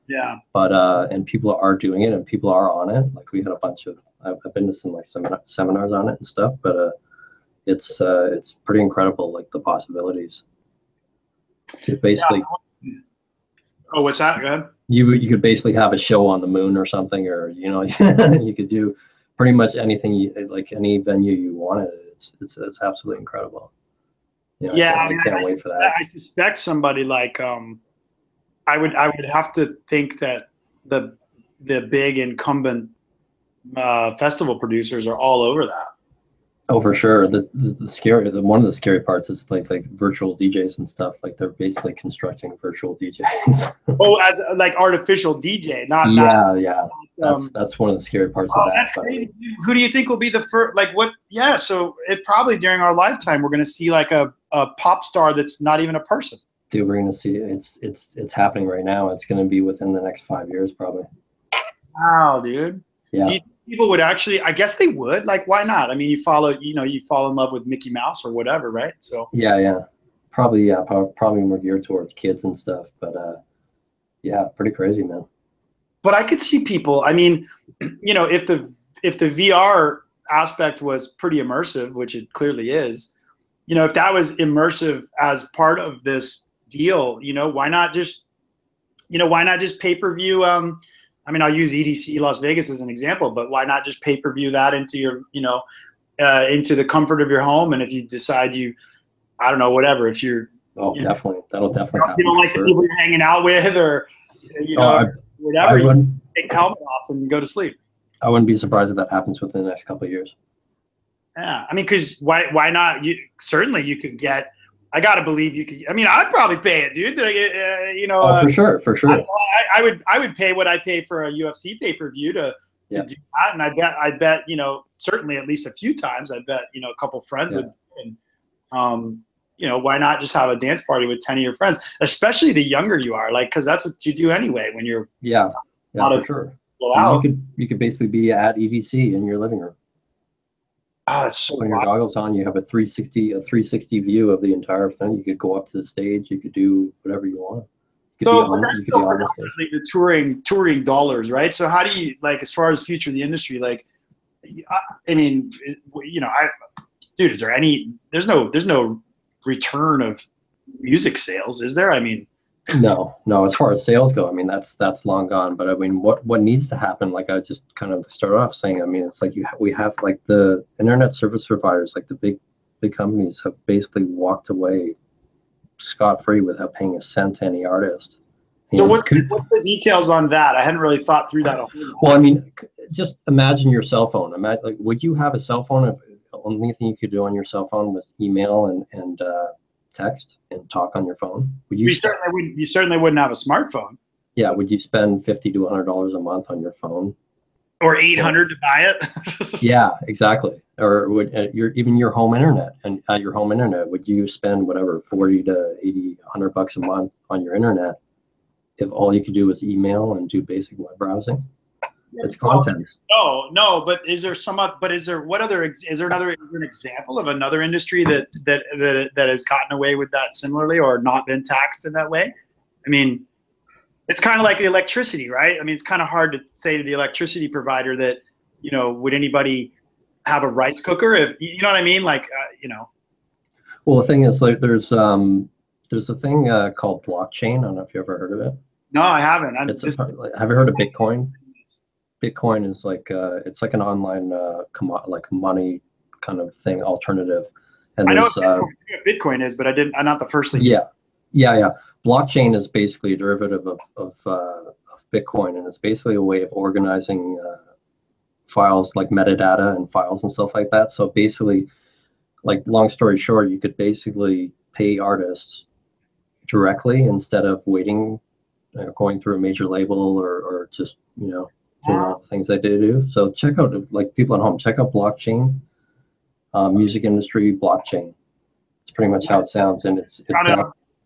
Yeah. But and people are doing it and people are on it. Like we had a bunch of. I've been to some like seminars on it and stuff. But it's pretty incredible. Like the possibilities. It basically. Yeah. Oh, what's that? Go ahead. You could basically have a show on the moon or something, or you could do pretty much anything like any venue you wanted. It's absolutely incredible. I can't wait for that. I suspect somebody like I would have to think that the big incumbent festival producers are all over that. Oh, for sure. The one of the scary parts is like virtual DJs and stuff. Like they're basically constructing virtual DJs. Oh, as like artificial DJ, not. Yeah. That's one of the scary parts of that. That's crazy. Who do you think will be the first? Like what? Yeah. So it probably during our lifetime we're going to see like a pop star that's not even a person. Dude, we're going to see it's happening right now. It's going to be within the next 5 years probably. Wow, dude. Yeah. Do you think people would actually? I guess they would. Like, why not? I mean, you fall in love with Mickey Mouse or whatever, right? So. Yeah. Probably more geared towards kids and stuff, but yeah, pretty crazy, man. But I could see people. I mean, if the VR aspect was pretty immersive, which it clearly is, if that was immersive as part of this deal, why not just pay-per-view? I mean, I'll use EDC Las Vegas as an example, but why not just pay-per-view that into your, into the comfort of your home? And if you decide I don't know, whatever, if you're, definitely, that'll definitely happen. You don't like the people you're hanging out with, or whatever, you take the helmet off and go to sleep. I wouldn't be surprised if that happens within the next couple of years. Yeah, I mean, because why not? Certainly, you could get. I gotta believe you could. I mean, I'd probably pay it, dude. For sure. I would pay what I pay for a UFC pay-per-view to do that, and I bet certainly at least a few times. I bet a couple friends would. And, why not just have a dance party with 10 of your friends, especially the younger you are, like, because that's what you do anyway when you're for sure. You could basically be at EDC in your living room. Oh, that's so when your goggles on, you have a 360 view of the entire thing. You could go up to the stage. You could do whatever you want. That's the touring dollars, right? So how do you, like, as far as future of the industry, like, I mean, you know, dude, is there any? There's no return of music sales, is there? I mean, no. As far as sales go, I mean that's long gone. But I mean, what needs to happen? Like I just kind of started off saying, I mean, it's like we have like the internet service providers, like the big companies, have basically walked away scot-free without paying a cent to any artist. So what's the details on that? I hadn't really thought through that a whole lot. Well, I mean, just imagine your cell phone. Imagine, like, would you have a cell phone if the only thing you could do on your cell phone was email and text and talk on your phone? Would you? You certainly wouldn't have a smartphone. Yeah. Would you spend $50 to $100 a month on your phone? Or $800 to buy it? Yeah, exactly. Or would even your home internet, and at your home internet, would you spend whatever 40 to 80, $100 a month on your internet if all you could do was email and do basic web browsing? It's content. No, but is there an example of another industry that has gotten away with that similarly or not been taxed in that way? I mean, it's kind of like the electricity, right? I mean, it's kind of hard to say to the electricity provider that, you know, would anybody have a rice cooker if, you know what I mean? Like, you know. Well, the thing is, like, there's a thing called blockchain. I don't know if you ever heard of it. No, I haven't. Have you heard of Bitcoin? Bitcoin is like it's like an online like money kind of thing, alternative. And I know what Bitcoin is, but I'm not the first thing. Yeah. Blockchain is basically a derivative of Bitcoin, and it's basically a way of organizing files like metadata and files and stuff like that. So basically, like, long story short, you could basically pay artists directly instead of waiting, going through a major label or just, you know, doing all the things they do. So check out, like, people at home, check out blockchain, music industry blockchain. It's pretty much how it sounds, and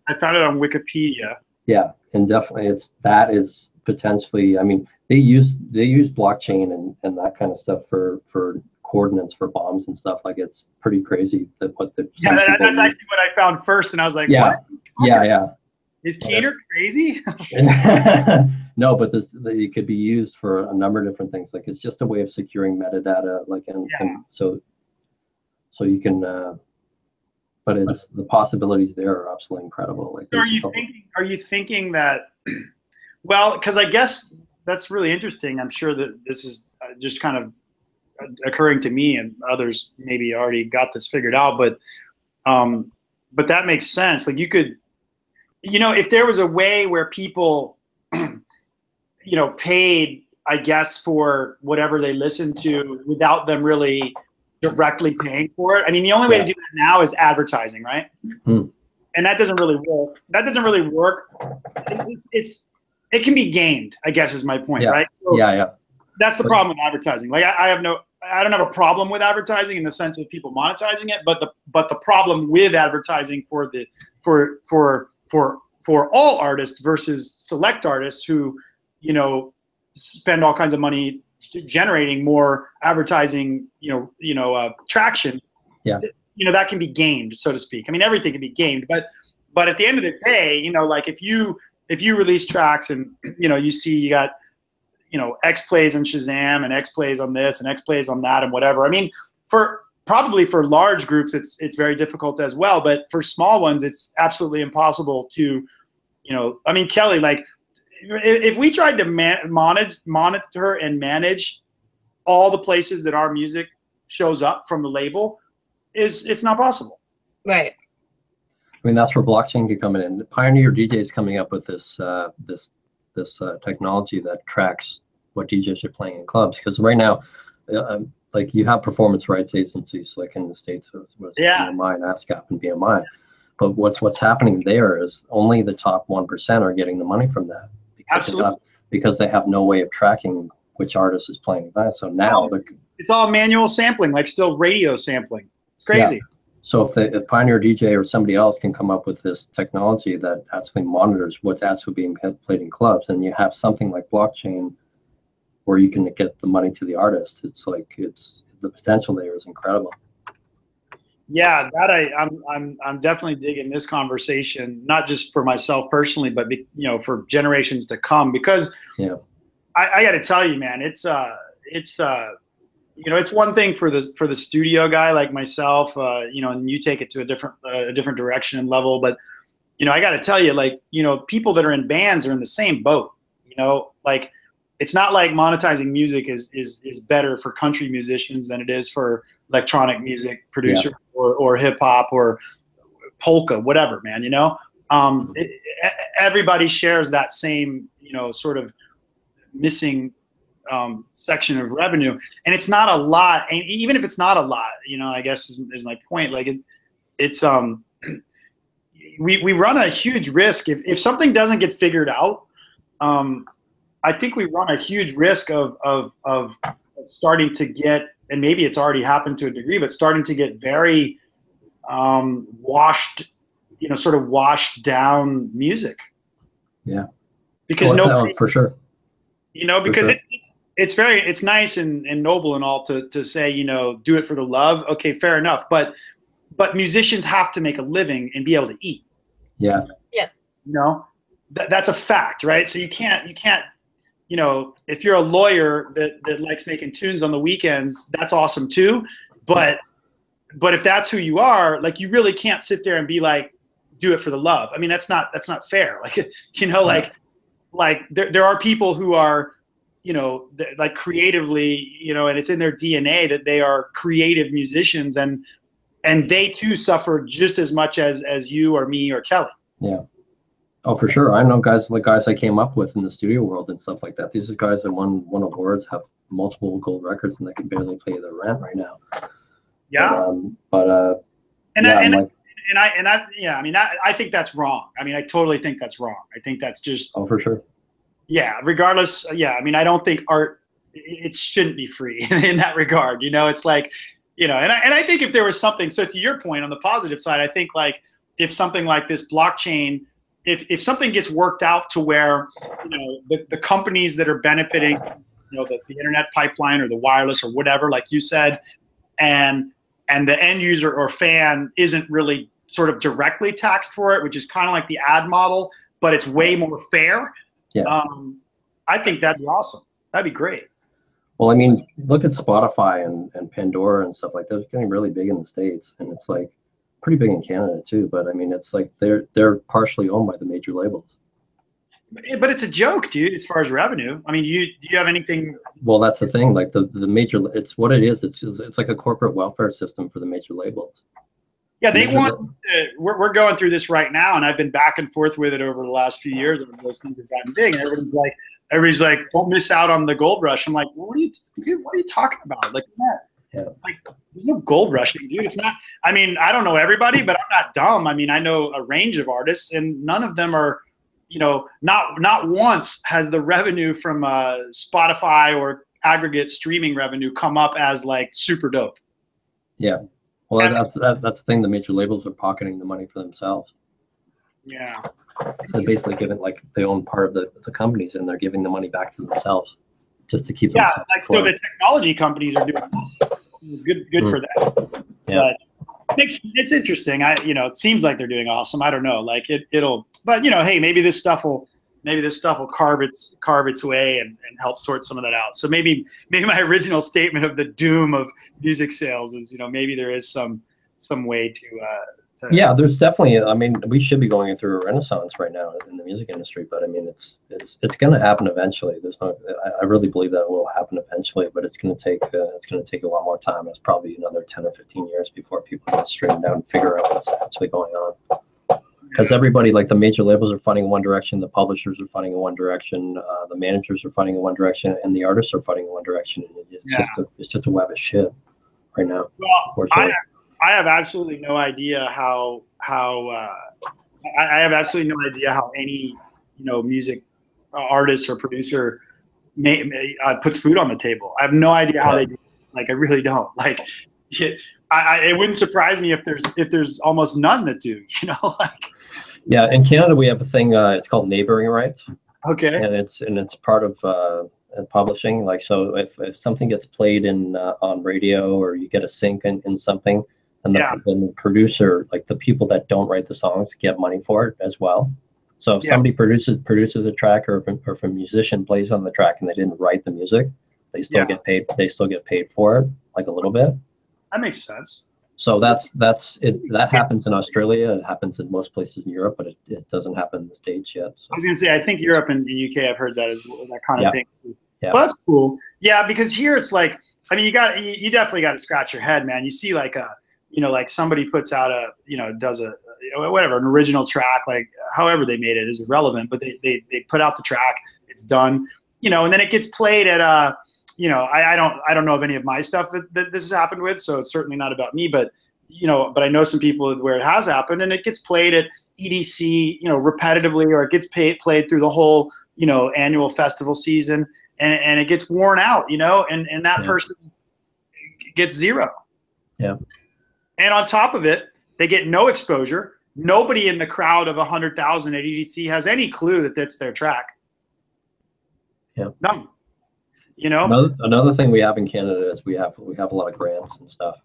I found it on Wikipedia. Yeah, and definitely that is potentially, I mean, they use blockchain and that kind of stuff for coordinates for bombs and stuff. Like, it's pretty crazy that what the that's actually what I found first, and I was like, yeah, what? Yeah. Is Keener crazy? No, but it could be used for a number of different things. Like, it's just a way of securing metadata, like, and so you can. But it's, the possibilities there are absolutely incredible. Like, so are you thinking that? Well, because I guess that's really interesting. I'm sure that this is just kind of occurring to me, and others maybe already got this figured out. But that makes sense. Like, you could, you know, if there was a way where people, you know, paid, I guess, for whatever they listened to without them really directly paying for it. I mean, the only way to do that now is advertising, right? Mm-hmm. And that doesn't really work. It can be gamed, I guess, is my point, right? So that's the problem with advertising. Like, I don't have a problem with advertising in the sense of people monetizing it, but the problem with advertising for all artists versus select artists who, you know, spend all kinds of money generating more advertising, traction. Yeah. You know, that can be gamed, so to speak. I mean, everything can be gamed, but at the end of the day, you know, like, if you release tracks and, you know, you see you got, you know, X plays on Shazam and X plays on this and X plays on that and whatever. I mean, probably for large groups, it's very difficult as well, but for small ones, it's absolutely impossible to, you know, I mean, Kelly, like, if we tried to monitor and manage all the places that our music shows up from the label, it's not possible. Right. I mean, that's where blockchain could come in. Pioneer DJ is coming up with this technology that tracks what DJs are playing in clubs. Because right now, like, you have performance rights agencies, like in the States, with BMI and ASCAP and BMI. But what's happening there is only the top 1% are getting the money from that. Because they have no way of tracking which artist is playing that. So now it's all manual sampling, like still radio sampling. It's crazy. Yeah. So if Pioneer DJ or somebody else can come up with this technology that actually monitors what's actually being played in clubs, and you have something like blockchain where you can get the money to the artist, it's like, the potential there is incredible. Yeah, I'm definitely digging this conversation, not just for myself personally, but you know, for generations to come. Because I got to tell you, man, it's you know, it's one thing for the studio guy like myself, you know, and you take it to a different direction and level. But, you know, I got to tell you, like, you know, people that are in bands are in the same boat. You know, like, it's not like monetizing music is better for country musicians than it is for electronic music producers or hip hop or polka, whatever, man. You know, everybody shares that same, you know, sort of missing section of revenue, and it's not a lot. And even if it's not a lot, you know, I guess is my point. Like it's we run a huge risk if something doesn't get figured out. I think we run a huge risk of starting to get, and maybe it's already happened to a degree, but starting to get very washed, you know, sort of washed down music. Yeah, because nobody, for sure. You know, because it's nice and noble and all to say, you know, do it for the love. Okay, fair enough. But musicians have to make a living and be able to eat. Yeah. Yeah. You know, that's a fact, right? So you can't, you know, if you're a lawyer that likes making tunes on the weekends, that's awesome too. But if that's who you are, like, you really can't sit there and be like, do it for the love. I mean, that's not fair. Like, you know, like there are people who are, you know, like creatively, you know, and it's in their DNA that they are creative musicians, and they too suffer just as much as you or me or Kelly. Yeah. Oh, for sure. I know guys I came up with in the studio world and stuff like that. These are guys that won awards, have multiple gold records, and they can barely pay their rent right now. Yeah. I mean, I think that's wrong. I mean, I totally think that's wrong. I think that's just. Oh, for sure. Yeah. Regardless. Yeah. I mean, I don't think art, it shouldn't be free in that regard. You know, it's like, you know, and I think if there was something, so to your point on the positive side, I think like if something like this blockchain, if something gets worked out to where, you know, the companies that are benefiting, you know, the internet pipeline or the wireless or whatever, like you said, and the end user or fan isn't really sort of directly taxed for it, which is kind of like the ad model, but it's way more fair. Yeah. I think that'd be awesome. That'd be great. Well, I mean, look at Spotify and Pandora and stuff like that. It's getting really big in the States, and it's like pretty big in Canada too. But I mean, it's like they're partially owned by the major labels. But it's a joke, dude, as far as revenue. I mean, do you have anything? Well, that's the thing. Like the major, it's what it is. It's like a corporate welfare system for the major labels. Yeah, they want. We're going through this right now, and I've been back and forth with it over the last few years. And those things have gotten big, and everybody's like, don't miss out on the gold rush. I'm like, well, what are you talking about? Like, like, there's no gold rushing, dude. It's not. I mean, I don't know everybody, but I'm not dumb. I mean, I know a range of artists, and none of them are, you know, not once has the revenue from Spotify or aggregate streaming revenue come up as like super dope. Yeah. Well, that's the thing. The major labels are pocketing the money for themselves. Yeah. So basically, giving, like, they own part of the companies, and they're giving the money back to themselves just to keep. Yeah, like, so the technology companies are doing awesome. Good for them. Yeah. But it's interesting. It seems like they're doing awesome. I don't know. Like it'll, but you know, hey, maybe this stuff will carve its way and help sort some of that out. So maybe my original statement of the doom of music sales is, you know, maybe there is some way to yeah, there's definitely. I mean, we should be going through a renaissance right now in the music industry, but I mean, it's going to happen eventually. I really believe that it will happen eventually, but it's going to take a lot more time. It's probably another 10 or 15 years before people get straightened out and figure out what's actually going on. Because everybody, like the major labels are funding in one direction, the publishers are funding in one direction, the managers are funding in one direction, and the artists are funding in one direction. And it's just a web of shit right now. Well, I have absolutely no idea how any, you know, music artist or producer puts food on the table. I have no idea how they do it. Like, I really don't. Like, it wouldn't surprise me if there's almost none that do. You know, like. Yeah, in Canada we have a thing. It's called neighboring rights. Okay. And it's part of publishing. Like, so if something gets played in on radio, or you get a sync in something. And the producer, like the people that don't write the songs, get money for it as well. So if somebody produces a track, or if a musician plays on the track and they didn't write the music, They still get paid. They still get paid for it, like a little bit. That makes sense. So that's it. That happens in Australia. It happens in most places in Europe, but it doesn't happen in the States yet. So. I was gonna say, I think Europe and the UK, I've heard that as well, that kind of thing. Yeah. Well, that's cool. Yeah, because here it's like, I mean, you definitely got to scratch your head, man. You see like like somebody puts out does a whatever, an original track, like however they made it is irrelevant, but they put out the track, it's done, and then it gets played at I don't know of any of my stuff that this has happened with, so it's certainly not about me, but but I know some people where it has happened, and it gets played at EDC, repetitively, or it gets played through the whole, annual festival season, and it gets worn out, and that person gets zero. Yeah. And on top of it, they get no exposure. Nobody in the crowd of 100,000 at EDC has any clue that that's their track. Yeah. None. Another thing we have in Canada is we have a lot of grants and stuff.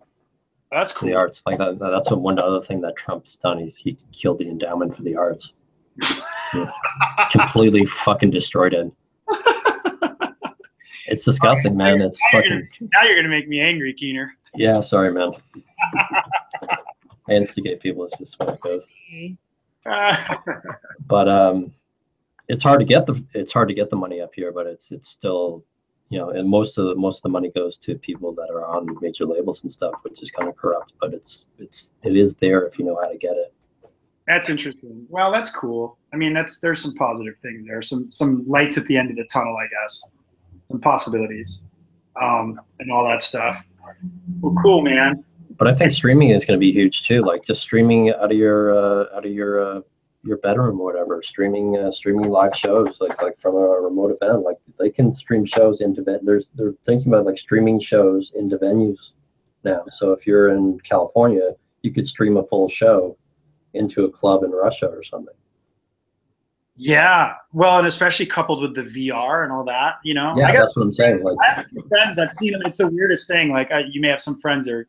That's cool. The arts, like that. That's one other thing that Trump's done. He's killed the endowment for the arts. Completely fucking destroyed it. It's disgusting, man. It's now you're gonna make me angry, Keener. Yeah, sorry, man. I instigate people. It's just what it goes. But it's hard to get the money up here. But it's still, and most of the money goes to people that are on major labels and stuff, which is kind of corrupt. But it is there if you know how to get it. That's interesting. Well, that's cool. I mean, there's some positive things there. Some lights at the end of the tunnel, I guess. Some possibilities, and all that stuff. Well, cool, man. But I think streaming is going to be huge too. Like just streaming out of your bedroom or whatever. Streaming live shows like from a remote event. Like they can stream shows into they're thinking about like streaming shows into venues now. So if you're in California, you could stream a full show into a club in Russia or something. Yeah, well, and especially coupled with the VR and all that, Yeah, that's what I'm saying. Like, I have a few friends. I've seen them. It's the weirdest thing. Like, you may have some friends, or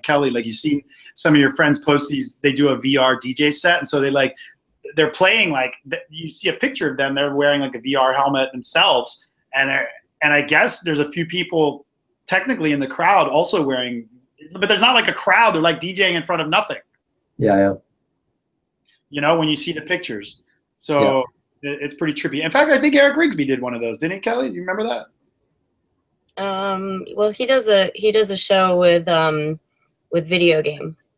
Kelly. Like, you've seen some of your friends post these. They do a VR DJ set, and so they're playing like you see a picture of them. They're wearing like a VR helmet themselves, and I guess there's a few people technically in the crowd also wearing, but there's not like a crowd. They're like DJing in front of nothing. Yeah. When you see the pictures. So it's pretty trippy. In fact, I think Eric Rigsby did one of those, didn't he, Kelly? Do you remember that? Well, he does a show with video games.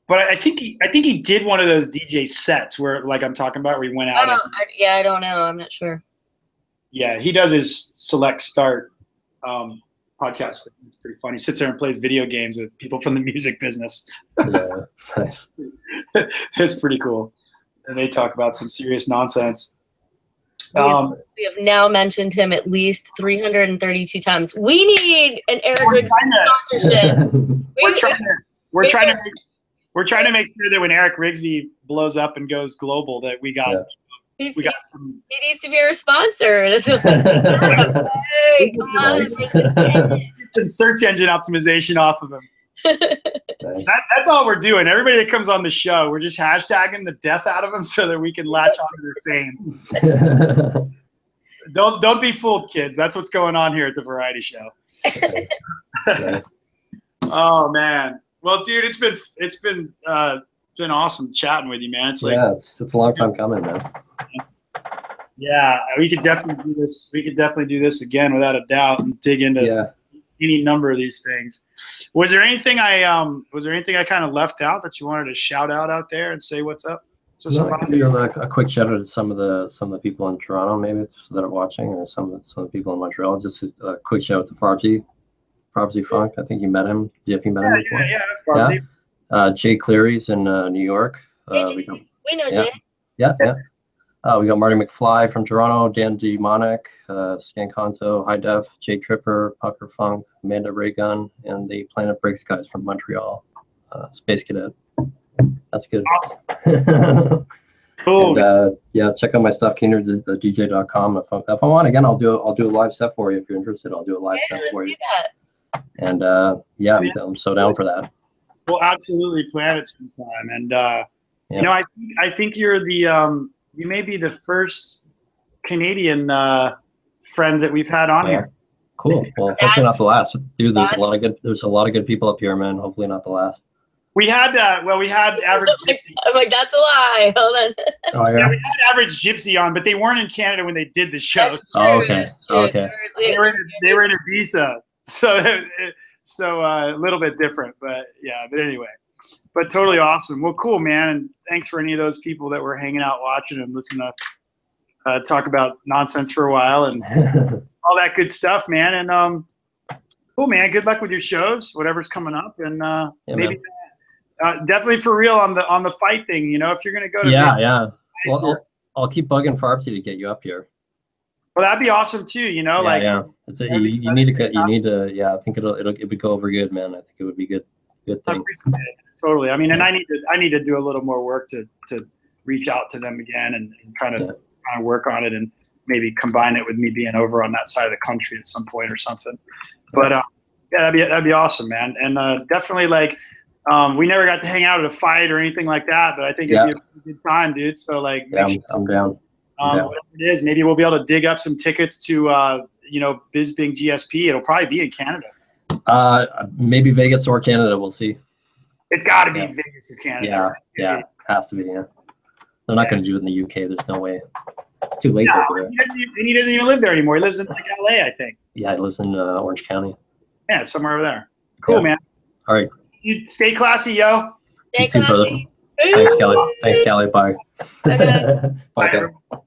But I think he did one of those DJ sets where, like I'm talking about, where he went out. I don't know. I'm not sure. Yeah, he does his Select Start podcast. It's pretty funny. He sits there and plays video games with people from the music business. Yeah, nice. It's pretty cool. And they talk about some serious nonsense. We have now mentioned him at least 332 times. We need an Eric Rigsby sponsorship. We're trying to make sure that when Eric Rigsby blows up and goes global, that we got. He needs to be our sponsor. That's what, hey, come on. Some search engine optimization off of him. That's all we're doing. Everybody that comes on the show, we're just hashtagging the death out of them so that we can latch onto their fame. Don't be fooled, kids. That's what's going on here at the Variety Show. Oh man. Well, dude, it's been awesome chatting with you, man. It's a long time coming, man. Yeah, we could definitely do this. We could definitely do this again without a doubt and dig into any number of these things. Was there anything I kind of left out that you wanted to shout out there and say what's up? I can do a quick shout out to some of the people in Toronto maybe that are watching, or some of the people in Montreal. Just a quick shout out to Farbsy Funk. I think you met him. Have you met him before? Yeah. Jay Cleary's in New York. We know Jay. Yeah. We got Marty McFly from Toronto, Dan Demonic, Scanconto, High Def, Jay Tripper, Pucker Funk, Amanda Raygun, and the Planet Briggs guys from Montreal, Space Cadet. That's good. Awesome. Cool. And, check out my stuff, Keener, the DJ.com. If I'm on again, I'll do a live set for you. If you're interested, I'll do a live set for you. That. And I'm so down for that. We'll absolutely plan it sometime. And I think you're the you may be the first Canadian friend that we've had on here. Cool. Well, hopefully not the last. Dude, there's a lot of good people up here, man. Hopefully not the last. We had we had Average Gypsy. I'm like, that's a lie. Hold on. Oh Yeah, yeah. we had Average Gypsy on, but they weren't in Canada when they did the show. That's true. Oh, okay. That's true. Okay. They were in Ibiza, so a little bit different, but yeah. But anyway, but totally awesome. Well, cool, man, and thanks for any of those people that were hanging out watching and listening to talk about nonsense for a while and all that good stuff, man. And cool, man. Good luck with your shows, whatever's coming up, and maybe definitely for real on the fight thing. You know, if you're gonna go to yeah. Well, I'll keep bugging Farbsy to get you up here. Well, that'd be awesome too. You know, you need to. Yeah, I think it would go over good, man. I think it would be good thing. Totally. I mean, and I need to do a little more work to reach out to them again and kind of work on it and maybe combine it with me being over on that side of the country at some point or something. But yeah, that'd be awesome, man. And definitely we never got to hang out at a fight or anything like that, but I think it'd be a good time, dude. So I'm down. Whatever it is, maybe we'll be able to dig up some tickets to BizBing GSP. It'll probably be in Canada. Maybe Vegas or Canada. We'll see. It's got to be Vegas or Canada. Yeah, has to be. Yeah, they're not going to do it in the UK. There's no way. It's too late over there. He doesn't even live there anymore. He lives in LA, I think. Yeah, he lives in Orange County. Yeah, somewhere over there. Cool, man. All right. You stay classy, yo. Stay classy. Thanks, Kelly. Bye. Okay. Bye.